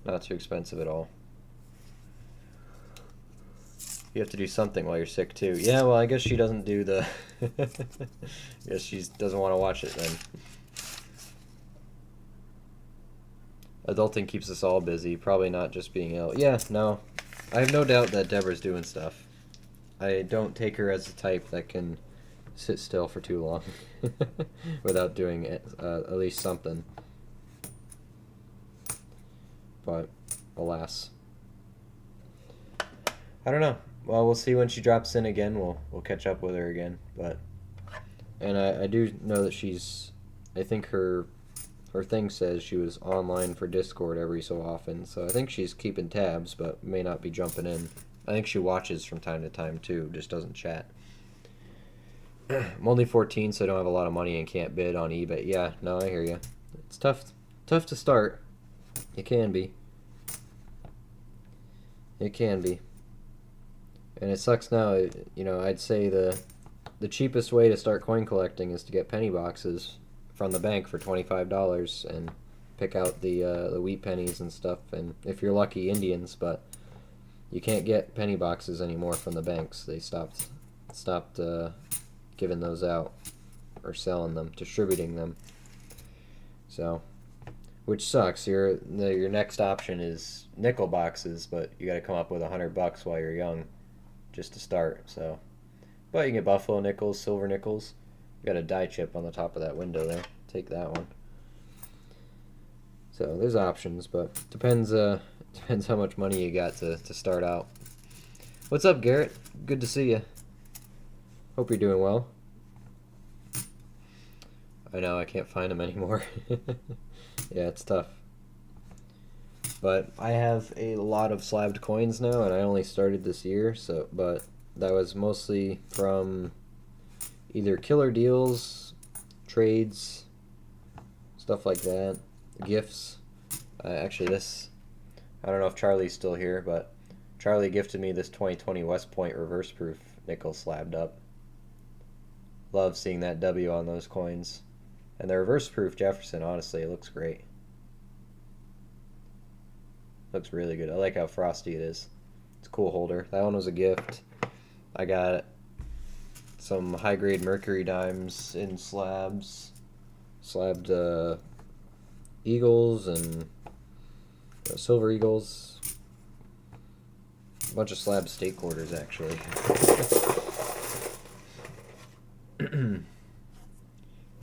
Not too expensive at all. You have to do something while you're sick too. Yeah, well, I guess she doesn't do the... I guess she doesn't want to watch it then. Adulting keeps us all busy. Probably not just being ill. Yeah, no. I have no doubt that Deborah's doing stuff. I don't take her as the type that can sit still for too long without doing at least something. But alas, I don't know. Well, we'll see when she drops in again. We'll catch up with her again. But and I do know that she's. I think her thing says she was online for Discord every so often. So I think she's keeping tabs, but may not be jumping in. I think she watches from time to time too, just doesn't chat. I'm only 14, so I don't have a lot of money and can't bid on eBay. Yeah, no, I hear you. It's tough to start. It can be. It can be. And it sucks now. I'd say the cheapest way to start coin collecting is to get penny boxes from the bank for $25 and pick out the wheat pennies and stuff. And if you're lucky, Indians, but you can't get penny boxes anymore from the banks. They stopped giving those out or selling them, distributing them. So, which sucks. Your next option is nickel boxes, but you got to come up with $100 while you're young, just to start. So, but you can get buffalo nickels, silver nickels. You got a die chip on the top of that window there. Take that one. So there's options, but depends how much money you got to start out. What's up, Garrett? Good to see you. Hope you're doing well. I know I can't find them anymore. Yeah, it's tough. But I have a lot of slabbed coins now, and I only started this year, but that was mostly from either killer deals, trades, stuff like that, gifts. Actually, I don't know if Charlie's still here, but Charlie gifted me this 2020 West Point reverse proof nickel slabbed up. Love seeing that W on those coins. And the reverse proof Jefferson, honestly, it looks great. Looks really good. I like how frosty it is. It's a cool holder. That one was a gift. I got some high-grade mercury dimes in slabs. Slabbed eagles and silver eagles. A bunch of slab stake quarters, actually.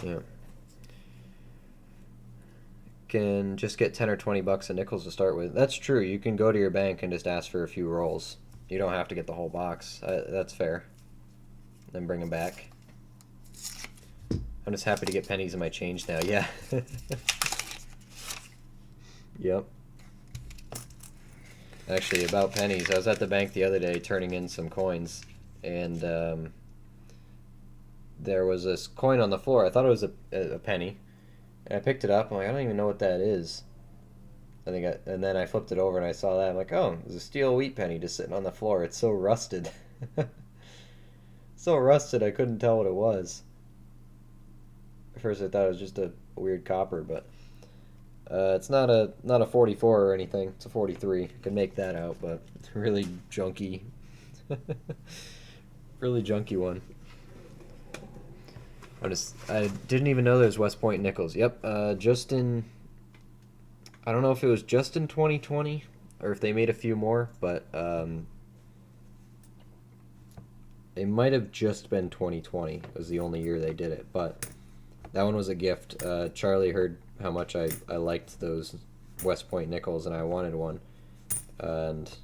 Yeah. Can just get 10 or 20 bucks of nickels to start with. That's true. You can go to your bank and just ask for a few rolls. You don't have to get the whole box. That's fair. Then bring them back. I'm just happy to get pennies in my change now. Yeah. Yep. Actually, about pennies, I was at the bank the other day turning in some coins, and there was this coin on the floor. I thought it was a penny. And I picked it up. I'm like, I don't even know what that is. And then I flipped it over and I saw that. I'm like, oh, there's a steel wheat penny just sitting on the floor. It's so rusted. So rusted, I couldn't tell what it was. At first, I thought it was just a weird copper, but it's not a 44 or anything. It's a 43. I could make that out, but it's really junky. Really junky one. I didn't even know there's West Point nickels. Yep, I don't know if it was just in 2020 or if they made a few more, but it might have just been 2020 was the only year they did it, but that one was a gift. Charlie heard how much I liked those West Point nickels and I wanted one, and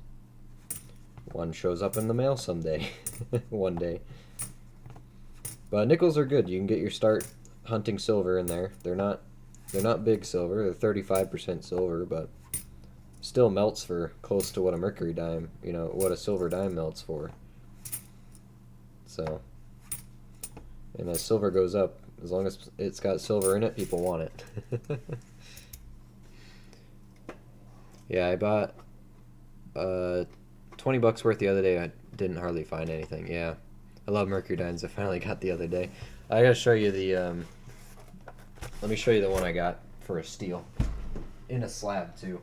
one shows up in the mail someday. One day. But nickels are good. You can get your start hunting silver in there. They're not big silver. They're 35% silver, but still melts for close to what a mercury dime, what a silver dime melts for. So, and as silver goes up, as long as it's got silver in it, people want it. Yeah, I bought 20 bucks worth the other day. I didn't hardly find anything. Yeah. I love mercury dimes. I finally got the other day. I gotta show you let me show you the one I got for a steal. In a slab, too.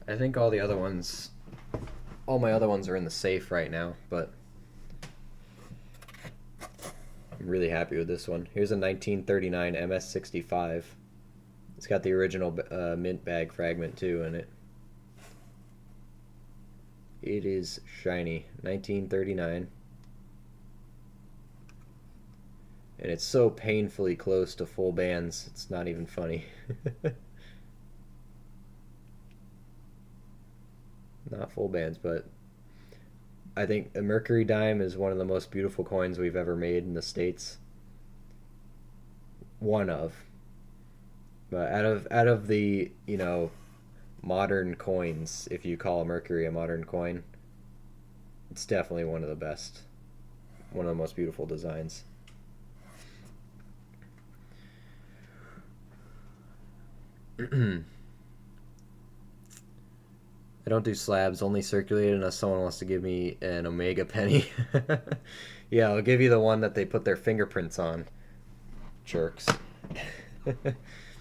I think all my other ones are in the safe right now, but I'm really happy with this one. Here's a 1939 MS65. It's got the original mint bag fragment too in it. It is shiny. 1939. And it's so painfully close to full bands, it's not even funny. Not full bands, but I think a mercury dime is one of the most beautiful coins we've ever made in the States. One of. But out of the, modern coins, if you call a mercury a modern coin, It's definitely one of the best, one of the most beautiful designs. I don't do slabs, only circulated unless someone wants to give me an Omega penny. Yeah, I'll give you the one that they put their fingerprints on. Jerks.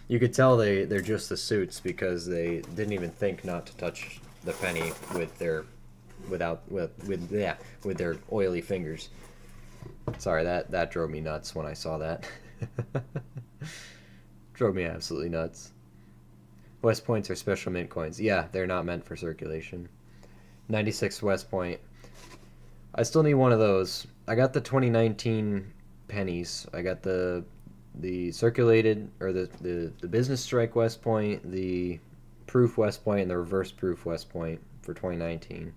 You could tell they're just the suits because they didn't even think not to touch the penny with their with their oily fingers. Sorry, that drove me nuts when I saw that. Drove me absolutely nuts. West Points are special mint coins. Yeah, they're not meant for circulation. 96 West Point. I still need one of those. I got the 2019 pennies. I got the circulated or the business strike West Point, the proof West Point, and the reverse proof West Point for 2019.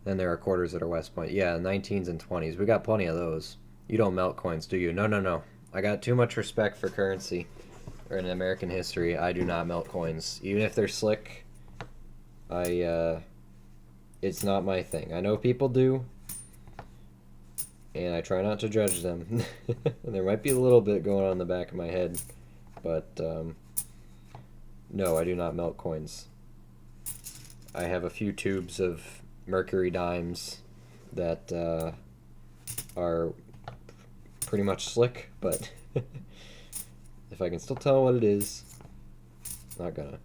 Then there are quarters that are West Point. Yeah, 19s and 20s. We got plenty of those. You don't melt coins, do you? No, no, no. I got too much respect for currency or in American history. I do not melt coins. Even if they're slick, it's not my thing. I know people do, and I try not to judge them. There might be a little bit going on in the back of my head, but no, I do not melt coins. I have a few tubes of mercury dimes that are pretty much slick, but if I can still tell what it is, not gonna.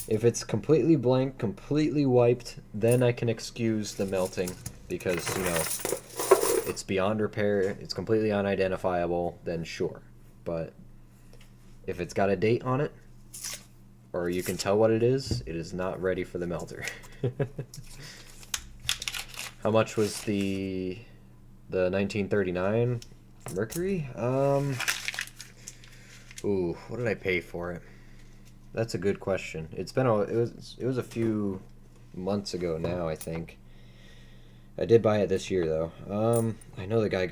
If it's completely blank, completely wiped, then I can excuse the melting because, it's beyond repair, it's completely unidentifiable, then sure. But if it's got a date on it, or you can tell what it is not ready for the melter. How much was the 1939 Mercury? Ooh, what did I pay for it? That's a good question. It was a few months ago now, I think. I did buy it this year though. I know the guy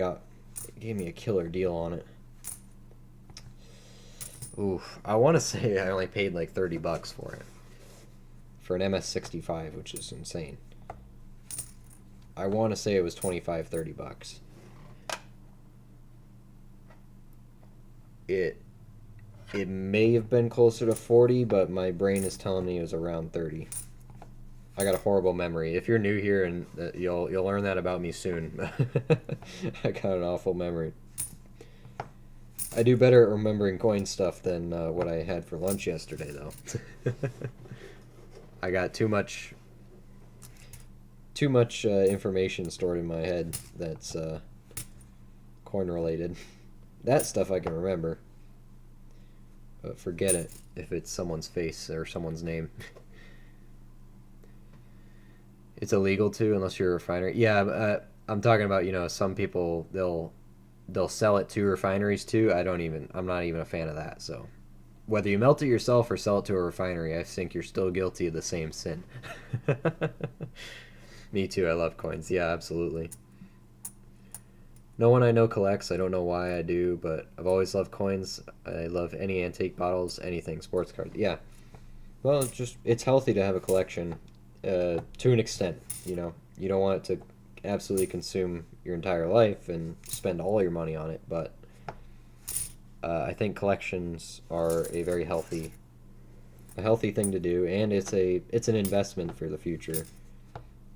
gave me a killer deal on it. Ooh, I want to say I only paid like $30 for it. For an MS65, which is insane. I want to say it was $25-30. It may have been closer to 40, but my brain is telling me it was around 30. I got a horrible memory. If you're new here, and you'll learn that about me soon. I got an awful memory. I do better at remembering coin stuff than what I had for lunch yesterday, though. I got too much information stored in my head that's coin related. That stuff I can remember. But forget it if it's someone's face or someone's name. It's illegal to unless you're a refinery. Yeah, I'm talking about, some people they'll sell it to refineries too. I'm not even a fan of that. So whether you melt it yourself or sell it to a refinery, I think you're still guilty of the same sin. Me too. I love coins. Yeah, absolutely. No one I know collects. I don't know why I do, but I've always loved coins. I love any antique bottles, anything, sports cards. Yeah. Well, it's healthy to have a collection to an extent. You don't want it to absolutely consume your entire life and spend all your money on it, but I think collections are a very healthy thing to do, and it's an investment for the future,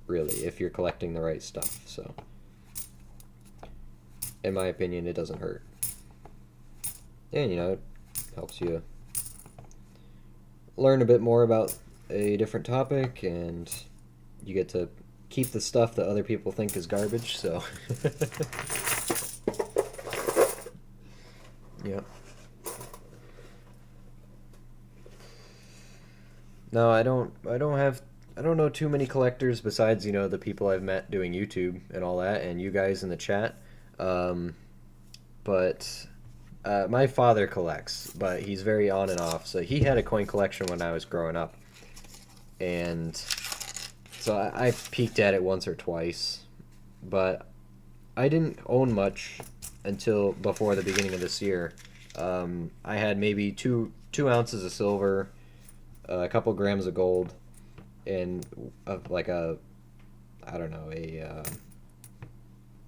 really, if you're collecting the right stuff. So in my opinion, it doesn't hurt. And, it helps you learn a bit more about a different topic, and you get to keep the stuff that other people think is garbage, so. Yep. No, I don't know too many collectors besides, the people I've met doing YouTube and all that, and you guys in the chat. But my father collects, but he's very on and off. So he had a coin collection when I was growing up, and so I peeked at it once or twice, but I didn't own much until before the beginning of this year. I had maybe two ounces of silver, a couple grams of gold, and like a, I don't know,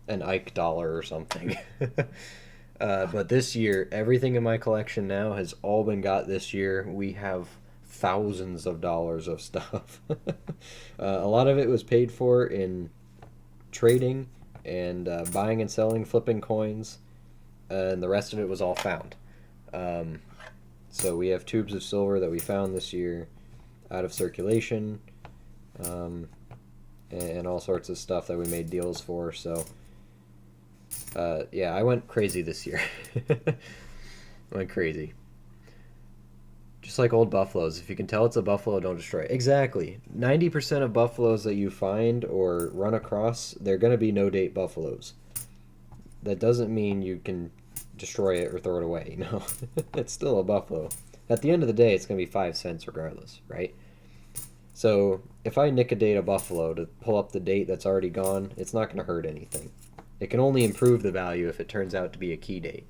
an Ike dollar or something. But this year, everything in my collection now has all been got this year. We have thousands of dollars of stuff. A lot of it was paid for in trading and buying and selling, flipping coins, and the rest of it was all found. Um, so we have tubes of silver that we found this year out of circulation, um, and all sorts of stuff that we made deals for. So yeah, I went crazy this year. I went crazy. Just like old buffaloes. If you can tell it's a buffalo, don't destroy it. Exactly. 90% of buffaloes that you find or run across, they're going to be no-date buffaloes. That doesn't mean you can destroy it or throw it away. No, it's still a buffalo. At the end of the day, it's going to be 5 cents regardless, right? So if I nick a date a buffalo to pull up the date that's already gone, it's not going to hurt anything. It can only improve the value if it turns out to be a key date,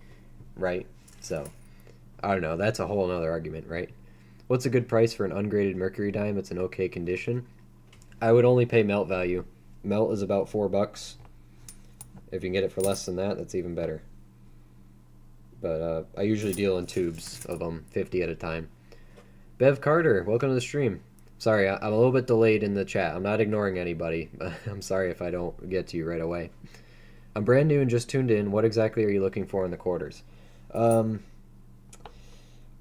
right? So, I don't know. That's a whole other argument, right? What's a good price for an ungraded mercury dime that's in okay condition? I would only pay melt value. Melt is about $4. If you can get it for less than that, that's even better. But I usually deal in tubes of them, 50 at a time. Bev Carter, welcome to the stream. Sorry, I'm a little bit delayed in the chat. I'm not ignoring anybody. I'm sorry if I don't get to you right away. I'm brand new and just tuned in. What exactly are you looking for in the quarters? A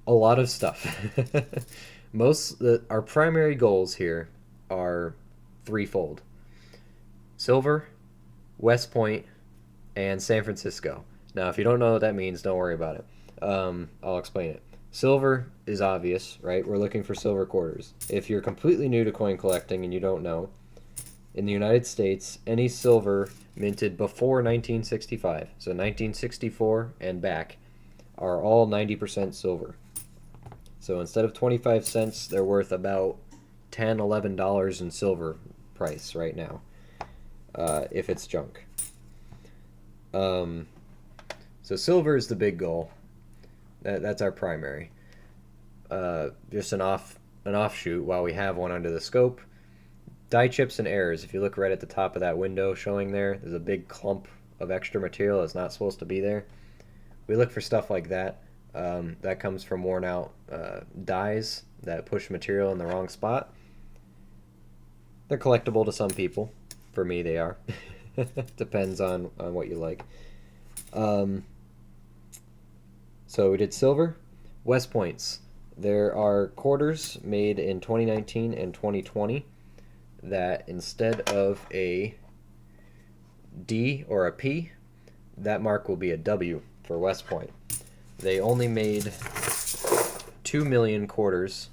lot of stuff. Our primary goals here are threefold: silver, West Point, and San Francisco. Now, if you don't know what that means, don't worry about it. I'll explain it. Silver is obvious, right? We're looking for silver quarters. If you're completely new to coin collecting and you don't know, in the United States, any silver minted before 1965, so 1964 and back, are all 90% silver. So instead of 25 cents, they're worth about $10, $11 in silver price right now, if it's junk. So silver is the big goal. That's our primary. Just an offshoot while we have one under the scope. Die chips and errors. If you look right at the top of that window showing there's a big clump of extra material that's not supposed to be there. We look for stuff like that. That comes from worn out dies that push material in the wrong spot. They're collectible to some people. For me, they are. Depends on what you like. So we did silver. West Points. There are quarters made in 2019 and 2020 that instead of a D or a P, that mark will be a W for West Point. They only made 2 million quarters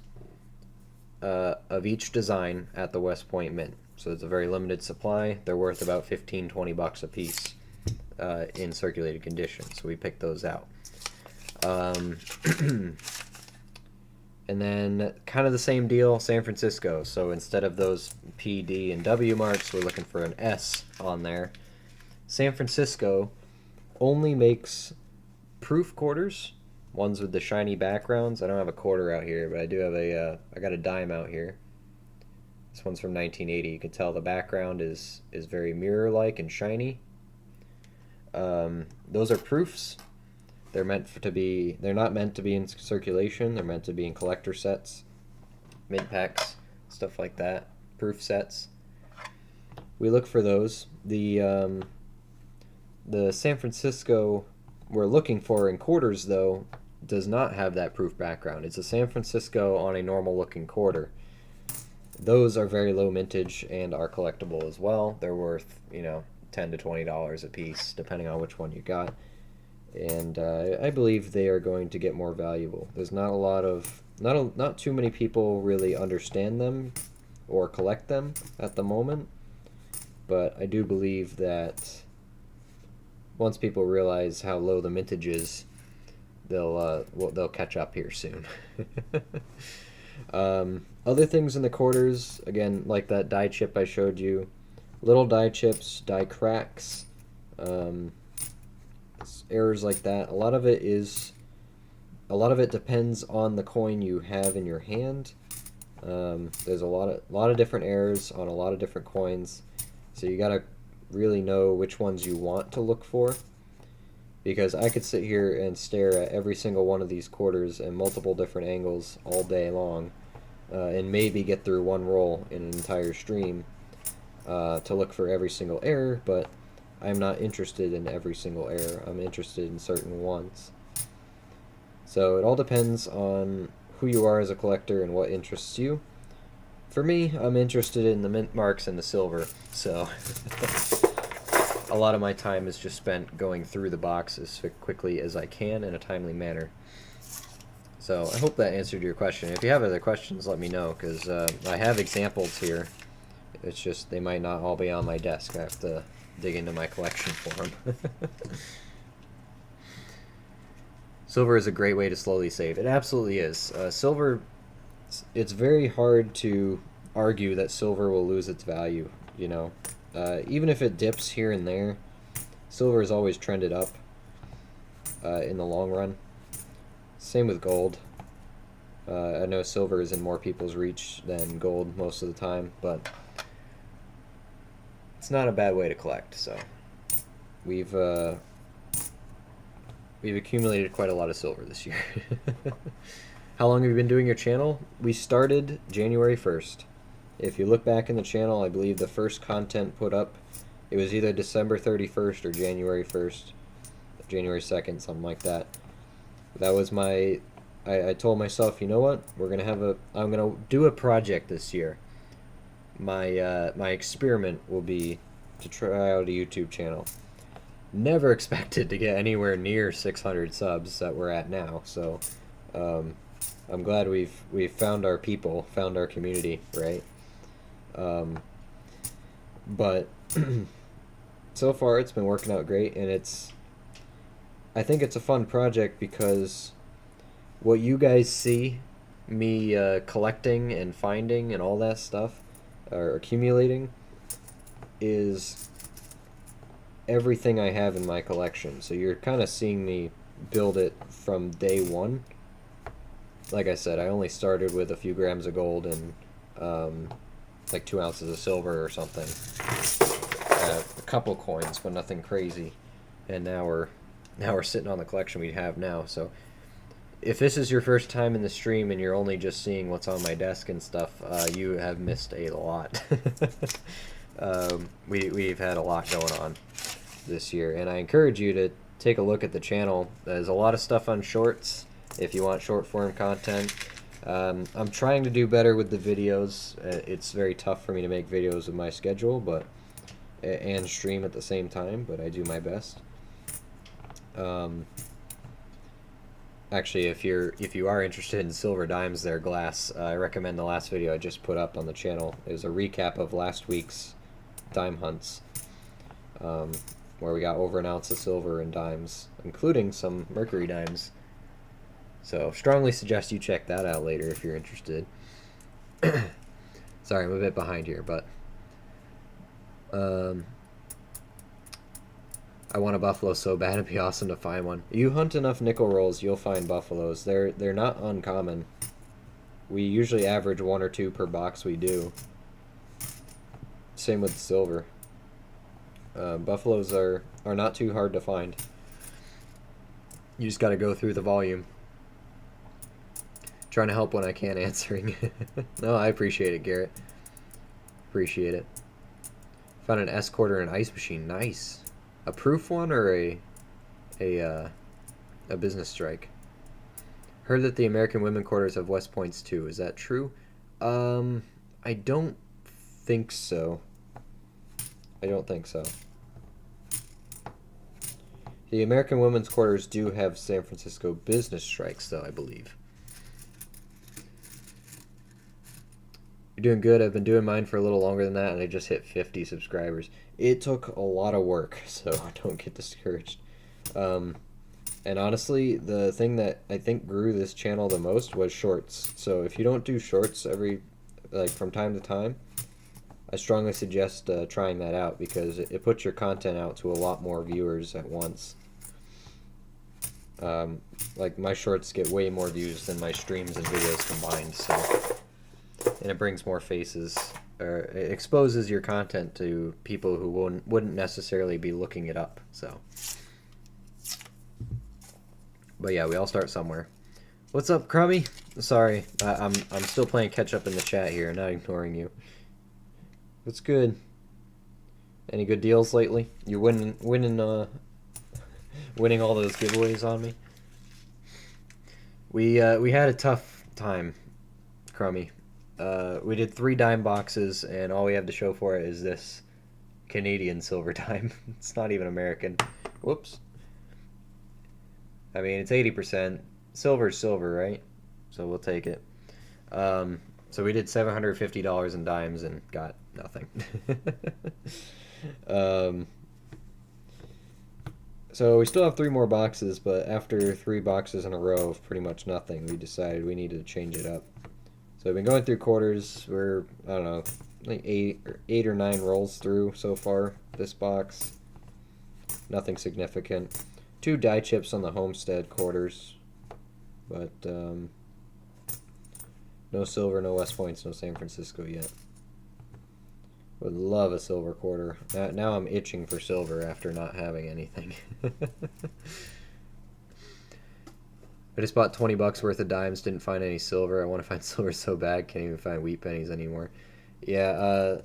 of each design at the West Point Mint. So it's a very limited supply. They're worth about $15-20 a piece in circulated condition. So we picked those out. And then kind of the same deal, San Francisco. So instead of those P, D, and W marks, we're looking for an S on there. San Francisco only makes proof quarters, ones with the shiny backgrounds. I don't have a quarter out here, but I do have I got a dime out here. This one's from 1980. You can tell the background is very mirror-like and shiny. Those are proofs. They're not meant to be in circulation. They're meant to be in collector sets, mint packs, stuff like that, proof sets. We look for those. The San Francisco we're looking for in quarters, though, does not have that proof background. It's a San Francisco on a normal looking quarter. Those are very low mintage and are collectible as well. They're worth, $10 to $20 a piece, depending on which one you got. And I believe they are going to get more valuable. There's not too many people really understand them or collect them at the moment, but I do believe that once people realize how low the mintage is, they'll catch up here soon. Other things in the quarters, again, like that die chip I showed you, little die chips, die cracks, errors like that. A lot of it depends on the coin you have in your hand. There's a lot of different errors on a lot of different coins, so you gotta really know which ones you want to look for, because I could sit here and stare at every single one of these quarters in multiple different angles all day long, and maybe get through one roll in an entire stream to look for every single error, but I'm not interested in every single error. I'm interested in certain ones. So it all depends on who you are as a collector and what interests you. For me, I'm interested in the mint marks and the silver, so a lot of my time is just spent going through the box as quickly as I can in a timely manner. So I hope that answered your question. If you have other questions, let me know, because I have examples here. It's just they might not all be on my desk. I have to dig into my collection for them. Silver is a great way to slowly save. It absolutely is. Silver, it's very hard to argue that silver will lose its value, you know. Even if it dips here and there, silver is always trended up in the long run. Same with gold. I know silver is in more people's reach than gold most of the time, but it's not a bad way to collect. So we've accumulated quite a lot of silver this year. How long have you been doing your channel? We started January 1st. If you look back in the channel, I believe the first content put up, it was either December 31st or January 1st, January 2nd, something like that. That was my, I told myself, you know what, I'm gonna do a project this year. My experiment will be to try out a YouTube channel. Never expected to get anywhere near 600 subs that we're at now, so I'm glad we've found our people, found our community, right? But so far it's been working out great, and I think it's a fun project because what you guys see me collecting and finding and all that stuff, or accumulating, is everything I have in my collection. So you're kind of seeing me build it from day one. Like I said, I only started with a few grams of gold and like 2 ounces of silver or something. A couple coins, but nothing crazy. And now we're sitting on the collection we have now. So if this is your first time in the stream and you're only just seeing what's on my desk and stuff, you have missed a lot. We've had a lot going on this year, and I encourage you to take a look at the channel. There's a lot of stuff on shorts if you want short form content. I'm trying to do better with the videos. It's very tough for me to make videos with my schedule, and stream at the same time, but I do my best. Actually, if you are interested in silver dimes, they're glass, I recommend the last video I just put up on the channel. It was a recap of last week's dime hunts, where we got over an ounce of silver in dimes, including some mercury dimes. So strongly suggest you check that out later if you're interested. Sorry, I'm a bit behind here, but I want a buffalo so bad. It'd be awesome to find one. You hunt enough nickel rolls, you'll find buffaloes. They're not uncommon. We usually average 1 or 2 per box we do. Same with silver. Buffaloes are not too hard to find. You just got to go through the volume. Trying to help when I can't answering. No, I appreciate it, Garrett. Appreciate it. Found an S quarter and an ice machine. Nice. A proof one or a business strike? Heard that the American women quarters have West Points too. Is that true? I don't think so. I don't think so. The American women's quarters do have San Francisco business strikes, though, I believe. You're doing good. I've been doing mine for a little longer than that, and I just hit 50 subscribers. It took a lot of work, so don't get discouraged. And honestly, the thing that I think grew this channel the most was shorts. So if you don't do shorts from time to time, I strongly suggest trying that out, because it puts your content out to a lot more viewers at once. Like my shorts get way more views than my streams and videos combined, so and it brings more faces, or it exposes your content to people who wouldn't necessarily be looking it up. So, but yeah, we all start somewhere. What's up, Crummy? Sorry, I'm still playing catch up in the chat here, not ignoring you. What's good? Any good deals lately? You winning all those giveaways on me? We had a tough time, Crummy. We did 3 dime boxes, and all we have to show for it is this Canadian silver dime. It's not even American. Whoops. I mean, it's 80%. Silver's silver, right? So we'll take it. So we did $750 in dimes and got nothing. So we still have 3 more boxes, but after 3 boxes in a row of pretty much nothing, we decided we needed to change it up. So we've been going through quarters. We're, I don't know, like 8 or 9 rolls through so far this box. Nothing significant. 2 die chips on the Homestead quarters, but no silver, no West Points, no San Francisco yet. Would love a silver quarter. Now I'm itching for silver after not having anything. I just bought 20 bucks worth of dimes, didn't find any silver. I want to find silver so bad, can't even find wheat pennies anymore. Yeah,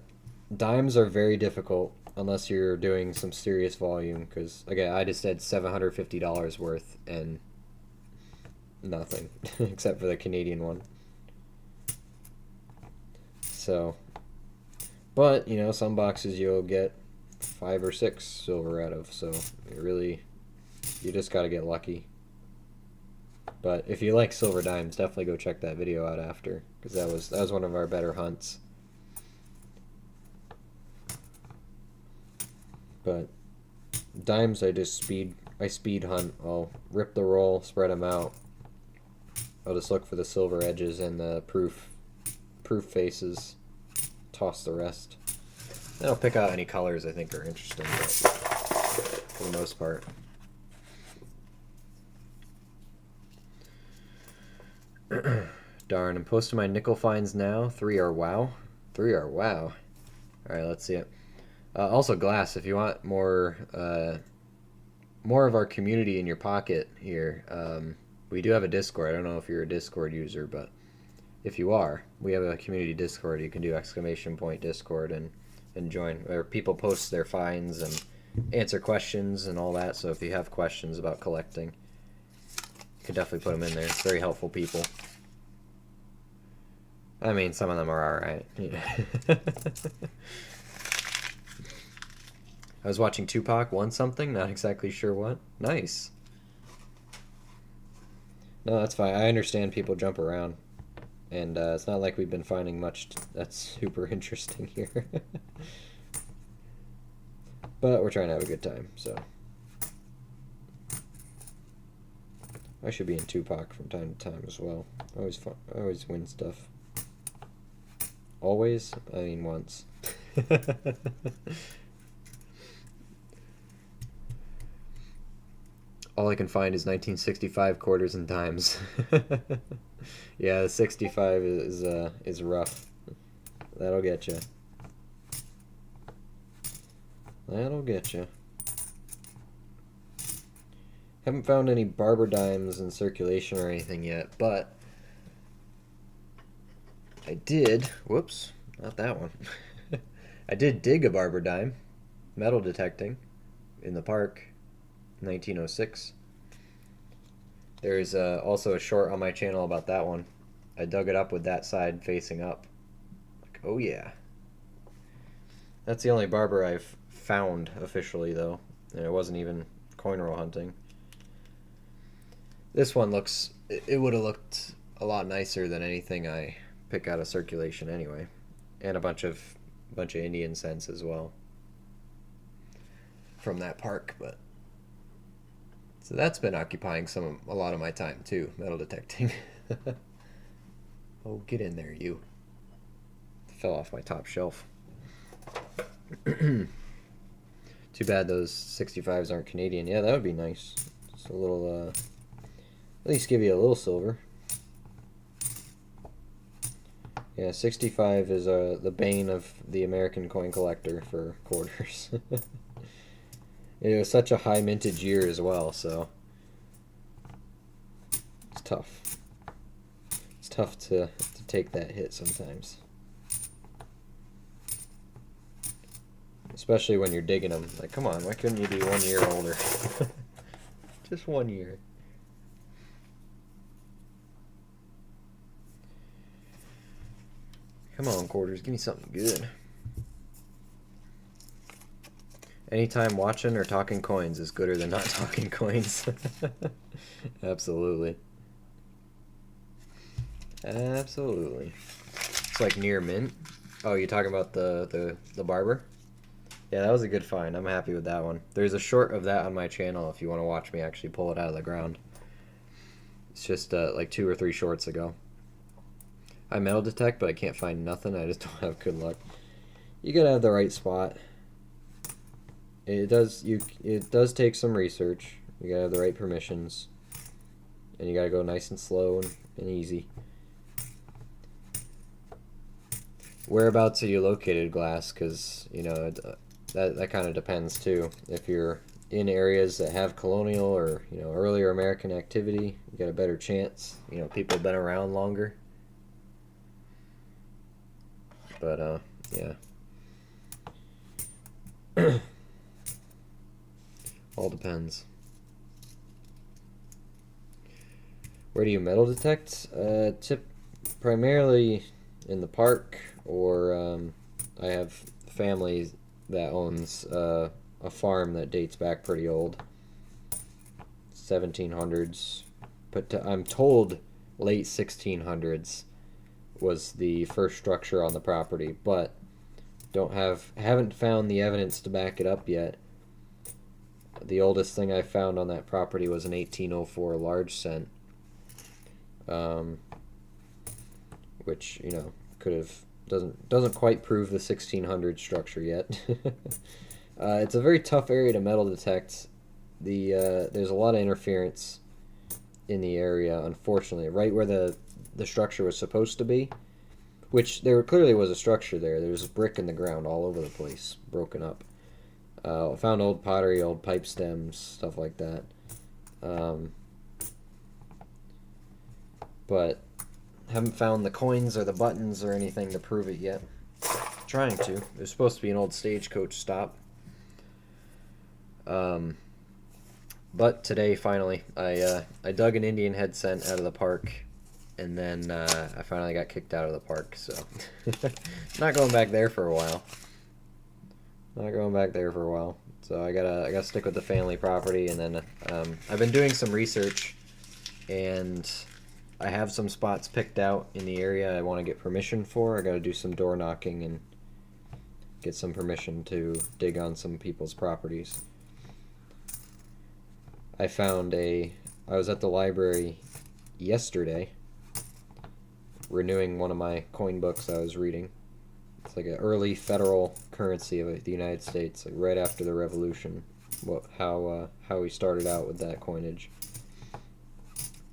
dimes are very difficult unless you're doing some serious volume, because, again, I just had $750 worth and nothing, except for the Canadian one. So, but, you know, some boxes you'll get 5 or 6 silver out of, so you just got to get lucky. But if you like silver dimes, definitely go check that video out after, because that was one of our better hunts. But dimes, I speed hunt. I'll rip the roll, spread them out. I'll just look for the silver edges and the proof faces. Toss the rest. Then I'll pick out any colors I think are interesting, but for the most part. Darn, I'm posting my nickel finds now. 3 are wow. 3 are wow. Alright, let's see it. Also, Glass, if you want more of our community in your pocket here, we do have a Discord. I don't know if you're a Discord user, but if you are, we have a community Discord. You can do !Discord and join, where people post their finds and answer questions and all that. So if you have questions about collecting, you can definitely put them in there. It's very helpful people. I mean, some of them are alright. I was watching Tupac won something, not exactly sure what. Nice. No, that's fine. I understand people jump around. And it's not like we've been finding much that's super interesting here. But we're trying to have a good time, so. I should be in Tupac from time to time as well. Always fun. I always win stuff. Always? I mean once. All I can find is 1965 quarters and dimes. Yeah, the 65 is rough. That'll get you. That'll get you. Haven't found any barber dimes in circulation or anything yet, but I did. Whoops, not that one. I did dig a barber dime, metal detecting, in the park. 1906. There's also a short on my channel about that one. I dug it up with that side facing up. Like, oh yeah. That's the only barber I've found officially, though. And it wasn't even coin roll hunting. This one looks... It would have looked a lot nicer than anything I pick out of circulation anyway. And a bunch of Indian cents as well. From that park, but... So that's been occupying a lot of my time too, metal detecting. Oh, get in there, you. Fell off my top shelf. Too bad those 65s aren't Canadian. Yeah, that would be nice. Just a little, at least give you a little silver. Yeah, 65 is the bane of the American coin collector for quarters. It was such a high mintage year as well, so it's tough. It's tough to take that hit sometimes. Especially when you're digging them. Like, come on, why couldn't you be 1 year older? Just 1 year. Come on, quarters, give me something good. Anytime watching or talking coins is gooder than not talking coins. Absolutely. Absolutely. It's like near mint. Oh, you talking about the barber? Yeah, that was a good find. I'm happy with that one. There's a short of that on my channel if you want to watch me actually pull it out of the ground. It's just like 2 or 3 shorts ago. I metal detect, but I can't find nothing. I just don't have good luck. You gotta have the right spot. It does take some research. You gotta have the right permissions, and you gotta go nice and slow and easy. Whereabouts are you located, Glass? Because you know that kind of depends too. If you're in areas that have colonial or earlier American activity, you got a better chance. People have been around longer. But yeah. All depends. Where do you metal detect? Primarily in the park, or I have family that owns a farm that dates back pretty old, 1700s. But I'm told late 1600s was the first structure on the property, but haven't found the evidence to back it up yet. The oldest thing I found on that property was an 1804 large cent, which doesn't quite prove the 1600 structure yet. It's a very tough area to metal detect. There's a lot of interference in the area, unfortunately, right where the structure was supposed to be, which there clearly was a structure there. There was brick in the ground all over the place, broken up. Found old pottery, old pipe stems, stuff like that. But haven't found the coins or the buttons or anything to prove it yet. Trying to. There's supposed to be an old stagecoach stop. But today, finally, I dug an Indian head cent out of the park, and then I finally got kicked out of the park, so not going back there for a while. Not going back there for a while. So I gotta stick with the family property, and then I've been doing some research, and I have some spots picked out in the area I want to get permission for. I gotta do some door knocking and get some permission to dig on some people's properties. I was at the library yesterday renewing one of my coin books I was reading. It's like an early federal currency of the United States, like right after the Revolution. How we started out with that coinage.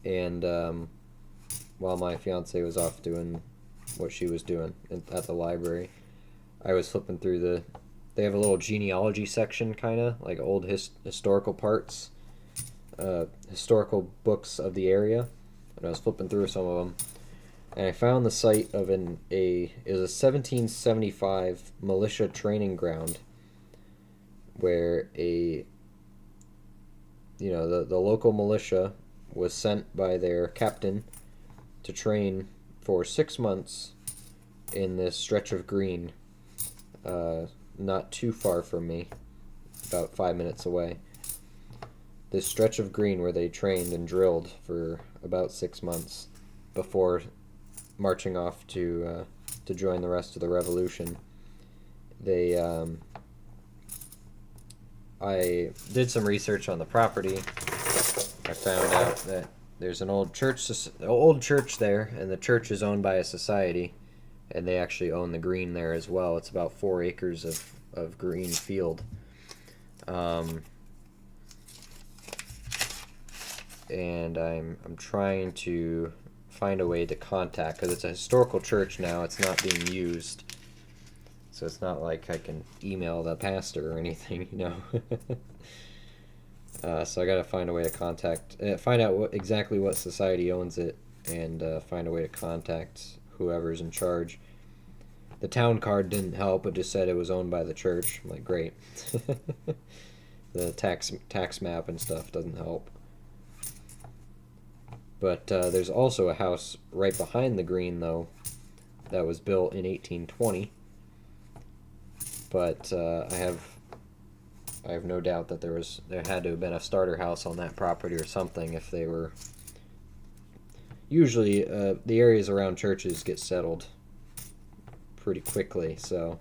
And while my fiance was off doing what she was doing at the library, I was flipping through they have a little genealogy section, kind of like old historical parts, historical books of the area, and I was flipping through some of them. And I found the site of it was a 1775 militia training ground where the local militia was sent by their captain to train for 6 months in this stretch of green, not too far from me, about 5 minutes away. This stretch of green where they trained and drilled for about 6 months before marching off to join the rest of the revolution. I did some research on the property. I found out that there's an old church there, and the church is owned by a society, and they actually own the green there as well. It's about 4 acres of green field. And I'm trying to find a way to contact, because it's a historical church now. It's not being used, so it's not like I can email the pastor or anything, you know. So I gotta find a way to contact, find out exactly what society owns it, and find a way to contact whoever's in charge. The town card didn't help; it just said it was owned by the church. I'm like, great. The tax map and stuff doesn't help. But there's also a house right behind the green, though, that was built in 1820. But I have no doubt that there had to have been a starter house on that property or something if they were. Usually, the areas around churches get settled pretty quickly, so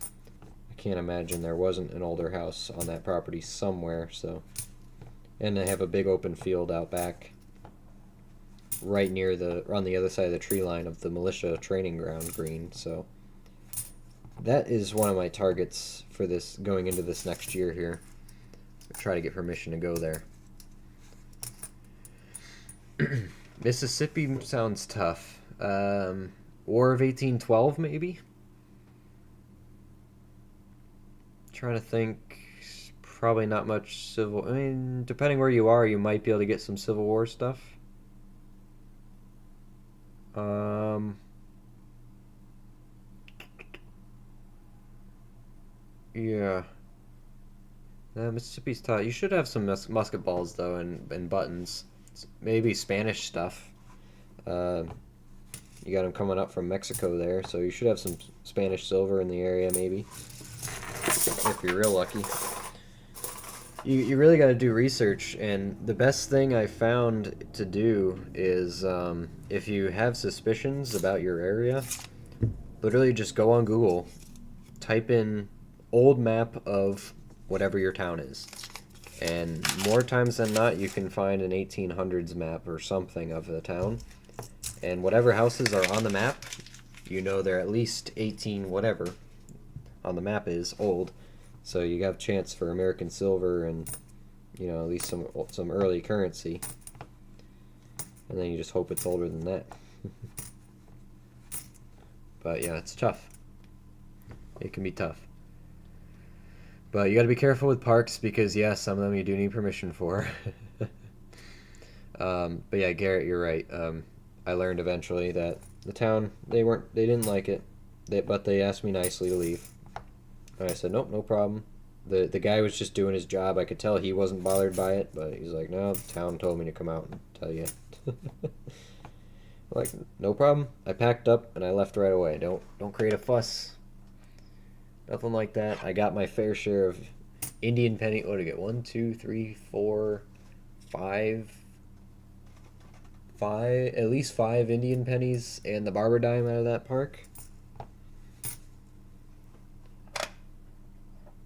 I can't imagine there wasn't an older house on that property somewhere. So, and they have a big open field out back, right near on the other side of the tree line of the militia training ground green. So that is one of my targets for this going into this next year here. I'll try to get permission to go there. Mississippi sounds tough. War of 1812 maybe? Trying to think. Probably not much civil. I mean, depending where you are, you might be able to get some Civil War stuff. Yeah. Mississippi's tough. You should have some musket balls though, and buttons. Maybe Spanish stuff. You got them coming up from Mexico there, so you should have some Spanish silver in the area maybe, if you're real lucky. You really got to do research, and the best thing I found to do is if you have suspicions about your area, literally just go on Google, type in old map of whatever your town is, and more times than not you can find an 1800s map or something of the town, and whatever houses are on the map, you know they're at least 18 whatever on the map is old. So you have a chance for American silver and, you know, at least some early currency. And then you just hope it's older than that. But yeah, it's tough. It can be tough. But you got to be careful with parks because, yeah, some of them you do need permission for. But yeah, Garrett, you're right. I learned eventually that the town, they didn't like it, but they asked me nicely to leave. And I said, nope, no problem. The guy was just doing his job. I could tell he wasn't bothered by it, but he's like, no, the town told me to come out and tell you. Like, no problem. I packed up and I left right away. Don't create a fuss. Nothing like that. I got my fair share of Indian penny. What did I get? 1, 2, 3, 4, 5. At least 5 Indian pennies and the barber dime out of that park.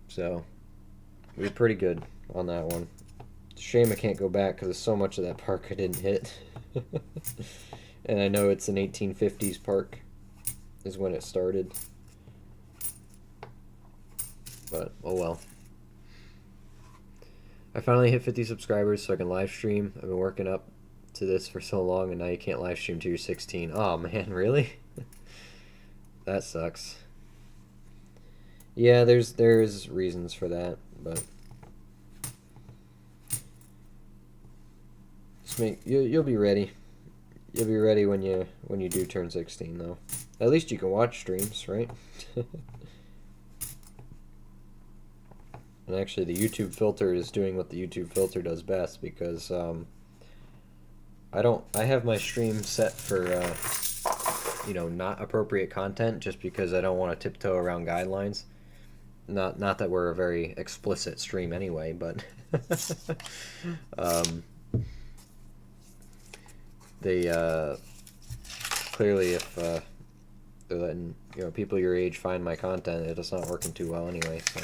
So, we were pretty good on that one. Shame I can't go back because there's so much of that park I didn't hit. And I know it's an 1850s park is when it started. But, oh well. I finally hit 50 subscribers so I can live stream. I've been working up to this for so long and now you can't live stream till you're 16. Oh man, really? That sucks. Yeah, there's reasons for that, but you'll be ready. You'll be ready when you do turn 16 though. At least you can watch streams, right? And actually the YouTube filter is doing what the YouTube filter does best because I have my stream set for you know, not appropriate content just because I don't want to tiptoe around guidelines. Not that we're a very explicit stream anyway, but they clearly if they're letting, you know, people your age find my content, it's not working too well anyway. So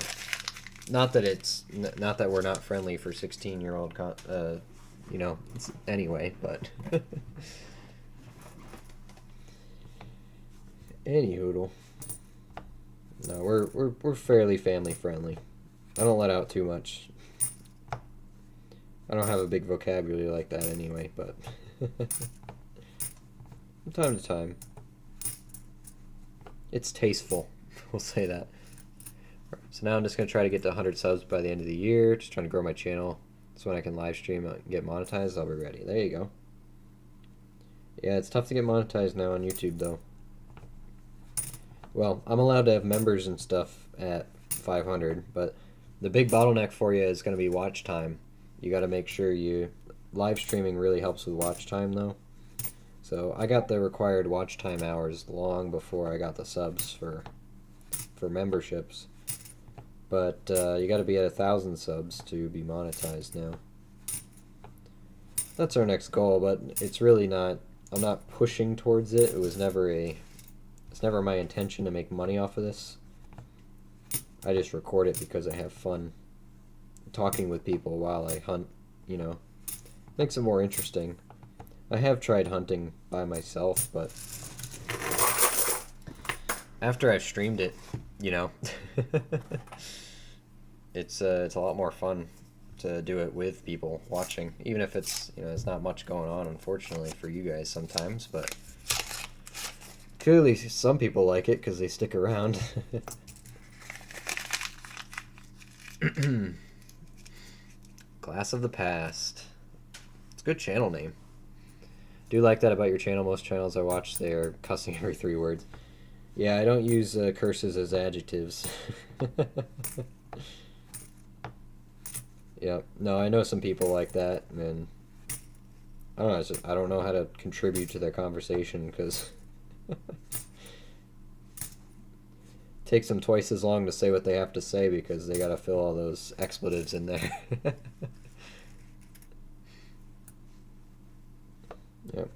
not that we're not friendly for 16-year-old you know, anyway, but anywho. No, we're fairly family friendly. I don't let out too much. I don't have a big vocabulary like that anyway, but from time to time. It's tasteful. We'll say that. So now I'm just going to try to get to 100 subs by the end of the year. Just trying to grow my channel. So when I can live stream and get monetized, I'll be ready. There you go. Yeah, it's tough to get monetized now on YouTube, though. Well, I'm allowed to have members and stuff at 500, but the big bottleneck for you is going to be watch time. You got to make sure you... Live streaming really helps with watch time, though. So I got the required watch time hours long before I got the subs for memberships. But you got to be at 1,000 subs to be monetized now. That's our next goal, but it's really not... I'm not pushing towards it. It was never it's never my intention to make money off of this. I just record it because I have fun talking with people while I hunt, you know. Makes it more interesting. I have tried hunting by myself, but after I've streamed it, you know, it's a lot more fun to do it with people watching, even if it's, you know, there's not much going on, unfortunately, for you guys sometimes, but clearly some people like it because they stick around. Glass of the Past. It's a good channel name. Do like that about your channel. Most channels I watch, they are cussing every 3 words. Yeah, I don't use curses as adjectives. Yep. No, I know some people like that, and I don't know. I don't know how to contribute to their conversation because it takes them twice as long to say what they have to say because they got to fill all those expletives in there. Yep.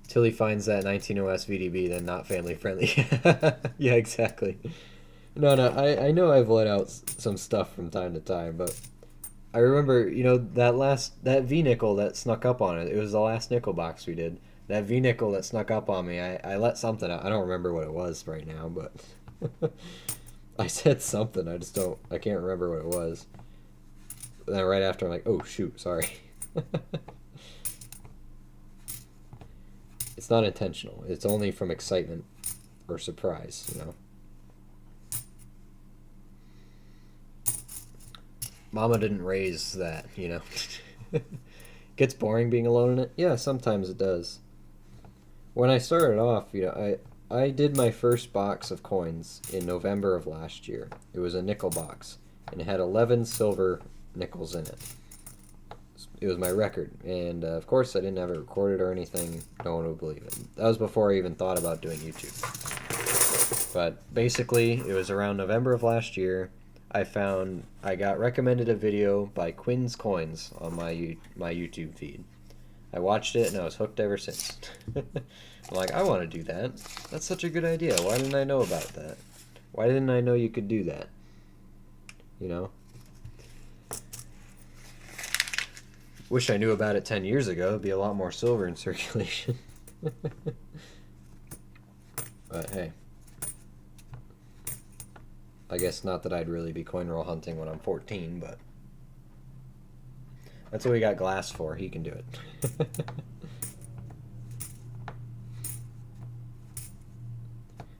Till he finds that 19OS VDB, then not family friendly. Yeah, exactly. No, I know I've let out some stuff from time to time, but I remember, you know, that V-nickel that snuck up on it. It was the last nickel box we did. That V-nickel that snuck up on me, I let something out. I don't remember what it was right now, but I said something. I can't remember what it was. And then right after, I'm like, oh, shoot, sorry. It's not intentional. It's only from excitement or surprise, you know. Mama didn't raise that, you know. Gets boring being alone in it? Yeah, sometimes it does. When I started off, you know, I did my first box of coins in November of last year. It was a nickel box, and it had 11 silver nickels in it. It was my record, and of course I didn't have it recorded or anything. No one would believe it. That was before I even thought about doing YouTube. But basically, it was around November of last year. I got recommended a video by Quinn's Coins on my YouTube feed. I watched it and I was hooked ever since. I'm like, I want to do that. That's such a good idea. Why didn't I know about that? Why didn't I know you could do that? You know? Wish I knew about it 10 years ago. It'd be a lot more silver in circulation. But hey. I guess not that I'd really be coin roll hunting when I'm 14, but that's what we got Glass for. He can do it.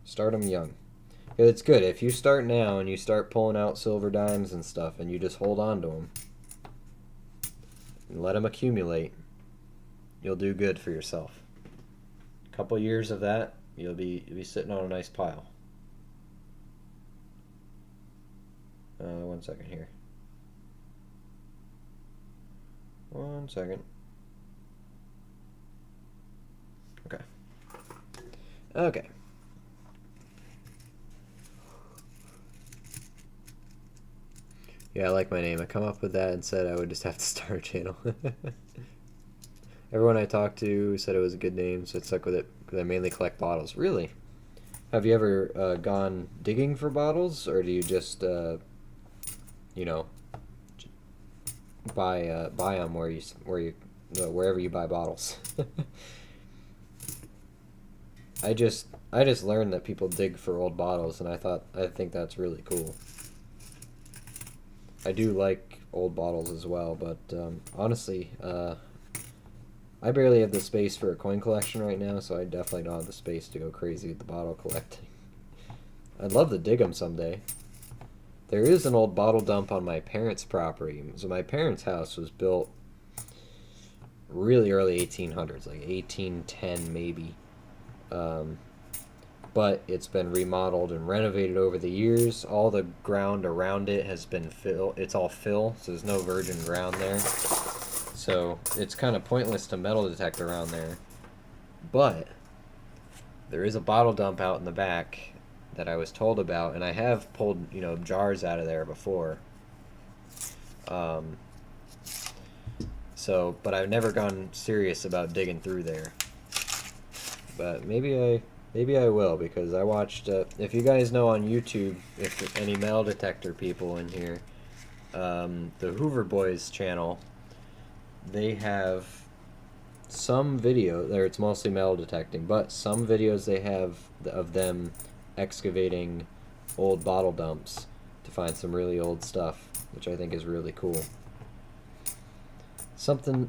Start them young. It's good. If you start now and you start pulling out silver dimes and stuff and you just hold on to them and let them accumulate, you'll do good for yourself. A couple years of that, you'll be sitting on a nice pile. 1 second here. 1 second. Okay. Okay. Yeah, I like my name. I come up with that and said I would just have to start a channel. Everyone I talked to said it was a good name, so I stuck with it because I mainly collect bottles. Really? Have you ever gone digging for bottles, or do you just, you know, buy them wherever you buy bottles? I just learned that people dig for old bottles, and I think that's really cool. I do like old bottles as well, but honestly, I barely have the space for a coin collection right now, so I definitely don't have the space to go crazy with the bottle collecting. I'd love to dig them someday. There is an old bottle dump on my parents' property. So my parents' house was built really early 1800s, like 1810 maybe. Um, but it's been remodeled and renovated over the years. All the ground around it has been fill. It's all fill, so there's no virgin ground there. So it's kind of pointless to metal detect around there. But there is a bottle dump out in the back that I was told about, and I have pulled, jars out of there before. Um, but I've never gone serious about digging through there. But maybe I will, because I watched. If you guys know on YouTube, if any metal detector people in here, the Hoover Boys channel, they have some video there. It's mostly metal detecting, but some videos they have of them excavating old bottle dumps to find some really old stuff, which I think is really cool.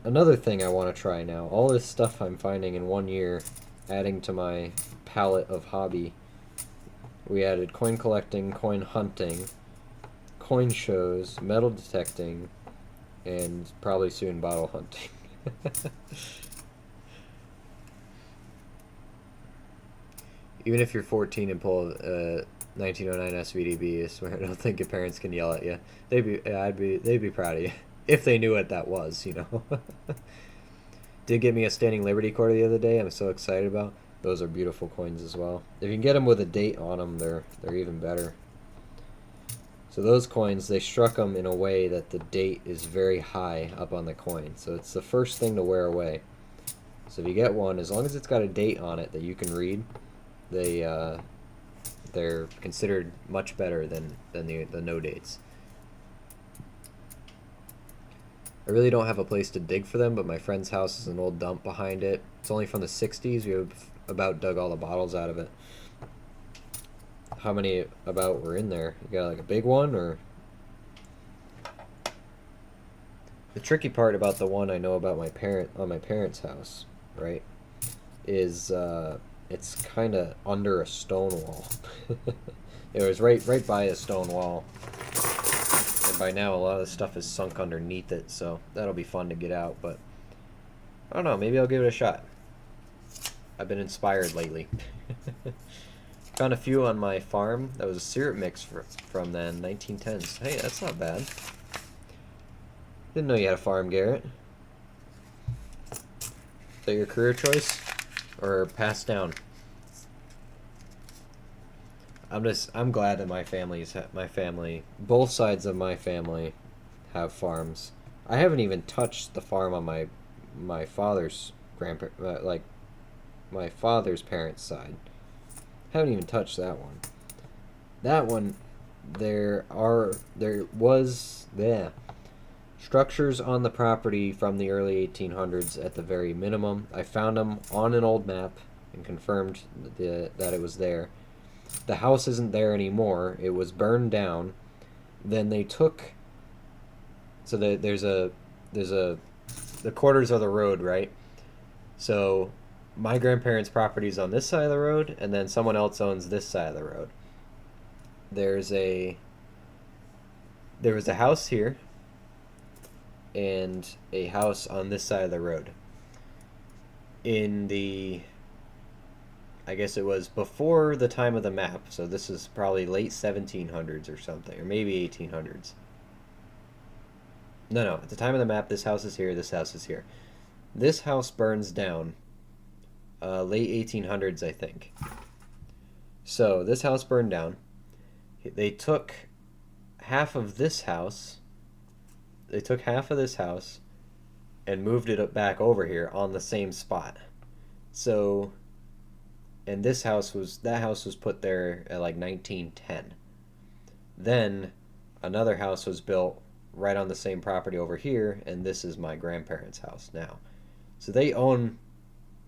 Another thing I want to try now. All this stuff I'm finding in 1 year, adding to my palette of hobby. We added coin collecting, coin hunting, coin shows, metal detecting, and probably soon bottle hunting. Even if you're 14 and pull a 1909 SVDB, I swear I don't think your parents can yell at you. They'd be proud of you if they knew what that was, Did get me a Standing Liberty quarter the other day. I'm so excited about. Those are beautiful coins as well. If you can get them with a date on them, they're even better. So those coins, they struck them in a way that the date is very high up on the coin. So it's the first thing to wear away. So if you get one, as long as it's got a date on it that you can read, they're considered much better than the no dates. I really don't have a place to dig for them, but my friend's house is an old dump behind it. It's only from the 60s. We have about dug all the bottles out of it. How many about were in there? You got like a big one, or? The tricky part about the one I know about my parents' house, right, is it's kind of under a stone wall. It was right by a stone wall. And by now, a lot of the stuff is sunk underneath it, so that'll be fun to get out, but I don't know, maybe I'll give it a shot. I've been inspired lately. Found a few on my farm. That was a syrup mix from then, 1910s. Hey, that's not bad. Didn't know you had a farm, Garrett. Is that your career choice? Or passed down? I'm glad that my family, both sides of my family have farms. I haven't even touched the farm on my father's my father's parents' side. Haven't even touched that one. That one, there was structures on the property from the early 1800s at the very minimum. I found them on an old map and confirmed that it was there. The house isn't there anymore. It was burned down. Then they took. So the quarters of the road, right? So my grandparents' property is on this side of the road, and then someone else owns this side of the road. There was a house here, and a house on this side of the road. I guess it was before the time of the map, so this is probably late 1700s or something, or maybe 1800s. No, at the time of the map, this house is here, this house is here. This house burns down, late 1800s, I think. So, this house burned down. They took half of this house, and moved it back over here on the same spot. So, and that house was put there at like 1910. Then another house was built right on the same property over here, and this is my grandparents' house now. So they own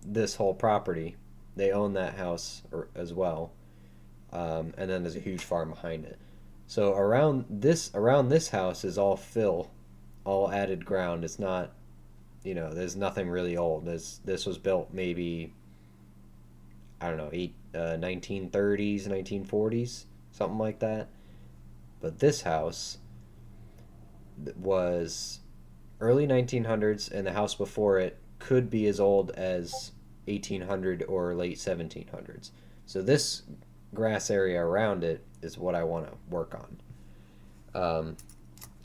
this whole property. They own that house as well, and then there's a huge farm behind it. So around this house is all fill, all added ground. It's You know, there's nothing really old. This was built maybe, I don't know, 1930s, 1940s, something like that. But this house was early 1900s, and the house before it could be as old as 1800 or late 1700s. So this grass area around it is what I want to work on. Um,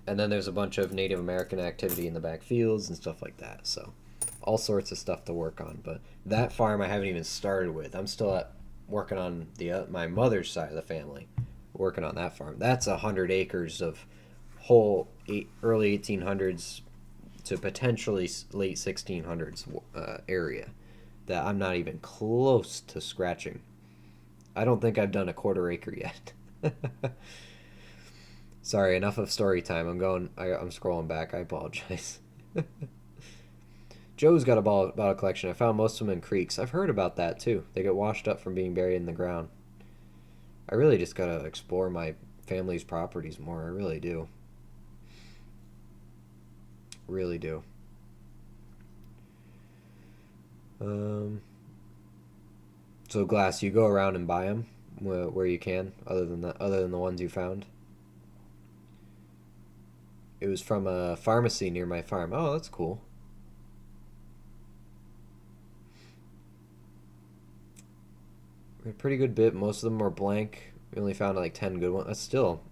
and then there's a bunch of Native American activity in the back fields and stuff like that. So all sorts of stuff to work on. But that farm I haven't even started with. I'm still working on the my mother's side of the family, working on that farm. That's 100 acres of whole early 1800s to potentially late 1600s area that I'm not even close to scratching. I don't think I've done a quarter acre yet. Sorry, enough of story time. I'm scrolling back. I apologize. Joe's got a bottle collection. I found most of them in creeks. I've heard about that too. They get washed up from being buried in the ground. I really just gotta explore my family's properties more. I really do. Really do. So glass, you go around and buy them where you can, other than the ones you found. It was from a pharmacy near my farm. Oh, that's cool. A pretty good bit. Most of them were blank. We only found like 10 good ones. That's still,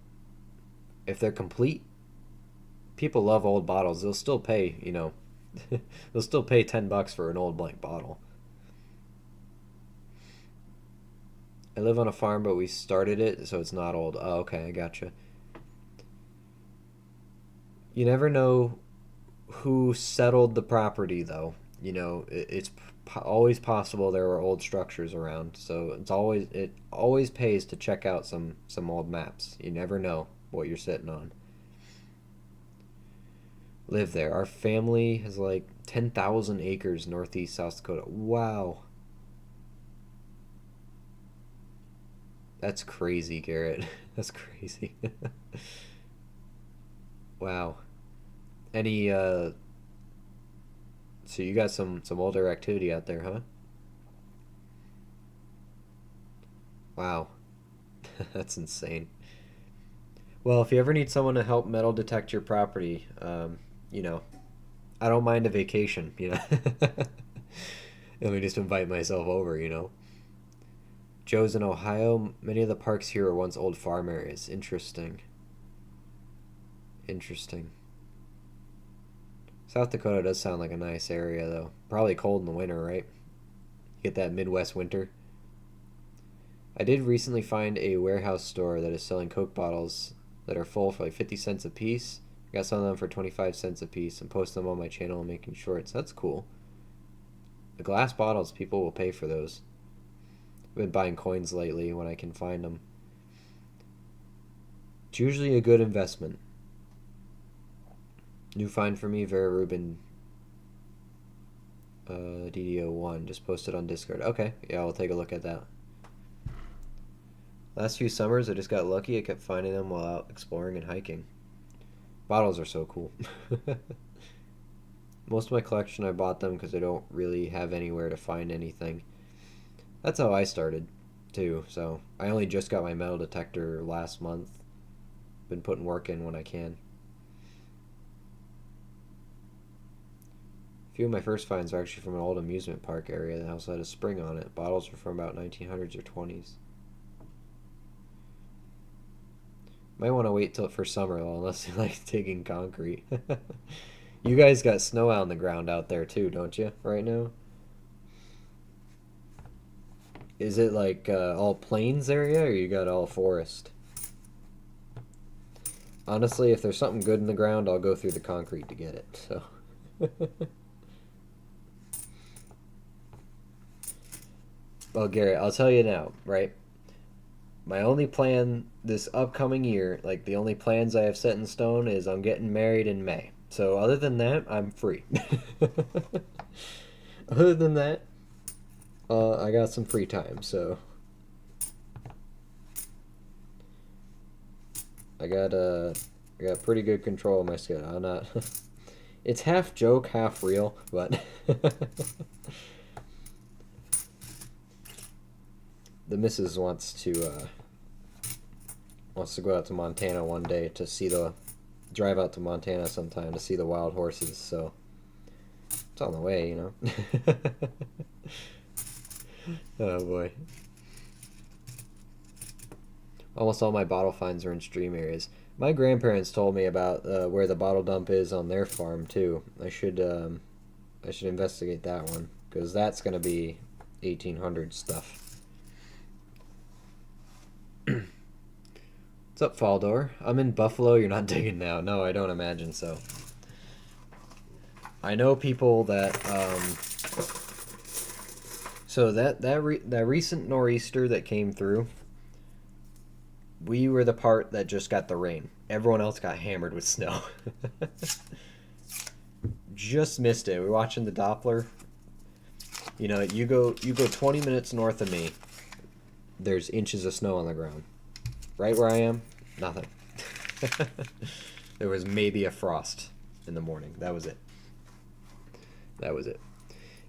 if they're complete, people love old bottles. They'll still pay, they'll still pay $10 for an old blank bottle. I live on a farm, but we started it, so it's not old. Oh, okay, I gotcha. You never know who settled the property, though. It's always possible there were old structures around, so it always pays to check out some old maps. You never know what you're sitting on. Live there. Our family has like 10,000 acres northeast South Dakota. Wow. That's crazy, Garrett. That's crazy. Wow. Any so you got some older activity out there, huh? Wow. That's insane. Well, if you ever need someone to help metal detect your property, you know, I don't mind a vacation. Let me just invite myself over. Joe's in Ohio. Many of the parks here are once old farm areas. Interesting. Interesting. South Dakota does sound like a nice area, though. Probably cold in the winter, right? You get that Midwest winter. I did recently find a warehouse store that is selling Coke bottles that are full for like 50 cents a piece. I got some of them for 25 cents a piece and post them on my channel and making shorts. That's cool. The glass bottles, people will pay for those. I've been buying coins lately when I can find them. It's usually a good investment. New find for me, Vera Rubin DDO1. Just posted on Discord. Okay, yeah, I'll take a look at that. Last few summers, I just got lucky. I kept finding them while out exploring and hiking. Bottles are so cool. Most of my collection, I bought them because I don't really have anywhere to find anything. That's how I started, too. So I only just got my metal detector last month. Been putting work in when I can. A few of my first finds are actually from an old amusement park area that also had a spring on it. Bottles are from about 1900s or 20s. Might want to wait till for summer though, unless you like digging concrete. You guys got snow on the ground out there too, don't you, right now? Is it like all plains area, or you got all forest? Honestly, if there's something good in the ground, I'll go through the concrete to get it. So. Well, Garrett, I'll tell you now, right? My only plan this upcoming year, like the only plans I have set in stone, is I'm getting married in May. So other than that, I'm free. Other than that, I got some free time, so I got pretty good control of my schedule. I'm not. It's half joke, half real, but the missus wants to go out to Montana one day to see the drive out to Montana sometime to see the wild horses. So it's on the way, you know. Oh boy. Almost all my bottle finds are in stream areas. My grandparents told me about where the bottle dump is on their farm too. I should investigate that one because that's gonna be 1800 stuff. What's up, Faldor? I'm in Buffalo. You're not digging now. No, I don't imagine so. I know people that so that recent nor'easter that came through, we were the part that just got the rain. Everyone else got hammered with snow. Just missed it. We're watching the Doppler. You know, you go 20 minutes north of me. There's inches of snow on the ground. Right where I am, nothing. There was maybe a frost in the morning. That was it. That was it.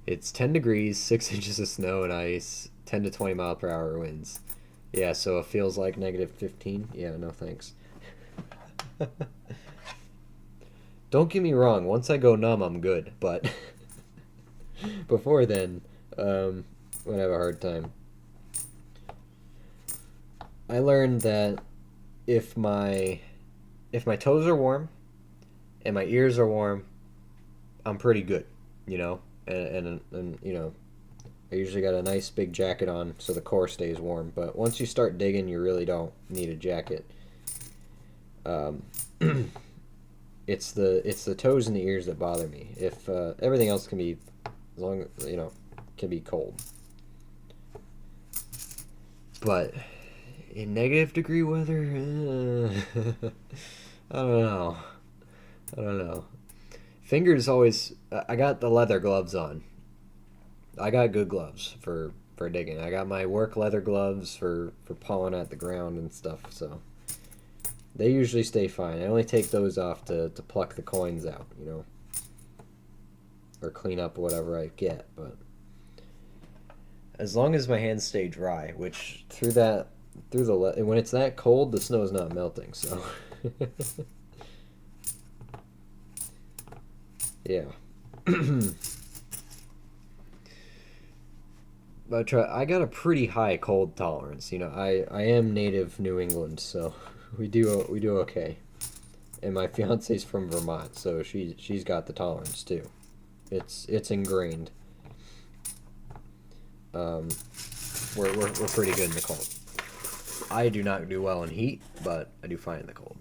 It's 10 degrees, 6 inches of snow and ice, 10 to 20 mile per hour winds. Yeah, so it feels like negative 15. Yeah, no thanks. Don't get me wrong, once I go numb, I'm good, but before then, I'm gonna have a hard time. I learned that if my toes are warm and my ears are warm, I'm pretty good, you know? And you know, I usually got a nice big jacket on so the core stays warm, but once you start digging, you really don't need a jacket. It's the toes and the ears that bother me. If everything else can be, as long as, you know, can be cold. But in negative degree weather, I don't know. I don't know. Fingers always. I got the leather gloves on. I got good gloves for digging. I got my work leather gloves for pawing at the ground and stuff. So they usually stay fine. I only take those off to pluck the coins out, you know, or clean up whatever I get. But as long as my hands stay dry, which when it's that cold, the snow's not melting. So yeah. I got a pretty high cold tolerance. You know, I am native New England, so we do okay. And my fiance's from Vermont, so she's got the tolerance too. It's ingrained. We're pretty good in the cold. I do not do well in heat, but I do fine in the cold.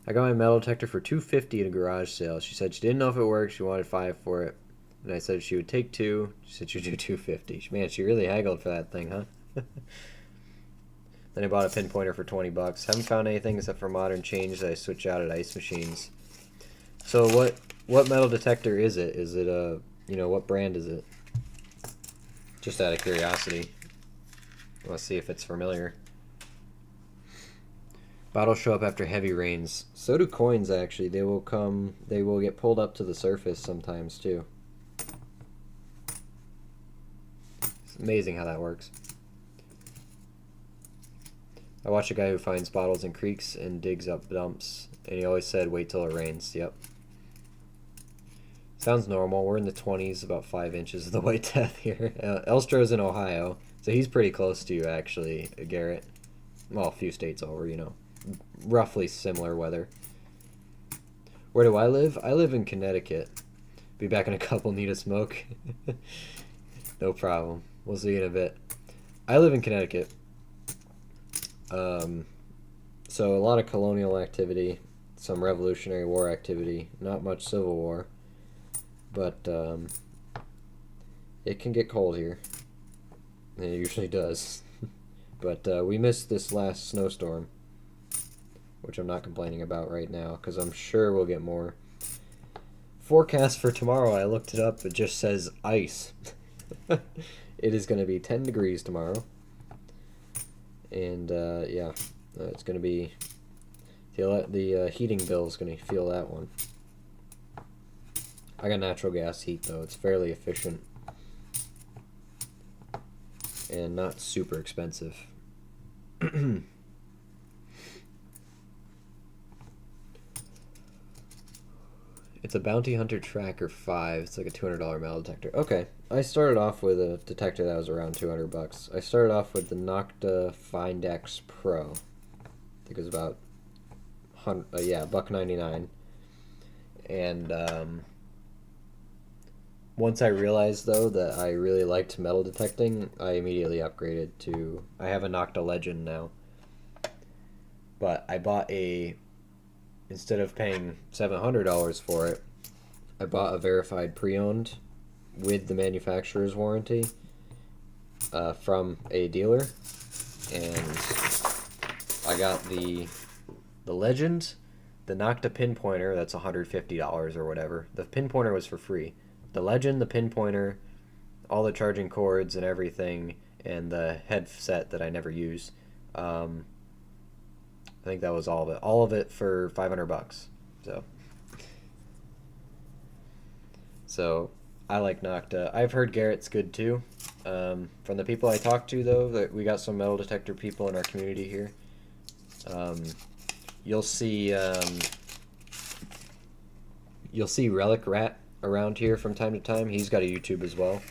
I got my metal detector for $250 at a garage sale. She said she didn't know if it worked. She wanted $5 for it. And I said she would take $2. She said she'd do $250. Man, she really haggled for that thing, huh? Then I bought a pinpointer for $20. Haven't found anything except for modern change that I switch out at ice machines. So what metal detector is it? Is it what brand is it? Just out of curiosity. Let's see if it's familiar. Bottles show up after heavy rains. So do coins, actually. They will get pulled up to the surface sometimes too. It's amazing how that works. I watch a guy who finds bottles in creeks and digs up dumps, and he always said, wait till it rains. Yep. Sounds normal. We're in the 20s, about 5 inches of the white death here. Elstro's in Ohio, so he's pretty close to you, actually, Garrett. Well, a few states over, you know. Roughly similar weather. Where do I live? I live in Connecticut. Be back in a couple. Need a smoke? No problem. We'll see you in a bit. I live in Connecticut. So a lot of colonial activity, some Revolutionary War activity, not much Civil War, but it can get cold here. It usually does. But we missed this last snowstorm, which I'm not complaining about right now, because I'm sure we'll get more. Forecast for tomorrow, I looked it up, it just says ice. It is going to be 10 degrees tomorrow. And, yeah, it's going to be, the heating bill is going to feel that one. I got natural gas heat though. It's fairly efficient and not super expensive. It's a Bounty Hunter Tracker 5. It's like a $200 metal detector. Okay, I started off with a detector that was around $200. I started off with the Nocta Findex Pro. I think it was about $1.99. And once I realized though that I really liked metal detecting, I immediately upgraded to. I have a Nocta Legend now, but I bought instead of paying $700 for it, I bought a verified pre-owned with the manufacturer's warranty from a dealer, and I got the Legend, the Nocta pinpointer. That's $150 or whatever. The pinpointer was for free. The Legend, the pinpointer, all the charging cords and everything, and the headset that I never use. I think that was all of it. All of it for $500. So I like Nocta. I've heard Garrett's good too. From the people I talked to though, that we got some metal detector people in our community here. You'll see Relic Rat around here from time to time. He's got a YouTube as well.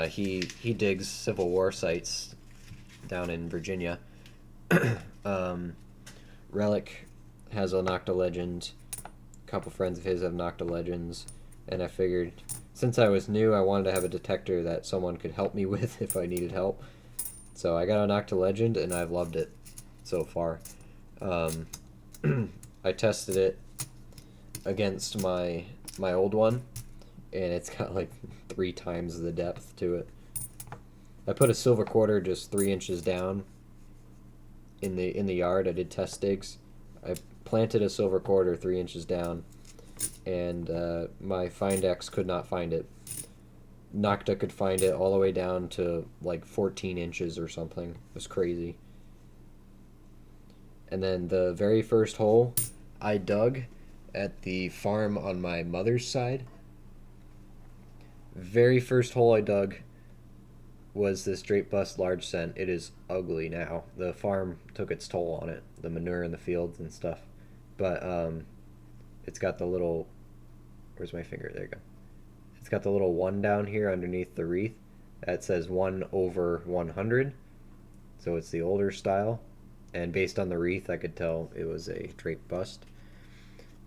He digs Civil War sites down in Virginia. Relic has a Nocta Legend. A couple friends of his have Nocta Legends, and I figured since I was new, I wanted to have a detector that someone could help me with if I needed help. So I got a Nocta Legend, and I've loved it so far. I tested it against my old one, and it's got like 3 times the depth to it. I put a silver quarter just 3 inches down in the yard. I did test digs. I planted a silver quarter 3 inches down, and my Findex could not find it. Nocta could find it all the way down to like 14 inches or something. It was crazy. And then the very first hole I dug at the farm on my mother's side, very first hole I dug was this drape bust large cent. It is ugly now. The farm took its toll on it, the manure in the fields and stuff. But it's got the little, where's my finger? There you go. It's got the little 1 down here underneath the wreath that says 1/100. So it's the older style. And based on the wreath, I could tell it was a drape bust.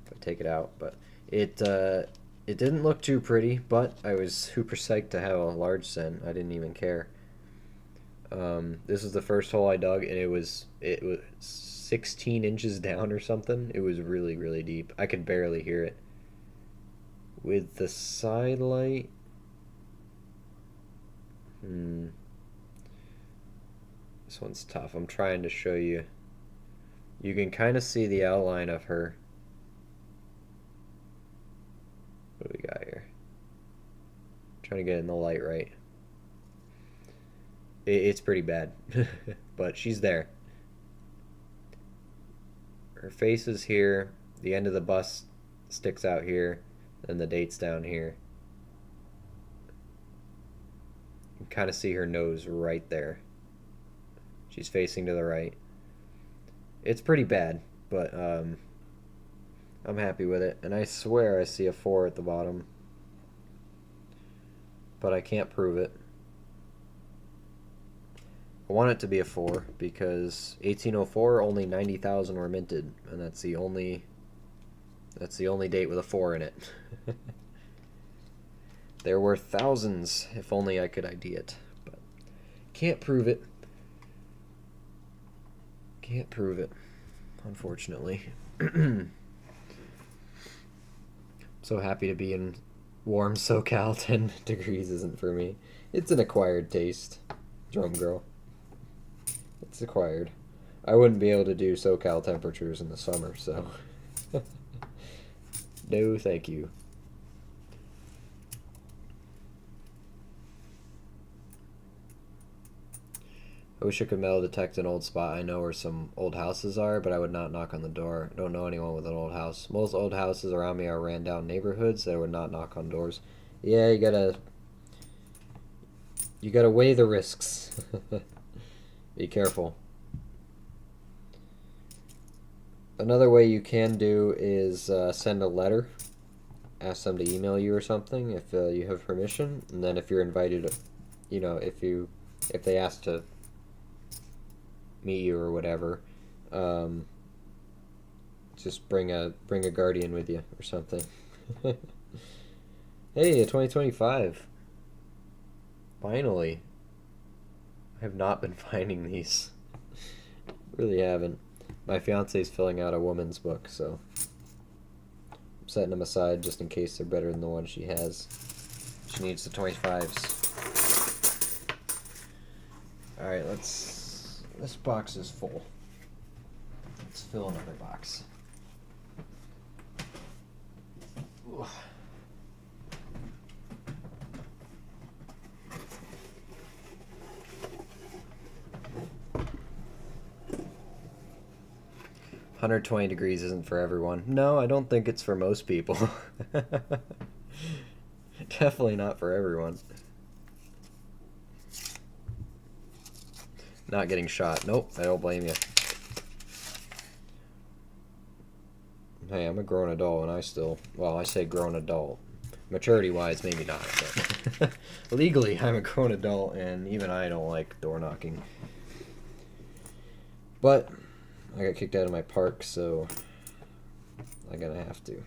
If I take it out, but it didn't look too pretty, but I was super psyched to have a large cent. I didn't even care. This was the first hole I dug, and it was 16 inches down or something. It was really, really deep. I could barely hear it. With the side light, this one's tough. I'm trying to show you. You can kind of see the outline of her. What do we got here? Trying to get in the light right. It's pretty bad, but she's there. Her face is here. The end of the bust sticks out here, and the date's down here. You can kind of see her nose right there. She's facing to the right. It's pretty bad, but I'm happy with it. And I swear I see a 4 at the bottom, but I can't prove it. I want it to be a 4 because 1804 only 90,000 were minted, and that's the only date with a 4 in it. There were thousands if only I could ID it, but can't prove it. Can't prove it, unfortunately. So happy to be in warm SoCal. 10 degrees isn't for me. It's an acquired taste, drum girl. It's acquired. I wouldn't be able to do SoCal temperatures in the summer, so no thank you. I wish I could metal detect an old spot I know where some old houses are, but I would not knock on the door. I don't know anyone with an old house. Most old houses around me are ran down neighborhoods that I would not knock on doors. Yeah, you gotta weigh the risks. Be careful. Another way you can do is send a letter. Ask them to email you or something if you have permission, and then if you're invited, you know, if they ask to meet you or whatever, just bring a guardian with you or something. Hey, 2025. Finally. I have not been finding these. Really haven't. My fiance's filling out a woman's book, so I'm setting them aside just in case they're better than the one she has. She needs the 25s. Alright, this box is full. Let's fill another box. Ooh. $120 isn't for everyone. No, I don't think it's for most people. Definitely not for everyone. Not getting shot. Nope, I don't blame you. Hey, I'm a grown adult and I still, well, I say grown adult. Maturity-wise, maybe not, but legally, I'm a grown adult and even I don't like door knocking. But I got kicked out of my park, so I'm gonna have to.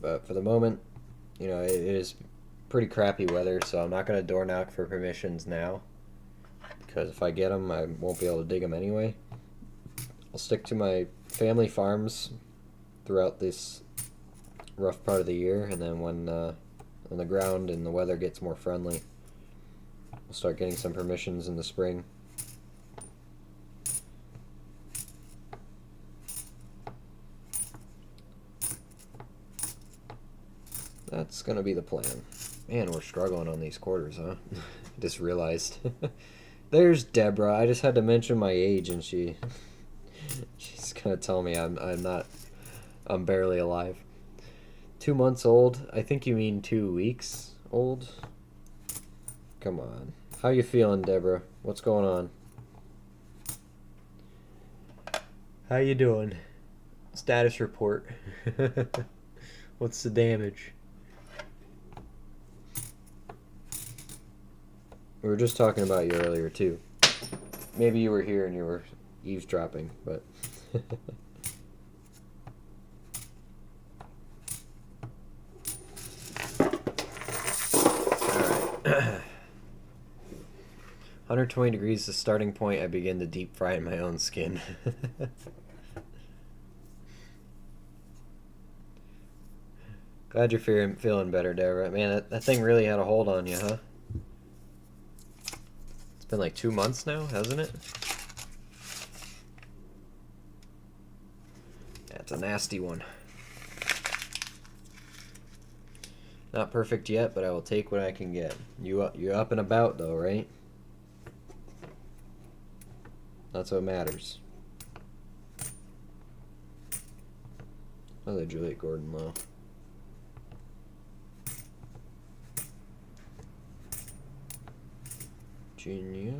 But for the moment, you know, it is pretty crappy weather, so I'm not gonna door knock for permissions now, because if I get them, I won't be able to dig them anyway. I'll stick to my family farms throughout this rough part of the year, and then when the ground and the weather gets more friendly, we'll start getting some permissions in the spring. That's gonna be the plan. Man, we're struggling on these quarters, huh? Just realized. There's Deborah. I just had to mention my age, and she's gonna tell me I'm barely alive. 2 months old? I think you mean 2 weeks old? Come on. How you feeling, Deborah? What's going on? How you doing? Status report. What's the damage? We were just talking about you earlier, too. Maybe you were here and you were eavesdropping, but... Alright. 120 degrees is the starting point. I begin to deep fry in my own skin. Glad you're feeling better, Deborah. Man, that thing really had a hold on you, huh? It's been like 2 months now, hasn't it? That's a nasty one. Not perfect yet, but I will take what I can get. You're up and about, though, right? That's what matters. Another Juliet Gordon Low. Virginia.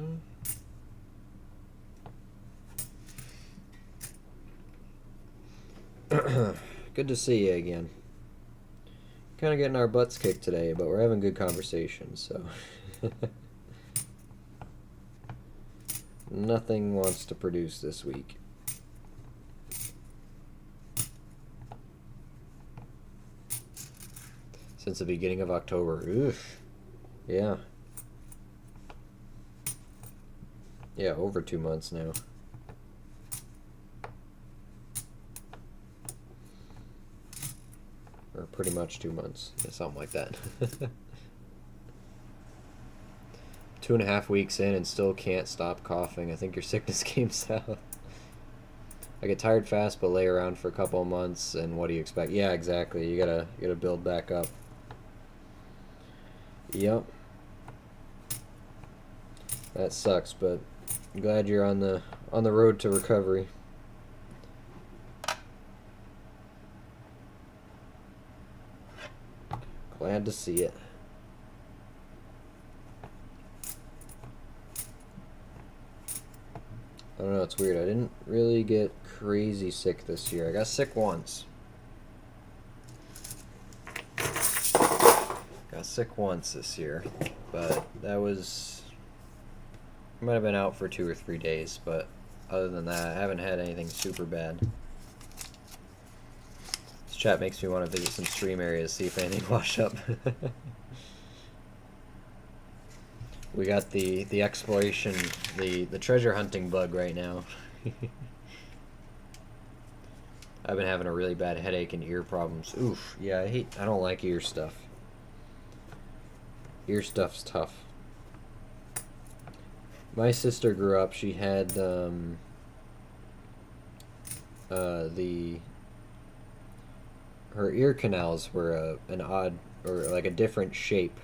Good to see you again. Kind of getting our butts kicked today, but we're having good conversations, so. Nothing wants to produce this week. Since the beginning of October. Oof. Yeah. Yeah, over 2 months now. Or pretty much 2 months. Yeah, something like that. 2.5 weeks in and still can't stop coughing. I think your sickness came south. I get tired fast but lay around for a couple of months, and what do you expect? Yeah, exactly. You gotta build back up. Yep. That sucks, but I'm glad you're on the road to recovery. Glad to see it. I don't know, it's weird. I didn't really get crazy sick this year. I got sick once. Got sick once this year, but that was... I might have been out for 2 or 3 days, but other than that, I haven't had anything super bad. This chat makes me want to visit some stream areas, see if anything wash up. We got the exploration, the treasure hunting bug right now. I've been having a really bad headache and ear problems. Oof, yeah, I don't like ear stuff. Ear stuff's tough. My sister grew up, she had her ear canals were an odd, or like a different shape.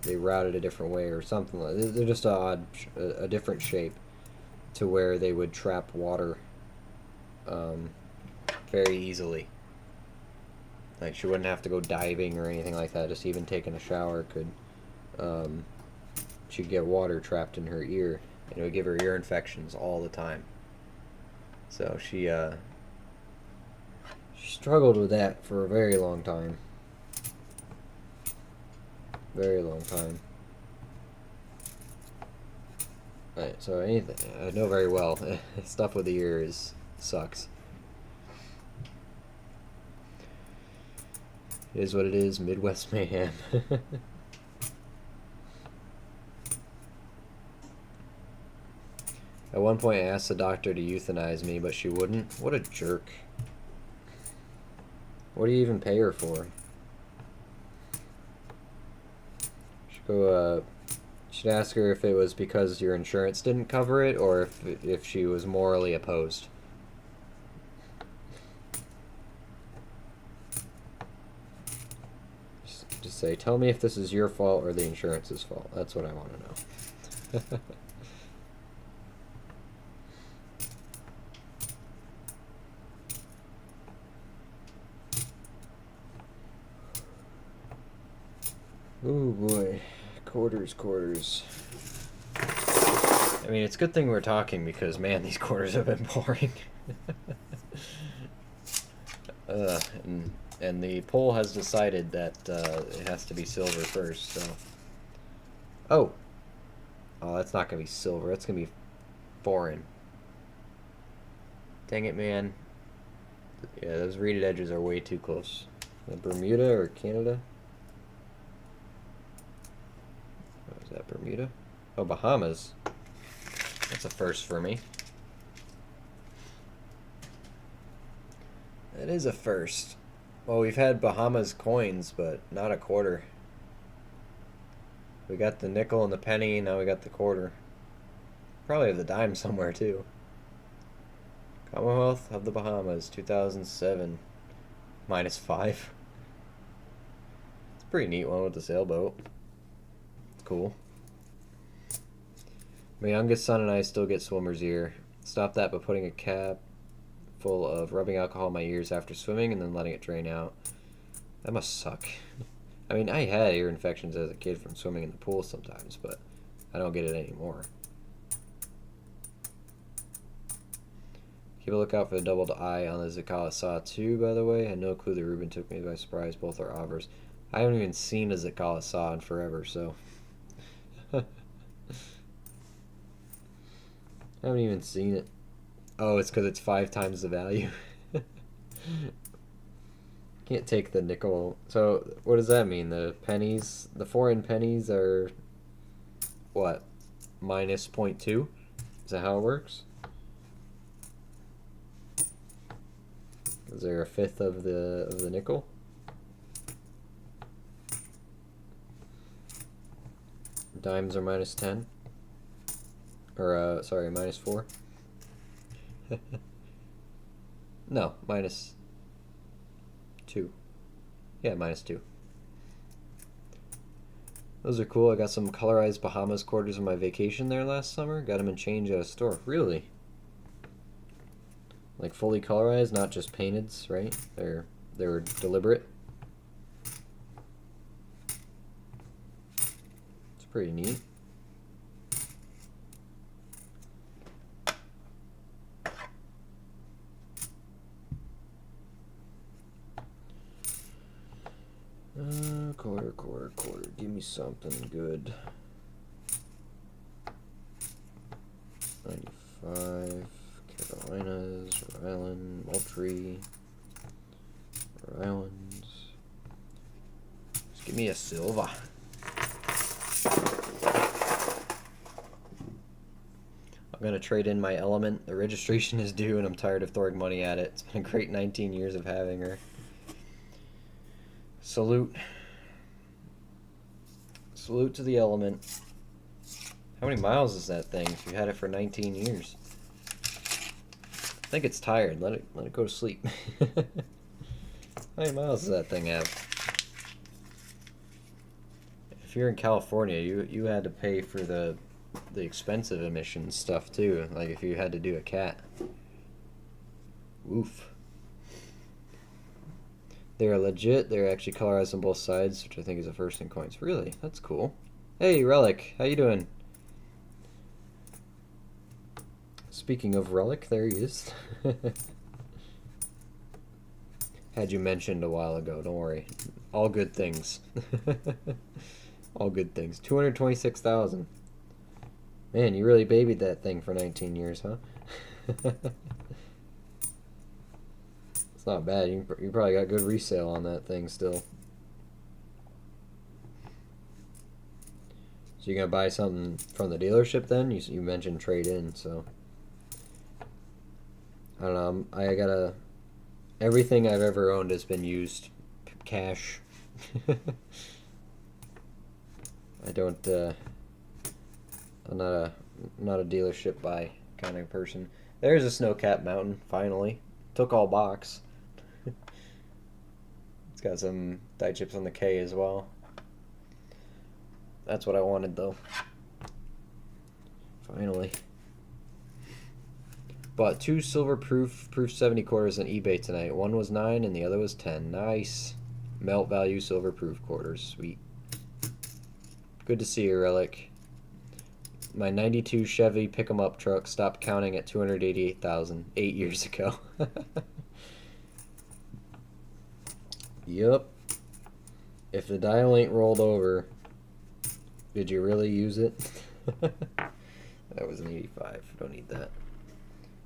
They routed a different way or something like that. They're just a different shape to where they would trap water very easily. Like she wouldn't have to go diving or anything like that. Just even taking a shower could, she'd get water trapped in her ear, and it would give her ear infections all the time. So she struggled with that for a very long time. Very long time. Right, so anything I know very well. Stuff with the ear sucks. It is what it is. Midwest mayhem. At one point, I asked the doctor to euthanize me, but she wouldn't. What a jerk. What do you even pay her for? Should ask her if it was because your insurance didn't cover it, or if she was morally opposed. Just say, tell me if this is your fault or the insurance's fault. That's what I want to know. Oh boy, quarters. I mean, it's a good thing we're talking because, man, these quarters have been boring. And the poll has decided that it has to be silver first, so... Oh, that's not going to be silver. That's going to be foreign. Dang it, man. Yeah, those reeded edges are way too close. Bermuda or Canada? Oh, is that Bermuda? Oh, Bahamas. That's a first for me. That is a first. Well, we've had Bahamas coins, but not a quarter. We got the nickel and the penny, now we got the quarter. Probably have the dime somewhere, too. Commonwealth of the Bahamas, 2007. -5. It's a pretty neat one with the sailboat. It's cool. My youngest son and I still get swimmer's ear. Stop that by putting a cap full of rubbing alcohol in my ears after swimming and then letting it drain out. That must suck. I mean, I had ear infections as a kid from swimming in the pool sometimes, but I don't get it anymore. Keep a lookout for the doubled I on the Zicala Saw 2, by the way. I had no clue that Ruben took me by surprise. Both are obverse. I haven't even seen a Zicala Saw in forever, so... I haven't even seen it. Oh, it's because it's 5 times the value. Can't take the nickel. So, what does that mean? The pennies, the foreign pennies are, what, minus 0.2? Is that how it works? Is there a fifth of the nickel? Dimes are minus 10? Or, sorry, minus 4? No, minus 2. Yeah, minus 2. Those are cool. I got some colorized Bahamas quarters on my vacation there last summer. Got them in change at a store. Really? Like fully colorized, not just painted, right? They're deliberate. It's pretty neat. Quarter. Give me something good. 95. Carolinas, Rhode Island, Moultrie, Rhode Islands. Just give me a silver. I'm gonna trade in my Element. The registration is due and I'm tired of throwing money at it. It's been a great 19 years of having her. Salute to the Element. How many miles is that thing if you had it for 19 years? I think it's tired. Let it go to sleep. How many miles does that thing have? If you're in California, you had to pay for the expensive emissions stuff too. Like if you had to do a cat. Woof. They're legit. They're actually colorized on both sides, which I think is a first in coins. Really? That's cool. Hey, Relic. How you doing? Speaking of Relic, there he is. Had you mentioned a while ago. Don't worry. All good things. All good things. 226,000. Man, you really babied that thing for 19 years, huh? It's not bad. You probably got good resale on that thing still. So you're gonna buy something from the dealership then? You mentioned trade in, so I don't know. I gotta. Everything I've ever owned has been used cash. I don't. I'm not a dealership buy kind of person. There's a snow-capped mountain. Finally, took all box. It's got some die chips on the K as well. That's what I wanted though. Finally. Bought 2 silver proof 70 quarters on eBay tonight. One was 9 and the other was 10. Nice. Melt value silver proof quarters. Sweet. Good to see you, Relic. My 92 Chevy pick-em-up truck stopped counting at 288,000 8 years ago. Yup. If the dial ain't rolled over, did you really use it? That was an 85. Don't need that.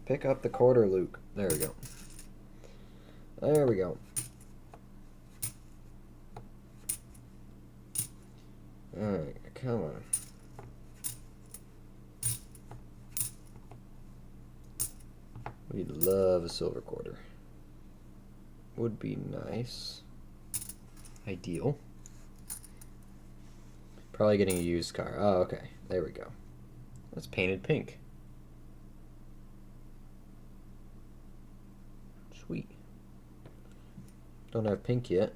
Pick up the quarter, Luke. There we go. There we go. Alright, come on. We'd love a silver quarter. Would be nice. Ideal. Probably getting a used car. Oh, okay. There we go. That's painted pink. Sweet. Don't have pink yet.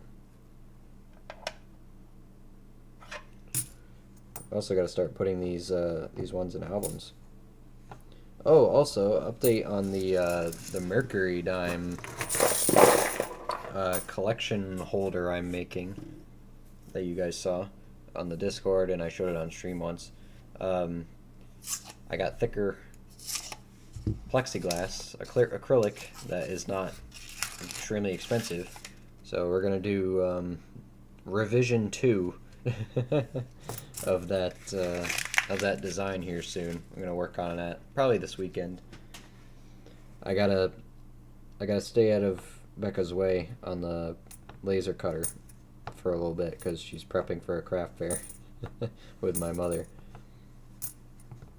Also got to start putting these ones in albums. Oh, also update on the Mercury dime collection holder I'm making that you guys saw on the Discord, and I showed it on stream once. I got thicker plexiglass, acrylic that is not extremely expensive. So we're gonna do revision 2 of that design here soon. I'm gonna work on that probably this weekend. I gotta stay out of Becca's way on the laser cutter for a little bit because she's prepping for a craft fair with my mother.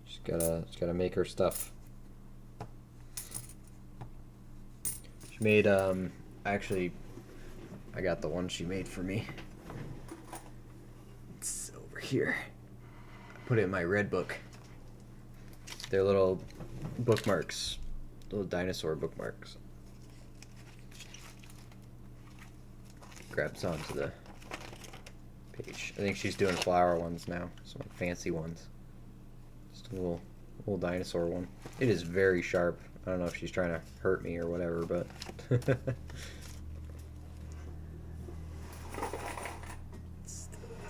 She's gotta make her stuff. She made actually I got the one she made for me. It's over here. I put it in my red book. They're little bookmarks, little dinosaur bookmarks. Grabs onto the page. I think she's doing flower ones now. Some fancy ones. Just a little dinosaur one. It is very sharp. I don't know if she's trying to hurt me or whatever, but let's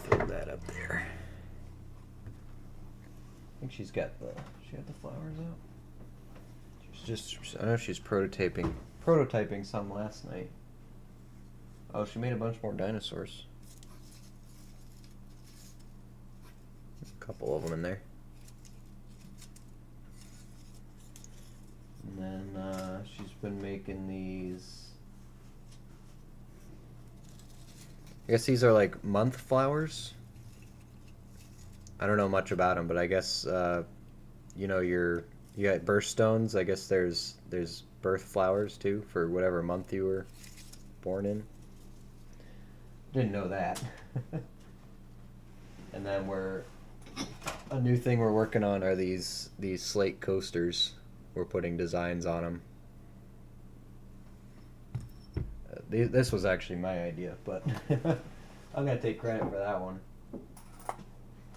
throw that up there. I think she got the flowers out. I don't know if she's prototyping some last night. Oh, she made a bunch more dinosaurs. A couple of them in there. And then she's been making these. I guess these are like month flowers. I don't know much about them, but I guess you know, you got birthstones. I guess there's birth flowers too for whatever month you were born in. Didn't know that. And then a new thing we're working on are these slate coasters. We're putting designs on them. This was actually my idea, but I'm gonna take credit for that one.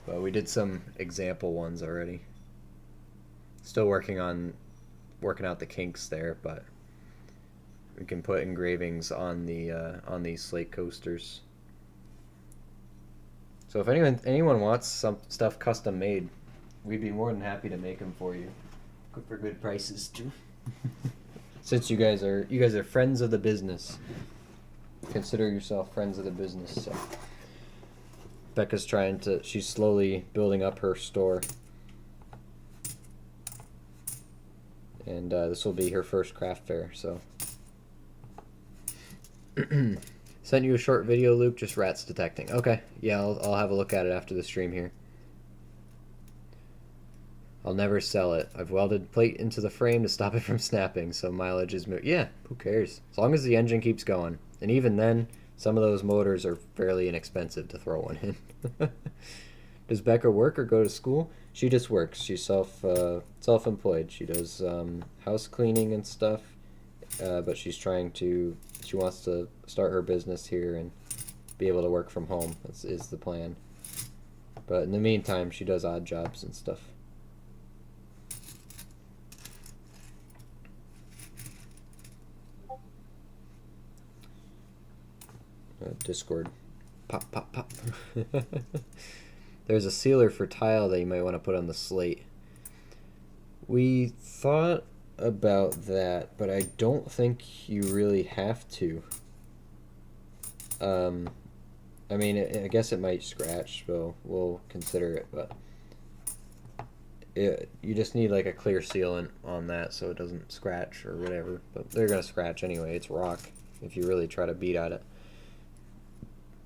But we did some example ones already. Still working out the kinks there, but we can put engravings on these slate coasters. So if anyone wants some stuff custom made, we'd be more than happy to make them for you, for good prices too. Since you guys are friends of the business, consider yourself friends of the business. So Becca's she's slowly building up her store, and this will be her first craft fair. So sent you a short video, Luke. Just rats detecting. Okay, yeah, I'll have a look at it after the stream here. I'll never sell it. I've welded plate into the frame to stop it from snapping, so mileage is yeah, who cares? As long as the engine keeps going. And even then, some of those motors are fairly inexpensive to throw one in. Does Becca work or go to school? She just works. She's self-employed. She does house cleaning and stuff, but she wants to start her business here and be able to work from home. Is the plan. But in the meantime, she does odd jobs and stuff. Discord. Pop, pop, pop. There's a sealer for tile that you might want to put on the slate. We thought about that, but I don't think you really have to. I mean, I guess it might scratch, so we'll consider it, but you just need like a clear sealant on that so it doesn't scratch or whatever. But they're gonna scratch anyway. It's rock if you really try to beat at it.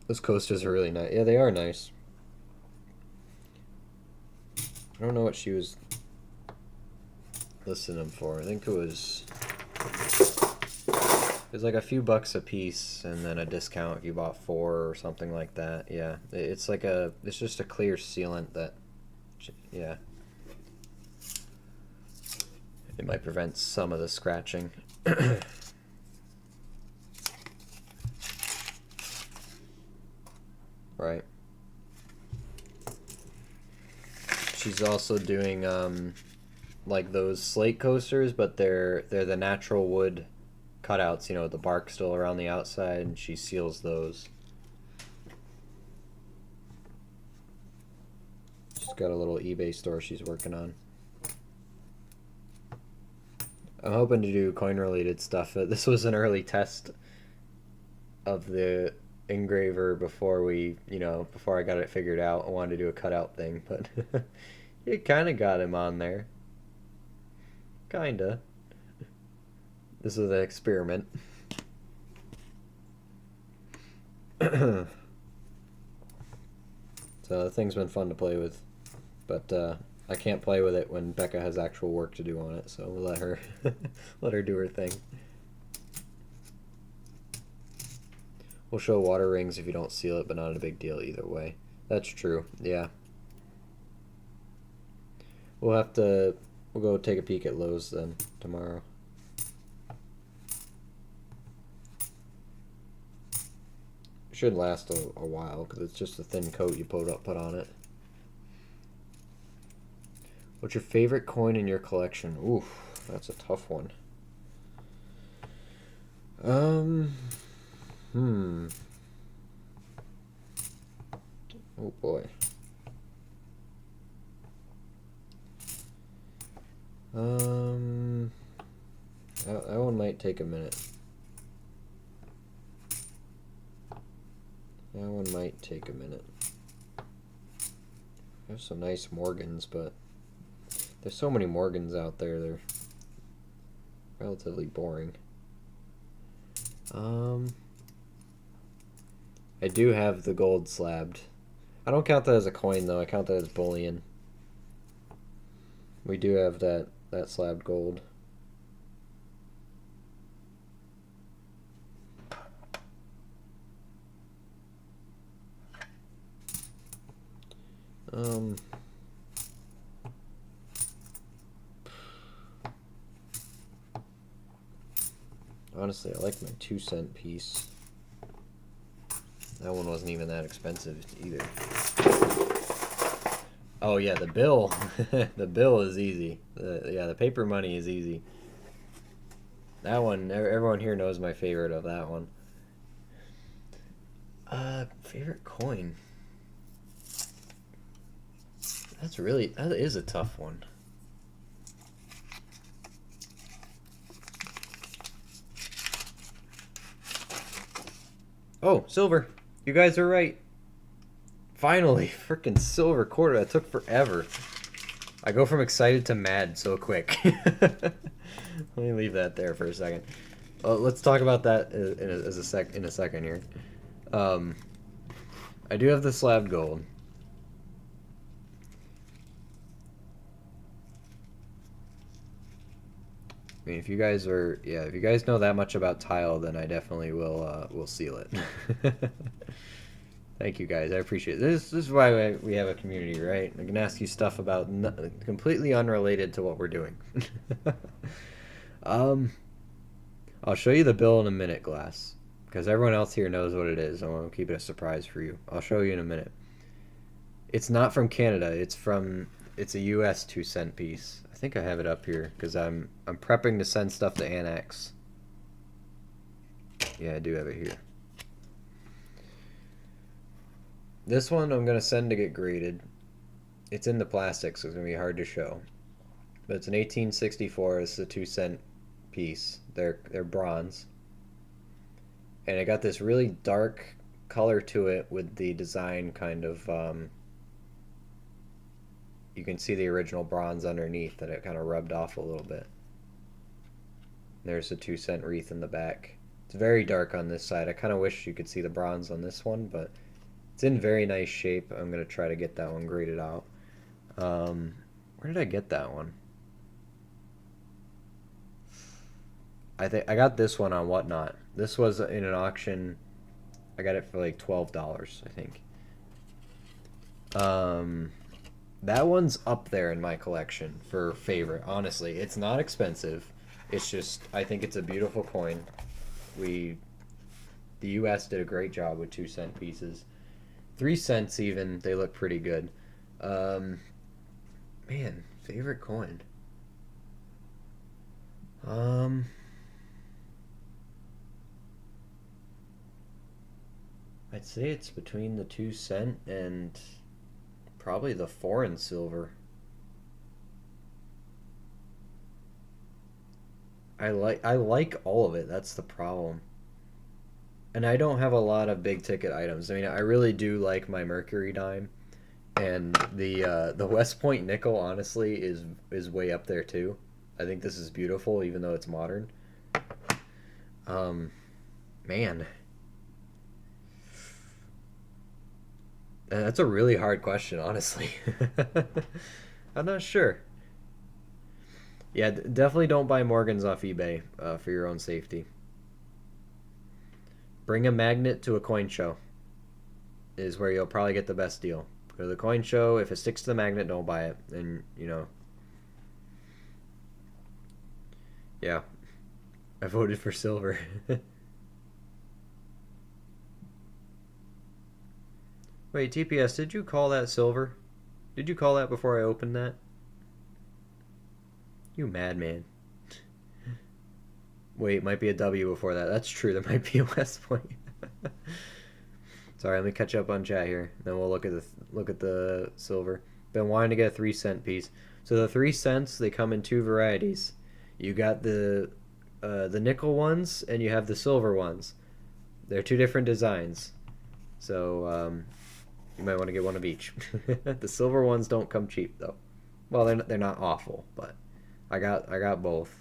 Those coasters are really nice. Yeah, they are nice. I don't know what she was listing them for. I think it was like a few bucks a piece and then a discount if you bought 4 or something like that. Yeah, it's just a clear sealant that, yeah, it might prevent some of the scratching. Right. She's also doing like those slate coasters, but they're the natural wood cutouts, you know, with the bark still around the outside, and she seals those. She's got a little eBay store she's working on. I'm hoping to do coin related stuff. This was an early test of the engraver before I got it figured out. I wanted to do a cutout thing, but it kind of got him on there. Kinda. This is an experiment. So the thing's been fun to play with, but I can't play with it when Becca has actual work to do on it, so we'll let her let her do her thing. We'll show water rings if you don't seal it, but not a big deal either way. That's true, yeah. We'll go take a peek at Lowe's then tomorrow. Should last a while because it's just a thin coat you put on it. What's your favorite coin in your collection? Oof, that's a tough one. Oh boy. That one might take a minute. That one might take a minute. There's some nice Morgans, but there's so many Morgans out there, they're relatively boring. I do have the gold slabbed. I don't count that as a coin though, I count that as bullion. We do have that slabbed gold. Honestly, I like my 2-cent piece. That one wasn't even that expensive either. Oh yeah, the bill. The bill is easy. Yeah, the paper money is easy. That one, everyone here knows my favorite of that one. Favorite coin? That is a tough one. Oh, silver. You guys are right. Finally, freaking silver quarter. That took forever. I go from excited to mad so quick. Let me leave that there for a second. Let's talk about that in a second here. I do have the slabbed gold. I mean, if you guys know that much about tile, then I definitely will seal it. Thank you guys, I appreciate it. This is why we have a community, right? I can ask you stuff about completely unrelated to what we're doing. I'll show you the bill in a minute, Glass, because everyone else here knows what it is. I want to keep it a surprise for you. I'll show you in a minute. It's not from Canada. It's a U.S. 2-cent piece. I think I have it up here because I'm prepping to send stuff to Annex. Yeah, I do have it here. This one I'm gonna send to get graded. It's in the plastic, so it's gonna be hard to show. But it's an 1864. It's a 2-cent piece. They're bronze, and it got this really dark color to it with the design kind of. You can see the original bronze underneath that it kind of rubbed off a little bit. There's a 2-cent wreath in the back. It's very dark on this side. I kind of wish you could see the bronze on this one, but it's in very nice shape. I'm going to try to get that one graded out. Where did I get that one? I think I got this one on Whatnot. This was in an auction. I got it for like $12, I think. That one's up there in my collection for favorite. Honestly, it's not expensive. It's just, I think it's a beautiful coin. The U.S. did a great job with 2-cent pieces. 3 cents even, they look pretty good. Man, favorite coin. I'd say it's between the 2-cent and probably the foreign silver. I like all of it. That's the problem. And I don't have a lot of big ticket items. I mean, I really do like my Mercury dime, and the West Point nickel honestly is way up there too. I think this is beautiful, even though it's modern. Man, that's a really hard question, honestly. I'm not sure. Yeah, definitely don't buy Morgans off eBay for your own safety. Bring a magnet to a coin show is where you'll probably get the best deal. Go to the coin show. If it sticks to the magnet, don't buy it. And, yeah, I voted for silver. Wait, TPS, did you call that silver? Did you call that before I opened that? You madman. Wait, might be a W before that. That's true. There might be a West Point. Sorry, let me catch up on chat here. Then we'll look at the silver. Been wanting to get a 3-cent piece. So the 3 cents, they come in two varieties. You got the nickel ones and you have the silver ones. They're two different designs. So you might want to get one of each. The silver ones don't come cheap though. Well, they're not awful, but I got both.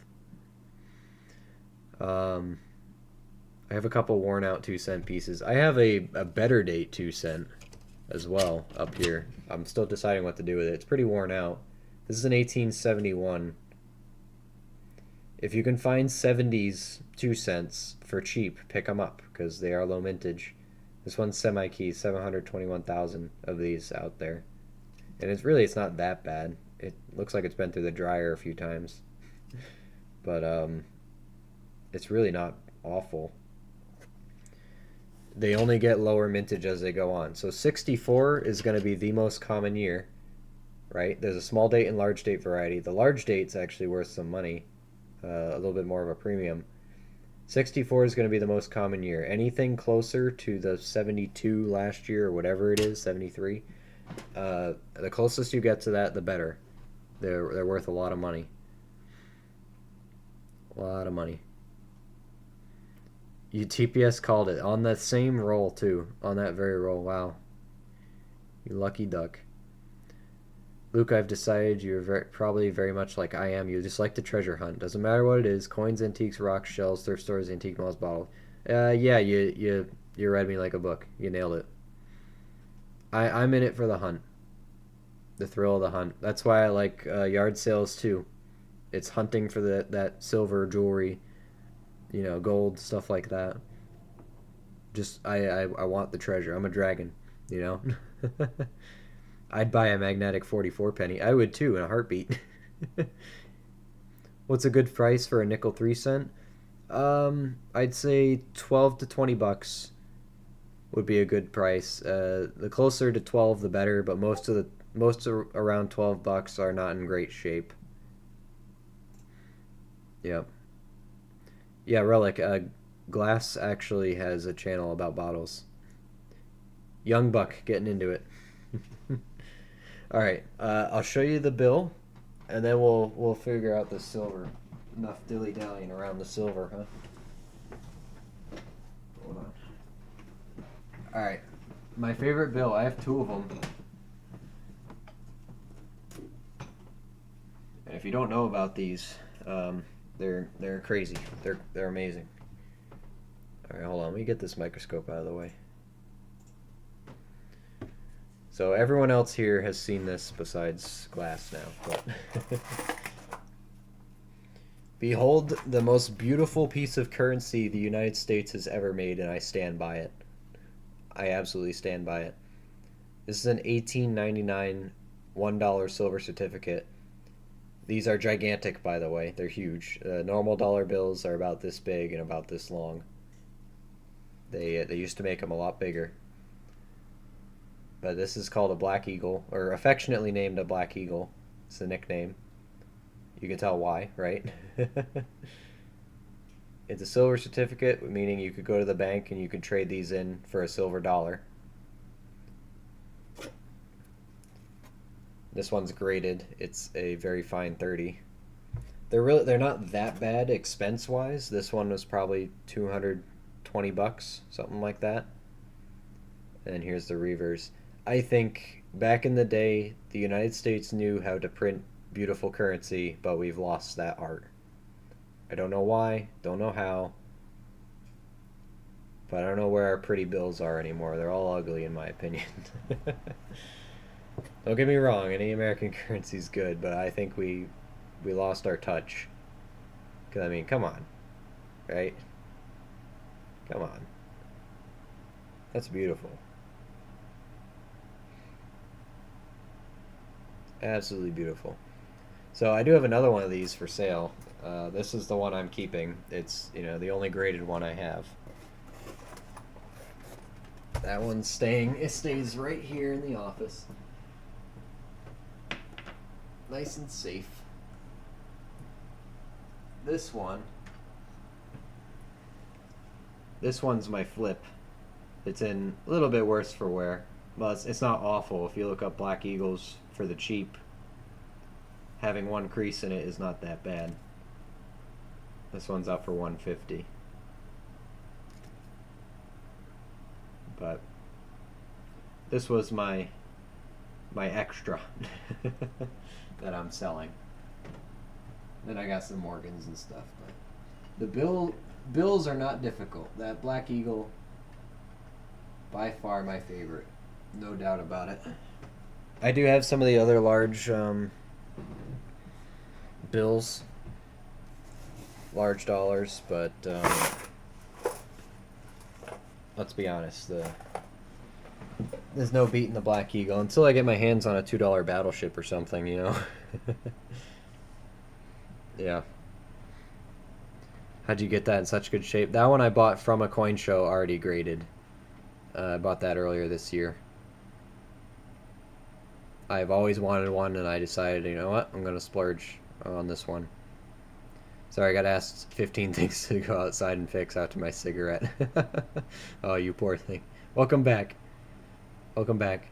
I have a couple worn out 2-cent pieces. I have a better date 2-cent as well up here. I'm still deciding what to do with it. It's pretty worn out. This is an 1871. If you can find 70s 2 cents for cheap, pick them up because they are low mintage. This one's semi-key, 721,000 of these out there. And it's not that bad. It looks like it's been through the dryer a few times. But it's really not awful. They only get lower mintage as they go on. So 64 is going to be the most common year, right? There's a small date and large date variety. The large date's actually worth some money, a little bit more of a premium. 64 is going to be the most common year. Anything closer to the 72 last year or whatever it is, 73, the closest you get to that, the better. They're worth a lot of money. A lot of money. You TPS called it on that same roll too, on that very roll. Wow, you lucky duck. Luke, I've decided you're probably very much like I am. You just like the treasure hunt. Doesn't matter what it is: coins, antiques, rocks, shells, thrift stores, antique malls, bottles. Yeah, you read me like a book. You nailed it. I'm in it for the hunt, the thrill of the hunt. That's why I like yard sales too. It's hunting for that silver jewelry. You know, gold, stuff like that. Just, I want the treasure. I'm a dragon, you know? I'd buy a magnetic 44 penny. I would too, in a heartbeat. What's a good price for a nickel 3 cent? I'd say 12 to 20 bucks would be a good price. The closer to 12, the better, but most around 12 bucks are not in great shape. Yep. Yeah, Relic. Glass actually has a channel about bottles. Young Buck getting into it. All right, I'll show you the bill, and then we'll figure out the silver. Enough dilly dallying around the silver, huh? Hold on. All right, my favorite bill. I have 2 of them. And if you don't know about these, they're crazy. They're amazing. All right, hold on. Let me get this microscope out of the way. So everyone else here has seen this besides Glass now. But behold the most beautiful piece of currency the United States has ever made, and I stand by it. I absolutely stand by it. This is an 1899 $1 silver certificate. These are gigantic, by the way. They're huge. Normal dollar bills are about this big and about this long. They used to make them a lot bigger. But this is called a Black Eagle, or affectionately named a Black Eagle. It's the nickname. You can tell why, right? It's a silver certificate, meaning you could go to the bank and you could trade these in for a silver dollar. This one's graded. It's a very fine 30. They're not that bad expense wise. This one was probably 220 bucks, something like that. And here's the reverse. I think back in the day, the United States knew how to print beautiful currency, but we've lost that art. I don't know why, don't know how, but I don't know where our pretty bills are anymore. They're all ugly in my opinion. Don't get me wrong, any American currency is good, but I think we lost our touch. Because, I mean, come on. Right? Come on. That's beautiful. Absolutely beautiful. So I do have another one of these for sale. This is the one I'm keeping. It's, the only graded one I have. That one's staying. It stays right here in the office. Nice and safe. This one's my flip. It's in a little bit worse for wear. Well, it's not awful. If you look up Black Eagles for the cheap, having one crease in it is not that bad. This one's up for $150. But this was my extra that I'm selling. Then I got some Morgans and stuff. But the bills are not difficult. That Black Eagle, by far my favorite. No doubt about it. I do have some of the other large bills, large dollars, but let's be honest, there's no beating the Black Eagle until I get my hands on a $2 battleship or something, you know. Yeah. How'd you get that in such good shape? That one I bought from a coin show already graded. I bought that earlier this year. I've always wanted one, and I decided, you know what, I'm going to splurge on this one. Sorry, I got asked 15 things to go outside and fix after my cigarette. Oh, you poor thing. Welcome back. Welcome back.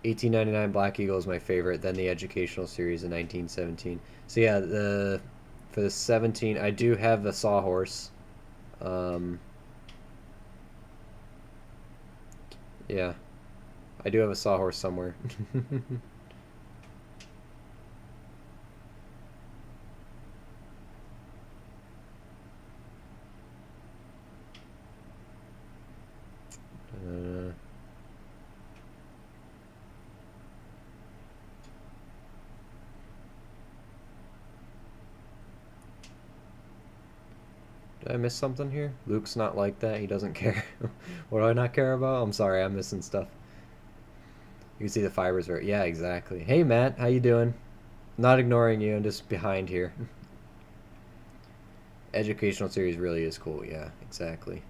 1899 Black Eagle is my favorite, then the Educational Series in 1917. So yeah, for the 17, I do have the Sawhorse. Yeah, I do have a Sawhorse somewhere. Did I miss something here? Luke's not like that. He doesn't care. What do I not care about? I'm sorry, I'm missing stuff. You can see the fibers are... Yeah, exactly. Hey, Matt. How you doing? Not ignoring you. I'm just behind here. Educational series really is cool. Yeah, exactly.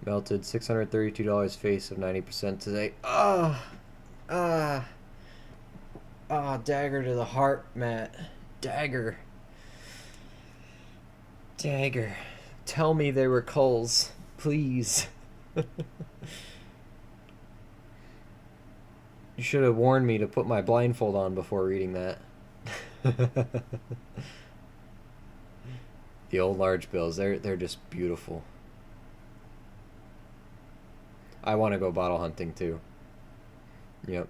Melted $632 face of 90% today. Dagger to the heart, Matt. Dagger. Dagger. Tell me they were culls, please. You should have warned me to put my blindfold on before reading that. The old large bills, they're just beautiful. I want to go bottle hunting too. Yep.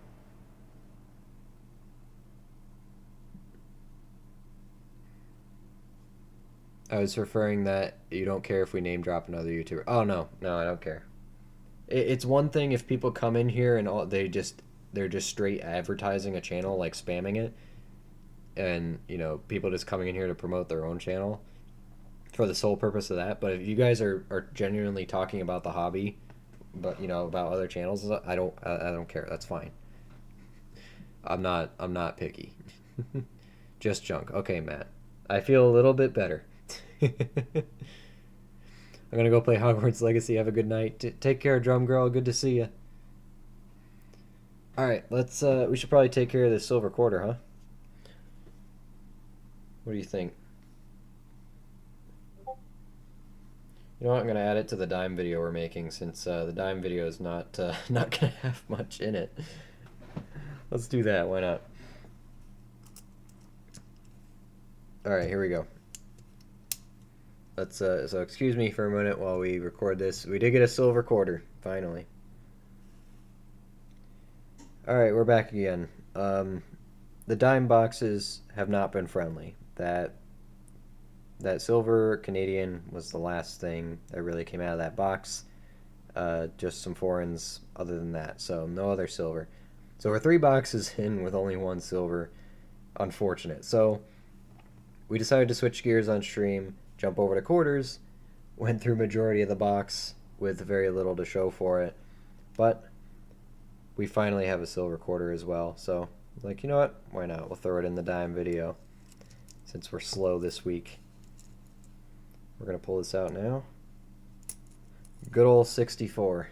I was referring that you don't care if we name drop another YouTuber. Oh no, I don't care. It's one thing if people come in here and they're just straight advertising a channel, like spamming it, and you know, people just coming in here to promote their own channel for the sole purpose of that. But if you guys are genuinely talking about the hobby, but you know, about other channels, I don't care. That's fine. I'm not picky. Just junk. Okay, Matt. I feel a little bit better. I'm gonna go play Hogwarts Legacy. Have a good night. Take care, Drum Girl. Good to see you. All right, let's. We should probably take care of this silver quarter, huh? What do you think? You know what? I'm gonna add it to the dime video we're making, since the dime video is not not gonna have much in it. Let's do that. Why not? All right, here we go. Let's so excuse me for a minute while we record this. We did get a silver quarter finally. All right, we're back again. The dime boxes have not been friendly. That silver Canadian was the last thing that really came out of that box. Just some foreigns other than that, so no other silver. So we're 3 boxes in with only 1 silver. Unfortunate. So we decided to switch gears on stream, jump over to quarters, went through majority of the box with very little to show for it, but we finally have a silver quarter as well. So, like, you know what? Why not? We'll throw it in the dime video since we're slow this week. We're going to pull this out now. Good old 64.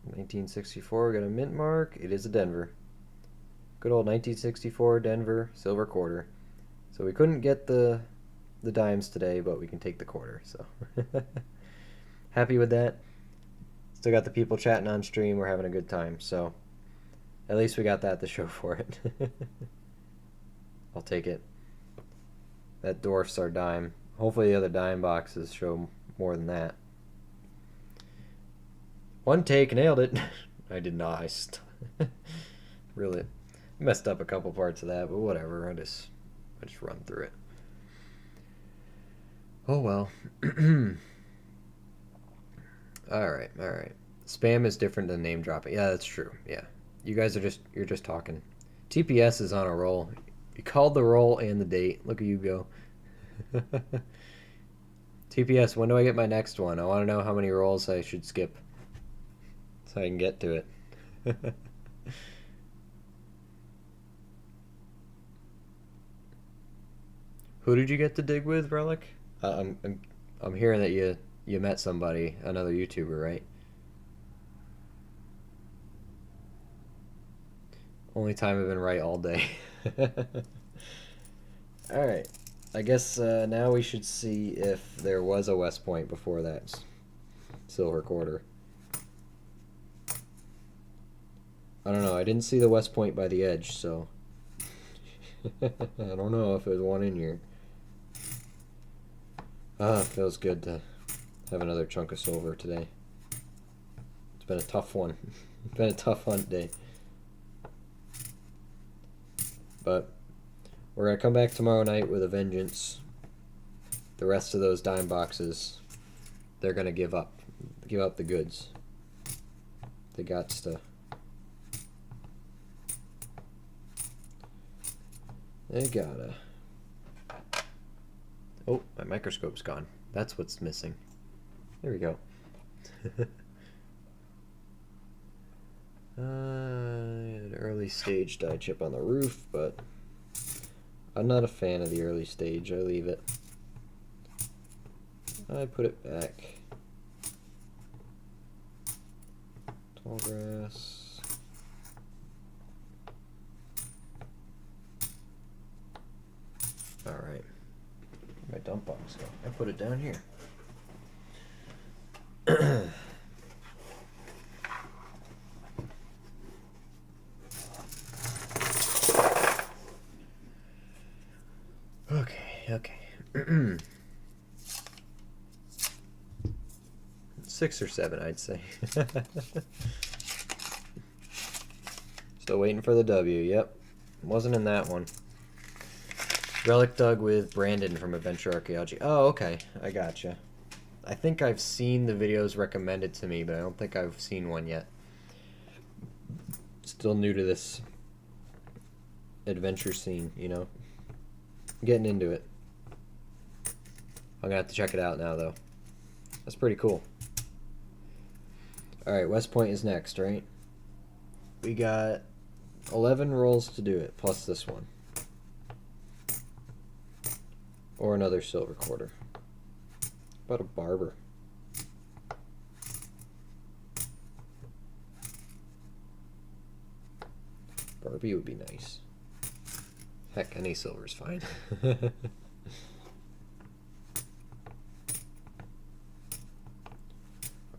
1964, we got a mint mark. It is a Denver. Good old 1964 Denver silver quarter. So we couldn't get the dimes today, but we can take the quarter. So happy with that. Still got the people chatting on stream. We're having a good time. So at least we got that to show for it. I'll take it. That dwarfs our dime. Hopefully the other dime boxes show more than that. One take, nailed it. I did not. Really messed up a couple parts of that, but whatever. I just run through it. Oh well. Alright. Spam is different than name dropping. Yeah, that's true. Yeah. You guys are you're just talking. TPS is on a roll. You called the roll and the date. Look at you go. TPS, when do I get my next one? I want to know how many rolls I should skip so I can get to it. Who did you get to dig with, Relic? I'm hearing that you met somebody, another YouTuber, right? Only time I've been right all day. Alright. I guess now we should see if there was a West Point before that silver quarter. I don't know. I didn't see the West Point by the edge, so I don't know if there's one in here. Ah, it feels good to have another chunk of silver today. It's been a tough one. It's been a tough hunt day. But we're going to come back tomorrow night with a vengeance. The rest of those dime boxes, they're going to give up the goods. They got to. They gotta. Oh, my microscope's gone. That's what's missing. There we go. An early stage die chip on the roof, but I'm not a fan of the early stage. I leave it. I put it back. Tall grass. Alright. My dump box go. I put it down here. Okay. 6 or 7, I'd say. Still waiting for the W. Yep. Wasn't in that one. Relic dug with Brandon from Adventure Archaeology. Oh, okay. I gotcha. I think I've seen the videos recommended to me, but I don't think I've seen one yet. Still new to this adventure scene, you know? Getting into it. I'm gonna have to check it out now, though. That's pretty cool. Alright, West Point is next, right? We got 11 rolls to do it, plus this one. Or another silver quarter. How about a barber? Barbie would be nice. Heck, any silver's fine.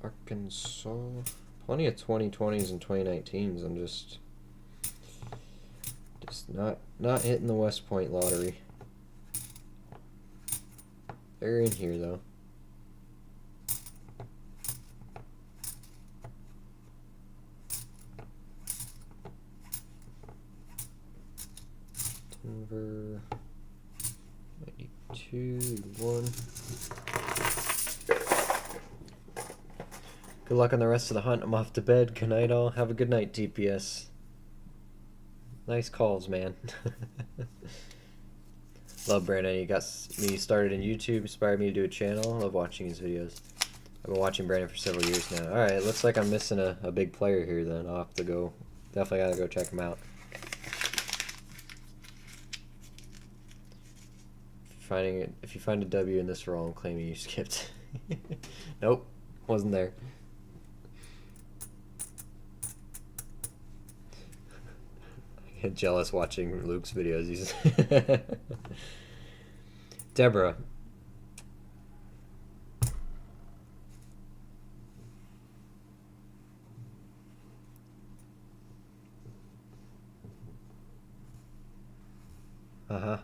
Arkansas. Plenty of 2020s and 2019s. I'm just not hitting the West Point lottery. They're in here though. Denver 92, 1. Good luck on the rest of the hunt. I'm off to bed. Good night, all. Have a good night, TPS. Nice calls, man. Love Brandon. He got me started in YouTube, inspired me to do a channel. Love watching his videos. I've been watching Brandon for several years now. Alright, looks like I'm missing a big player here then. I'll have to go. Definitely gotta go check him out. If you find a W in this roll, I'm claiming you skipped. Nope, wasn't there. I get jealous watching Luke's videos. He's Deborah. Uh-huh.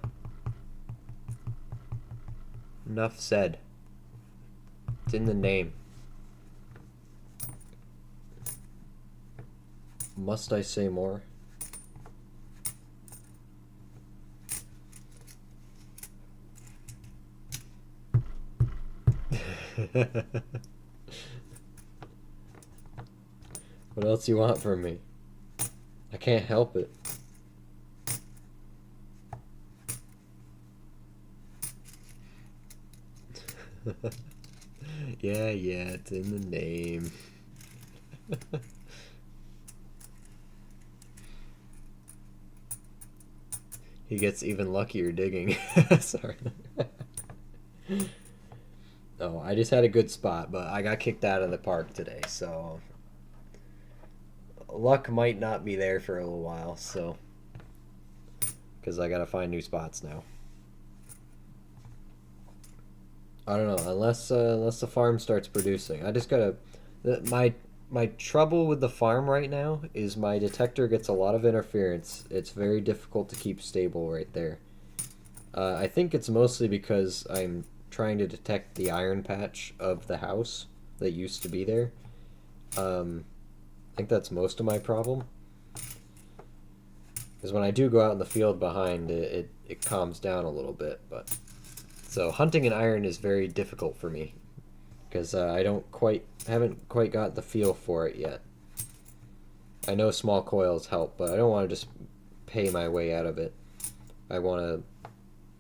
Enough said. It's in the name. Must I say more? What else do you want from me? I can't help it. Yeah, it's in the name. He gets even luckier digging. Sorry. Oh, I just had a good spot, but I got kicked out of the park today, so luck might not be there for a little while, so because I gotta find new spots now. I don't know, unless the farm starts producing. I just gotta. My trouble with the farm right now is my detector gets a lot of interference. It's very difficult to keep stable right there. I think it's mostly because I'm trying to detect the iron patch of the house that used to be there. I think that's most of my problem. Because when I do go out in the field behind, it calms down a little bit, but. So hunting an iron is very difficult for me because I haven't quite got the feel for it yet. I know small coils help, but I don't want to just pay my way out of it. I want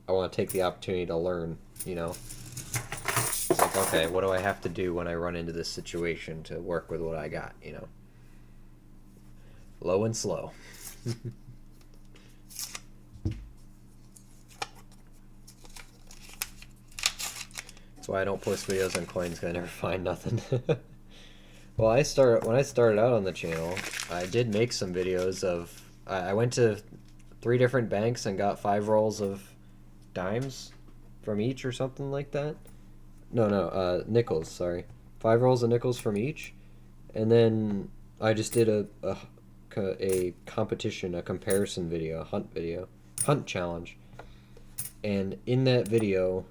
to take the opportunity to learn, you know. It's like, okay, what do I have to do when I run into this situation to work with what I got, you know? Low and slow. That's why I don't post videos on coins, because I never find nothing. Well, when I started out on the channel, I did make some videos of... I went to 3 different banks and got 5 rolls of dimes from each or something like that. No, nickels, sorry. 5 rolls of nickels from each. And then I just did a competition, a comparison video, a hunt challenge. And in that video...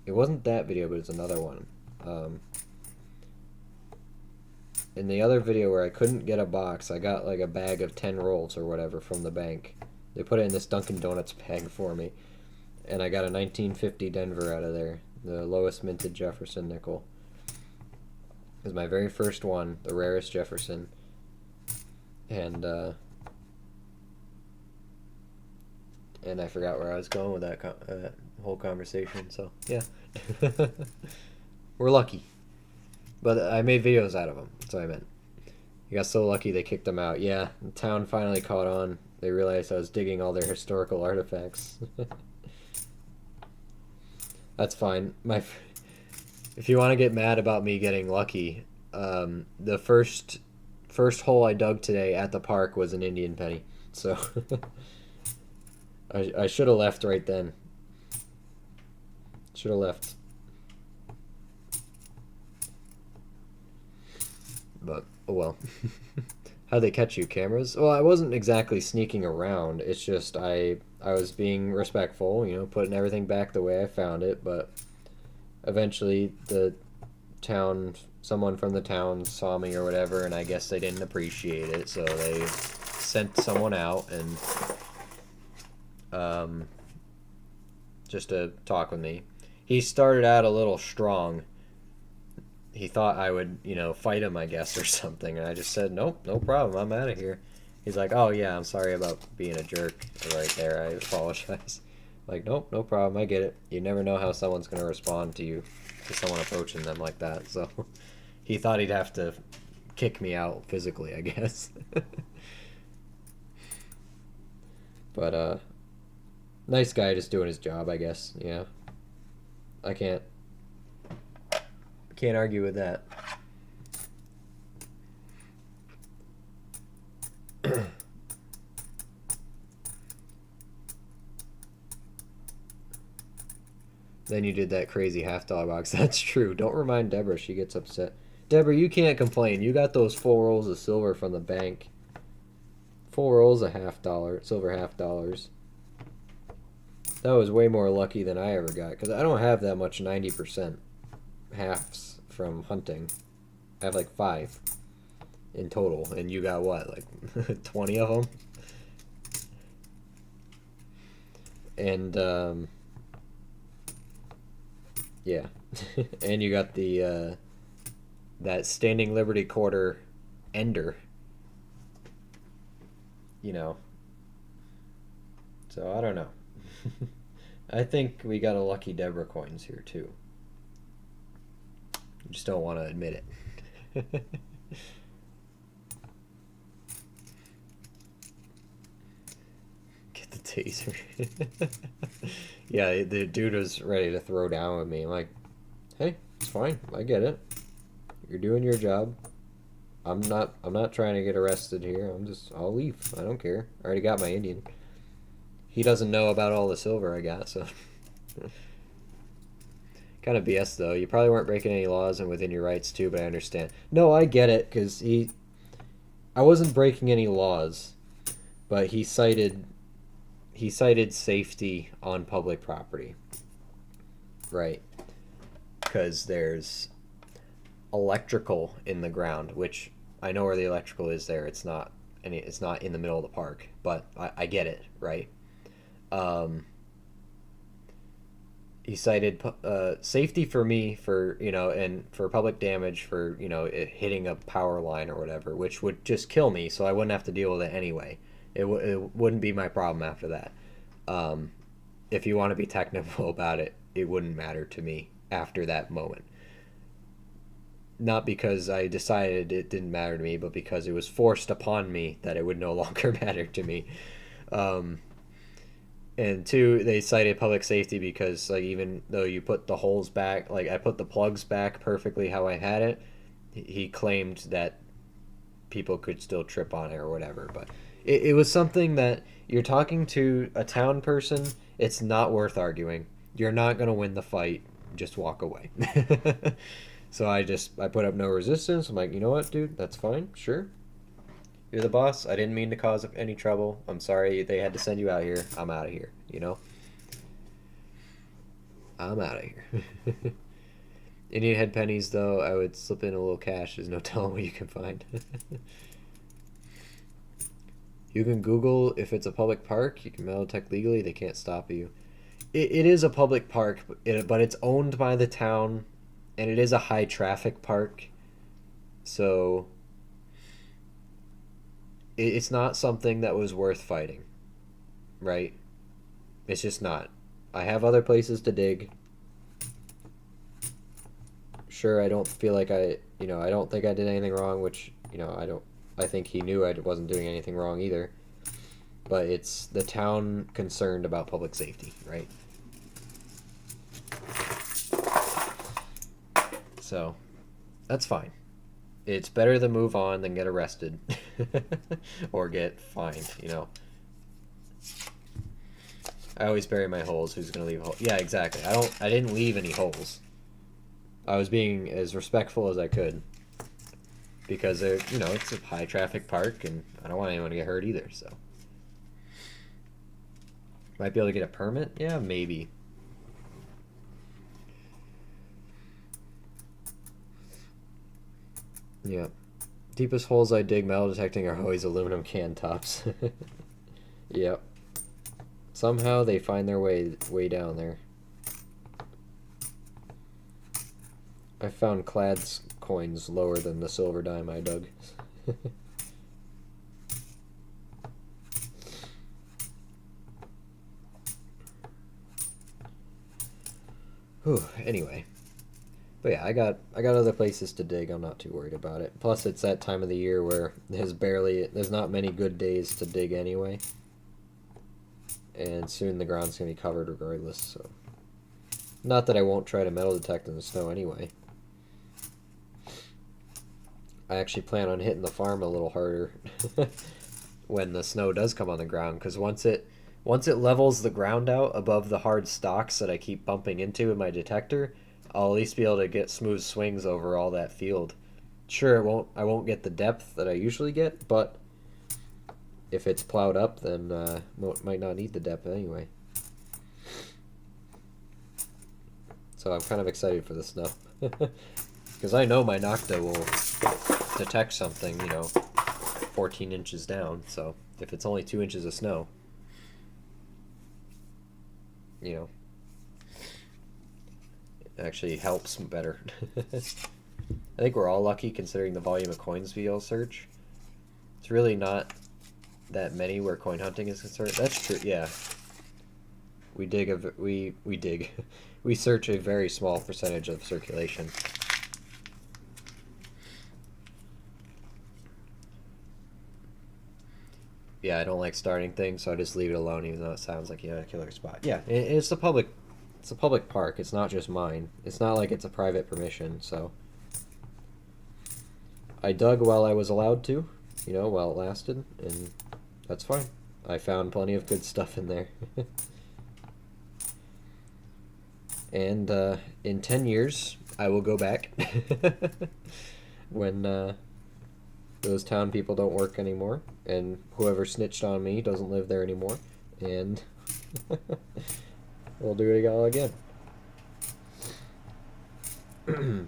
It wasn't that video, but it's another one. In the other video where I couldn't get a box, I got like a bag of 10 rolls or whatever from the bank. They put it in this Dunkin' Donuts bag for me. And I got a 1950 Denver out of there. The lowest minted Jefferson nickel. It was my very first one, the rarest Jefferson. And I forgot where I was going with that whole conversation, so yeah. We're lucky. But I made videos out of them, that's what I meant. You got so lucky they kicked them out. Yeah, the town finally caught on. They realized I was digging all their historical artifacts. That's fine. If you want to get mad about me getting lucky, the first hole I dug today at the park was an Indian penny, so... I should have left right then. Should have left. But, oh well. How'd they catch you, cameras? Well, I wasn't exactly sneaking around. It's just I was being respectful, you know, putting everything back the way I found it, but eventually someone from the town saw me or whatever, and I guess they didn't appreciate it, so they sent someone out and just to talk with me. He started out a little strong. He thought I would, you know, fight him, I guess, or something, and I just said, nope, no problem, I'm out of here. He's like, oh yeah, I'm sorry about being a jerk right there. I apologize. Like, nope, no problem. I get it. You never know how someone's gonna respond to you, to someone approaching them like that. So he thought he'd have to kick me out physically, I guess. But nice guy, just doing his job, I guess. Yeah, I can't argue with that. Then you did that crazy half dollar box. That's true. Don't remind Deborah. She gets upset. Deborah, you can't complain. You got those 4 rolls of silver from the bank. 4 rolls of silver half dollars. That was way more lucky than I ever got, because I don't have that much 90% halves from hunting. I have like 5 in total, and you got what, like 20 of them? And yeah. And you got the that Standing Liberty quarter ender, you know. So I don't know. I think we got a lucky Deborah coins here too. You just don't want to admit it. Get the taser. Yeah, the dude was ready to throw down with me. I'm like, hey, it's fine. I get it. You're doing your job. I'm not trying to get arrested here. I'll leave. I don't care. I already got my Indian. He doesn't know about all the silver I got, so kind of BS though. You probably weren't breaking any laws and within your rights too, but I understand. No, I get it, because I wasn't breaking any laws, but he cited safety on public property, right? Because there's electrical in the ground, which I know where the electrical is there. It's not in the middle of the park, but I get it, right? He cited safety for me for, and for public damage for, it hitting a power line or whatever, which would just kill me, so I wouldn't have to deal with it anyway. It wouldn't be my problem after that. If you want to be technical about it, it wouldn't matter to me after that moment. Not because I decided it didn't matter to me, but because it was forced upon me that it would no longer matter to me. And 2, they cited public safety because, like, even though you put the holes back, like I put the plugs back perfectly how I had it, he claimed that people could still trip on it or whatever. But it was something that you're talking to a town person. It's not worth arguing. You're not going to win the fight. Just walk away. So I put up no resistance. I'm like, you know what, dude? That's fine. Sure. You're the boss. I didn't mean to cause any trouble. I'm sorry they had to send you out here. I'm out of here, I'm out of here. Indian head pennies, though, I would slip in a little cash. There's no telling what you can find. You can Google if it's a public park. You can mail tech legally. They can't stop you. It is a public park, but it's owned by the town, and it is a high traffic park. So it's not something that was worth fighting, right? It's just not. I have other places to dig. Sure, I don't feel like I don't think I did anything wrong, which, I think he knew I wasn't doing anything wrong either. But it's the town concerned about public safety, right? So, that's fine. It's better to move on than get arrested or get fined, I always bury my holes. Who's going to leave a hole? Yeah, exactly. I didn't leave any holes. I was being as respectful as I could because it's a high traffic park and I don't want anyone to get hurt either, so. Might be able to get a permit? Yeah, maybe. Yeah. Deepest holes I dig metal detecting are always aluminum can tops. Yep. Somehow they find their way down there. I found Clad's coins lower than the silver dime I dug. Whew, anyway. But yeah, I got other places to dig. I'm not too worried about it. Plus, it's that time of the year where there's not many good days to dig anyway, and soon the ground's gonna be covered regardless. So, not that I won't try to metal detect in the snow anyway. I actually plan on hitting the farm a little harder when the snow does come on the ground, because once it levels the ground out above the hard stocks that I keep bumping into in my detector, I'll at least be able to get smooth swings over all that field. Sure, I won't get the depth that I usually get, but if it's plowed up, then might not need the depth anyway. So I'm kind of excited for the snow. Because I know my Nocta will detect something, 14 inches down. So if it's only 2 inches of snow, it actually helps better. I think we're all lucky considering the volume of coins we all search. It's really not that many where coin hunting is concerned. That's true, yeah. We dig we dig. We search a very small percentage of circulation. Yeah, I don't like starting things, so I just leave it alone, even though it sounds like a killer spot. Yeah, it's a public park. It's not just mine. It's not like it's a private permission. So I dug while I was allowed to, while it lasted, and that's fine. I found plenty of good stuff in there. And in 10 years, I will go back when those town people don't work anymore, and whoever snitched on me doesn't live there anymore, and we'll do it all again. I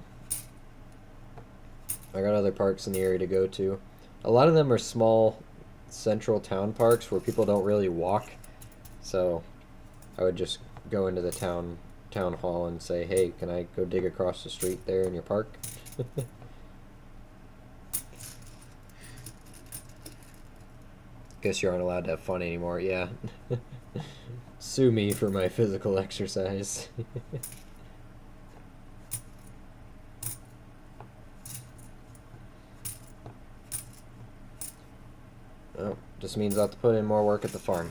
got other parks in the area to go to. A lot of them are small central town parks where people don't really walk, so I would just go into the town hall and say, hey, can I go dig across the street there in your park? Guess you aren't allowed to have fun anymore. Yeah. Sue me for my physical exercise. Oh, just means I'll have to put in more work at the farm.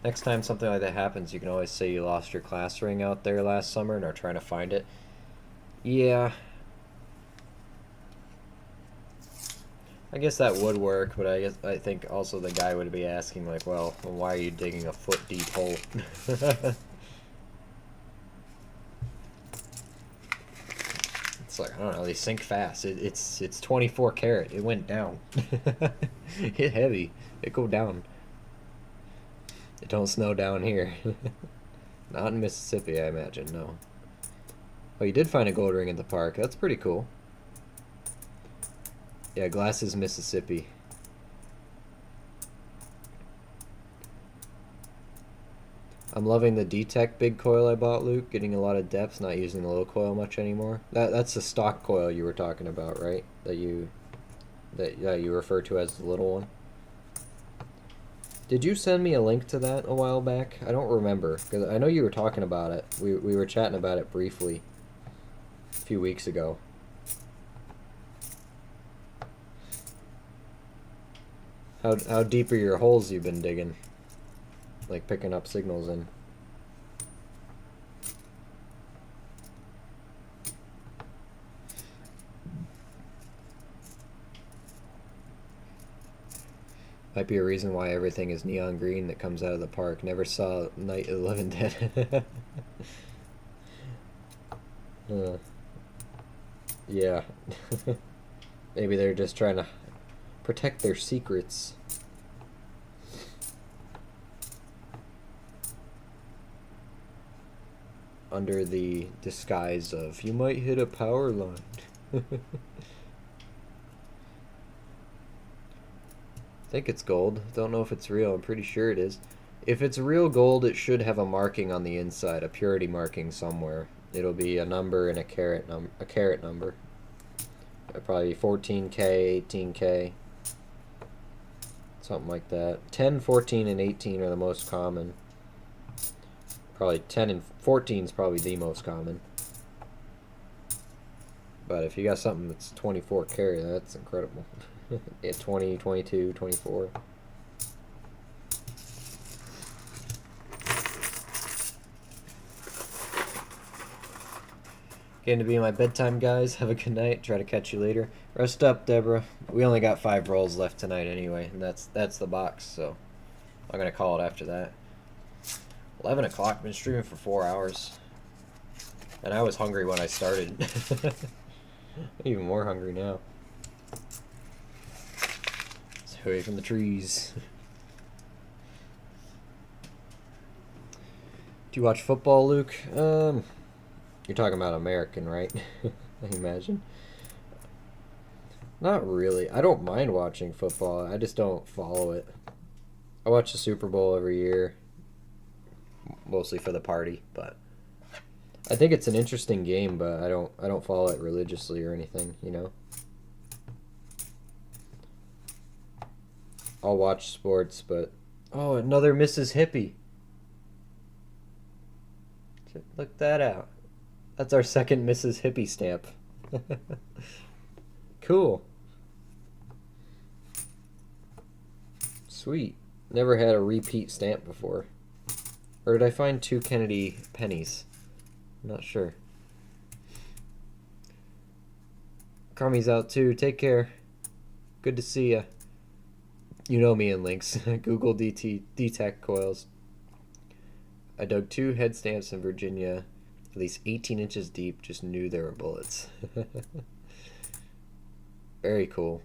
Next time something like that happens, you can always say you lost your class ring out there last summer and are trying to find it. Yeah. I guess that would work, but I think also the guy would be asking, like, well, why are you digging a foot deep hole? It's like, I don't know, they sink fast. It's 24 karat. It went down. It heavy. It go down. It don't snow down here. Not in Mississippi, I imagine, no. Oh, you did find a gold ring in the park. That's pretty cool. Yeah, Glasses, Mississippi. I'm loving the D-Tech big coil I bought, Luke. Getting a lot of depth, not using the little coil much anymore. That's the stock coil you were talking about, right? That you refer to as the little one. Did you send me a link to that a while back? I don't remember, because I know you were talking about it. We were chatting about it briefly a few weeks ago. How deep are your holes you've been digging? Like picking up signals in? Might be a reason why everything is neon green that comes out of the park. Never saw Night of the Living Dead. Yeah. Maybe they're just trying to protect their secrets. Under the disguise of, you might hit a power line. I think it's gold. Don't know if it's real. I'm pretty sure it is. If it's real gold, it should have a marking on the inside, a purity marking somewhere. It'll be a number and a carat number. Probably 14K, 18K. something like that. 10, 14, and 18 are the most common. Probably 10 and 14 is probably the most common. But if you got something that's 24 carry, that's incredible. Yeah, 20, 22, 24. Getting to be my bedtime, guys. Have a good night. Try to catch you later. Rest up, Deborah. We only got 5 rolls left tonight anyway, and that's the box, so I'm gonna call it after that. 11 o'clock. Been streaming for 4 hours, and I was hungry when I started. Even more hungry now. Stay away from the trees. Do you watch football, Luke? You're talking about American, right? I imagine. Not really. I don't mind watching football. I just don't follow it. I watch the Super Bowl every year, mostly for the party, but I think it's an interesting game, but I don't follow it religiously or anything, you know. I'll watch sports, but oh, another Mrs. Hippie. Look that out. That's our second Mrs. Hippie stamp. Cool. Sweet. Never had a repeat stamp before. Or did I find 2 Kennedy pennies? I'm not sure. Crummy's out too. Take care. Good to see ya. You know me and links. Google DTEC coils. I dug 2 head stamps in Virginia, at least 18 inches deep. Just knew there were bullets. Very cool.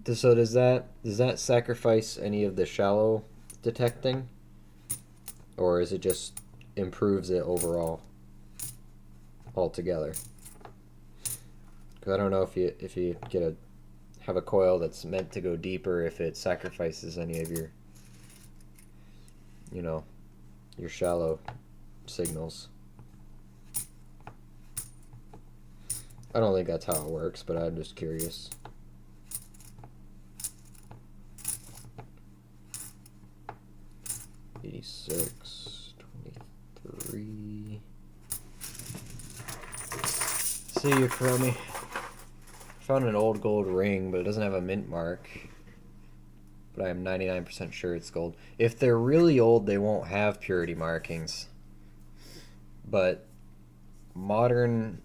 So does that sacrifice any of the shallow detecting, or is it just improves it overall altogether? Because I don't know if you have a coil that's meant to go deeper, if it sacrifices any of your, you know, your shallow signals. I don't think that's how it works, but I'm just curious. $86, $23. See you, Chromie. Found an old gold ring, but it doesn't have a mint mark. But I am 99% sure it's gold. If they're really old, they won't have purity markings. But modern,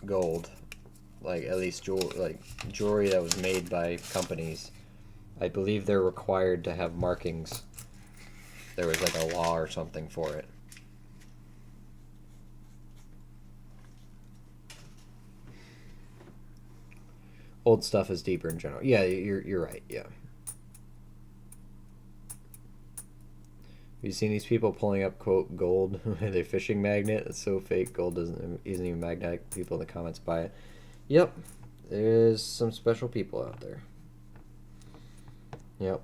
gold, like at least jewelry that was made by companies, I believe they're required to have markings. There was like a law or something for it. Old stuff is deeper in general. Yeah, you're right. Yeah. Have you seen these people pulling up quote gold with a fishing magnet? It's so fake. Gold isn't even magnetic. People in the comments buy it. Yep, there's some special people out there. Yep.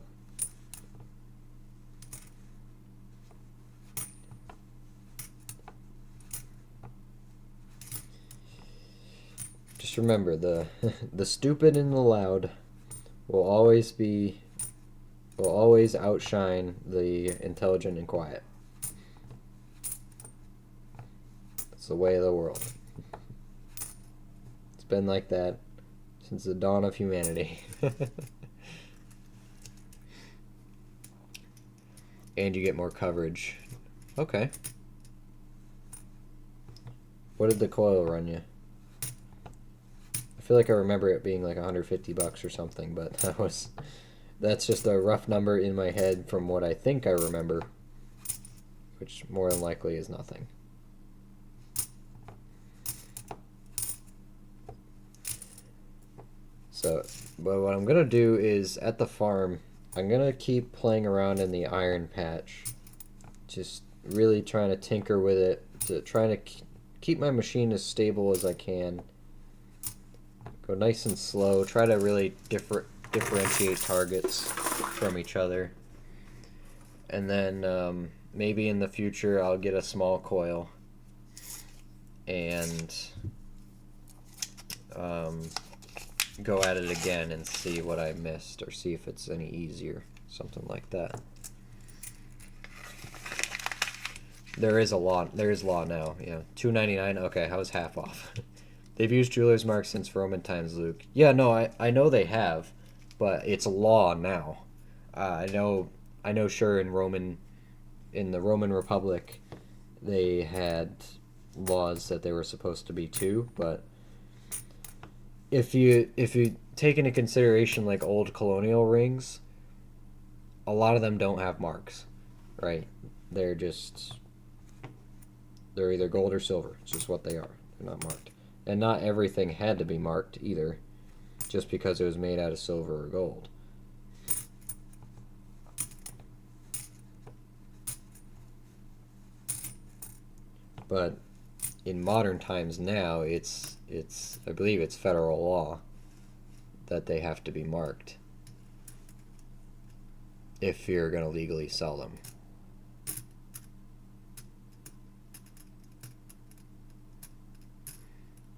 Just remember, the stupid and the loud will always outshine the intelligent and quiet. It's the way of the world. It's been like that since the dawn of humanity. And you get more coverage. Okay. What did the coil run you? I feel like I remember it being like $150 or something, but that's just a rough number in my head from what I think I remember, which more than likely is nothing. So, but what I'm gonna do is at the farm, I'm gonna keep playing around in the iron patch, just really trying to tinker with it, trying to keep my machine as stable as I can. Go nice and slow. Try to really differentiate targets from each other. And then maybe in the future I'll get a small coil and go at it again and see what I missed, or see if it's any easier, something like that. There is law now, yeah. $2.99, okay, how is half off? They've used jeweler's marks since Roman times, Luke. Yeah, no, I know they have, but it's law now. I know sure in the Roman Republic they had laws that they were supposed to be too, but if you take into consideration like old colonial rings, a lot of them don't have marks, right? They're either gold or silver. It's just what they are. They're not marked. And not everything had to be marked either, just because it was made out of silver or gold. But in modern times now, it's I believe it's federal law that they have to be marked if you're going to legally sell them.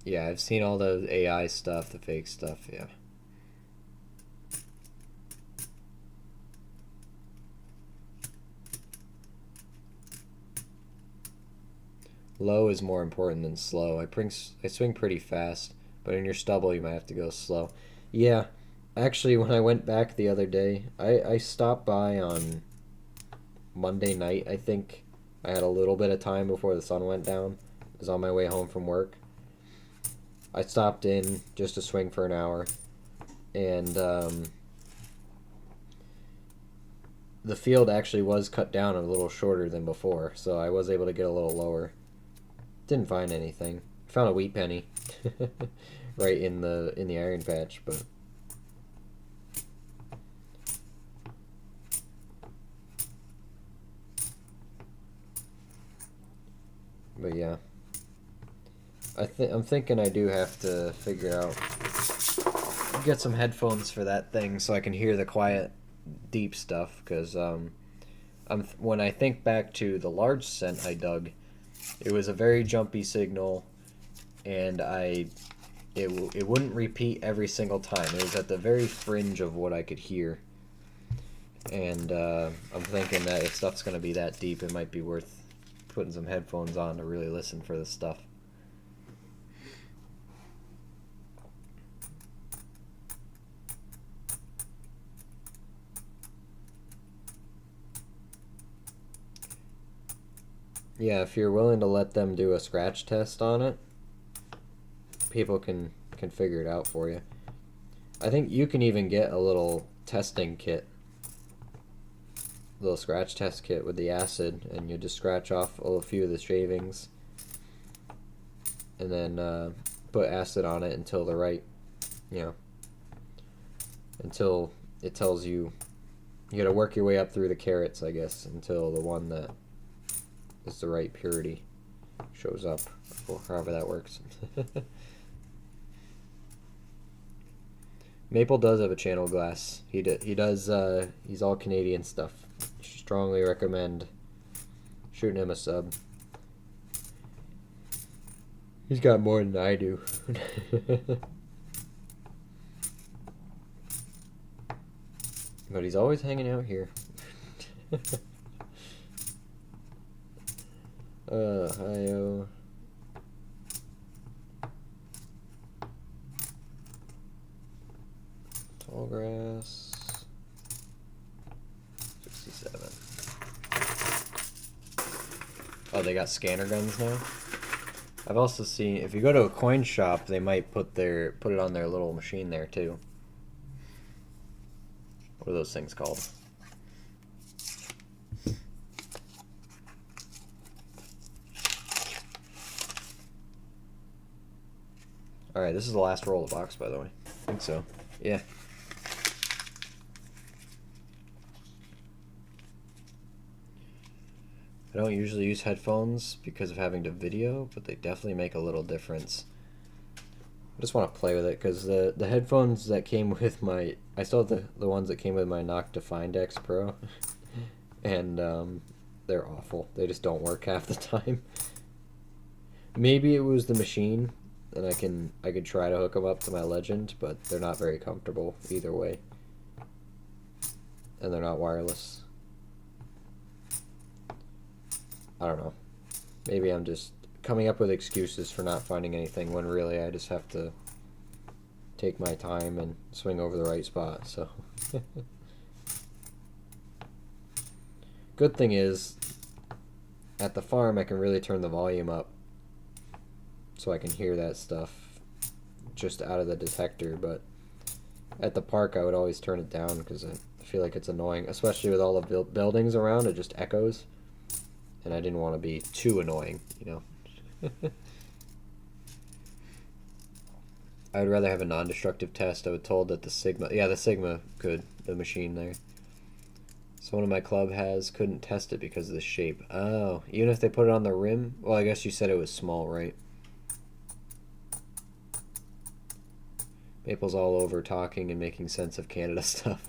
Yeah, I've seen all the AI stuff, the fake stuff, yeah. Low is more important than slow. I swing pretty fast, but in your stubble you might have to go slow. Yeah, actually when I went back the other day, I stopped by on Monday night, I think. I had a little bit of time before the sun went down. I was on my way home from work. I stopped in just to swing for an hour, and the field actually was cut down a little shorter than before, so I was able to get a little lower. Didn't find anything. Found a wheat penny right in the iron patch, but yeah. I'm thinking I do have to figure out, get some headphones for that thing so I can hear the quiet, deep stuff. Because when I think back to the large cent I dug, it was a very jumpy signal, and it wouldn't repeat every single time. It was at the very fringe of what I could hear, and I'm thinking that if stuff's gonna be that deep, it might be worth putting some headphones on to really listen for this stuff. Yeah, if you're willing to let them do a scratch test on it, people can figure it out for you. I think you can even get a little testing kit, little scratch test kit with the acid, and you just scratch off a few of the shavings, and then put acid on it until until it tells you gotta work your way up through the carats, I guess, until the one that is the right purity shows up, or however that works. Maple does have a channel glass. He does. He's all Canadian stuff. Strongly recommend shooting him a sub. He's got more than I do. But he's always hanging out here. Ohio. Tall grass. 67. Oh, they got scanner guns now? I've also seen, if you go to a coin shop, they might put it on their little machine there too. What are those things called? Alright, this is the last roll of the box, by the way. I think so. Yeah. I don't usually use headphones because of having to video, but they definitely make a little difference. I just want to play with it because the headphones that came with my... I still have the ones that came with my Nocta Find X Pro. And they're awful. They just don't work half the time. Maybe it was the machine. and I could try to hook them up to my Legend, but they're not very comfortable either way, and they're not wireless. I don't know. Maybe I'm just coming up with excuses for not finding anything when really I just have to take my time and swing over the right spot. So good thing is at the farm I can really turn the volume up so I can hear that stuff just out of the detector, but at the park I would always turn it down because I feel like it's annoying, especially with all the buildings around. It just echoes, and I didn't want to be too annoying, you know. I would rather have a non-destructive test. I was told that the Sigma could, the machine there. Someone in my club couldn't test it because of the shape. Oh, even if they put it on the rim? Well, I guess you said it was small, right? Maple's all over talking and making sense of Canada stuff.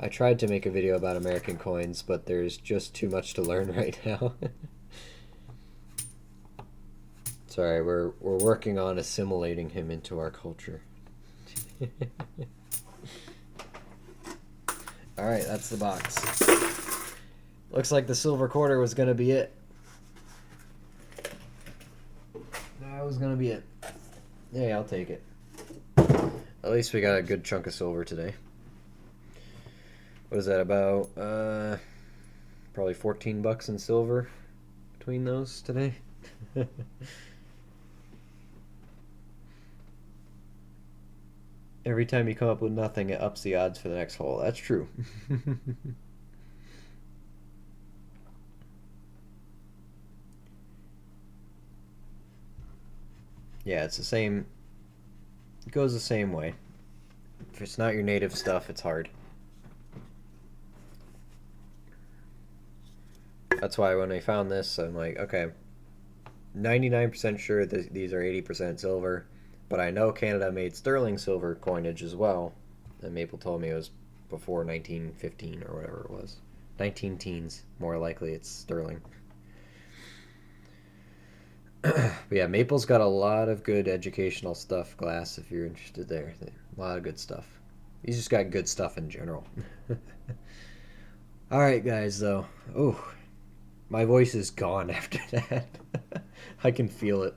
I tried to make a video about American coins, but there's just too much to learn right now. Sorry, we're working on assimilating him into our culture. Alright, that's the box. Looks like the silver quarter was gonna be it. That was gonna be it. Yeah, I'll take it. At least we got a good chunk of silver today. What is that, about probably 14 bucks in silver between those today? Every time you come up with nothing, it ups the odds for the next hole. That's true. Yeah, it's the same. It goes the same way. If it's not your native stuff, it's hard. That's why when I found this, I'm like, okay, 99% sure that these are 80% silver, but I know Canada made sterling silver coinage as well, and Maple told me it was before 1915 or whatever it was. 19 teens, more likely it's sterling. But yeah, Maple's got a lot of good educational stuff, Glass, if you're interested there. A lot of good stuff. He's just got good stuff in general. Alright, guys, though. Oh, my voice is gone after that. I can feel it.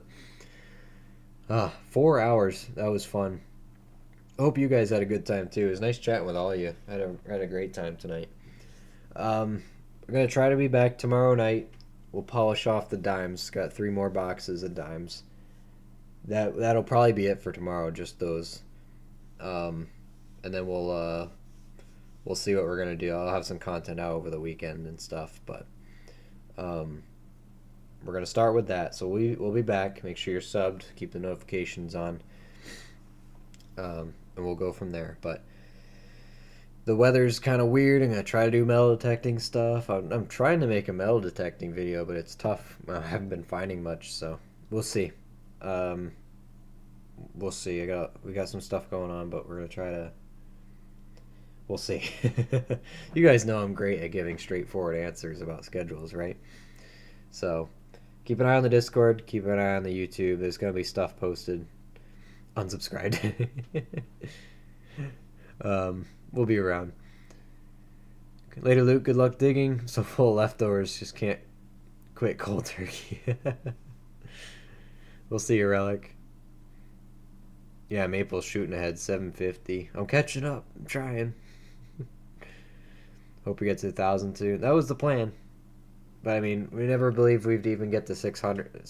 4 hours. That was fun. Hope you guys had a good time, too. It was nice chatting with all of you. I had a great time tonight. We're going to try to be back tomorrow night. We'll polish off the dimes. Got 3 more boxes of dimes. That'll probably be it for tomorrow, just those. And then we'll see what we're gonna do. I'll have some content out over the weekend and stuff, but we're gonna start with that. So we'll be back. Make sure you're subbed. Keep the notifications on, and we'll go from there. But the weather's kind of weird. I'm gonna try to do metal detecting stuff. I'm trying to make a metal detecting video, but it's tough. I haven't been finding much, so we'll see. We'll see. We got some stuff going on, but we're gonna try to. We'll see. You guys know I'm great at giving straightforward answers about schedules, right? So keep an eye on the Discord. Keep an eye on the YouTube. There's gonna be stuff posted. Unsubscribed. We'll be around. Later, Luke. Good luck digging. So full of leftovers. Just can't quit cold turkey. We'll see you, Relic. Yeah, Maple's shooting ahead 750. I'm catching up. I'm trying. Hope we get to 1,000 too. That was the plan. But I mean, we never believed we'd even get to 600.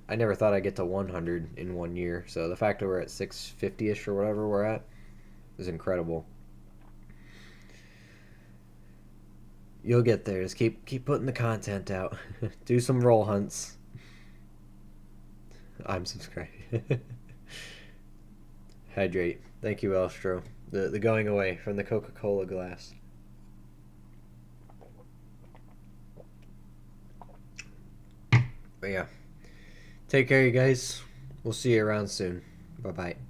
I never thought I'd get to 100 in 1 year. So the fact that we're at 650-ish or whatever we're at is incredible. You'll get there. Just keep putting the content out. Do some roll hunts. I'm subscribed. Hydrate. Thank you, Elstro. The going away from the Coca-Cola glass. But yeah. Take care, you guys. We'll see you around soon. Bye-bye.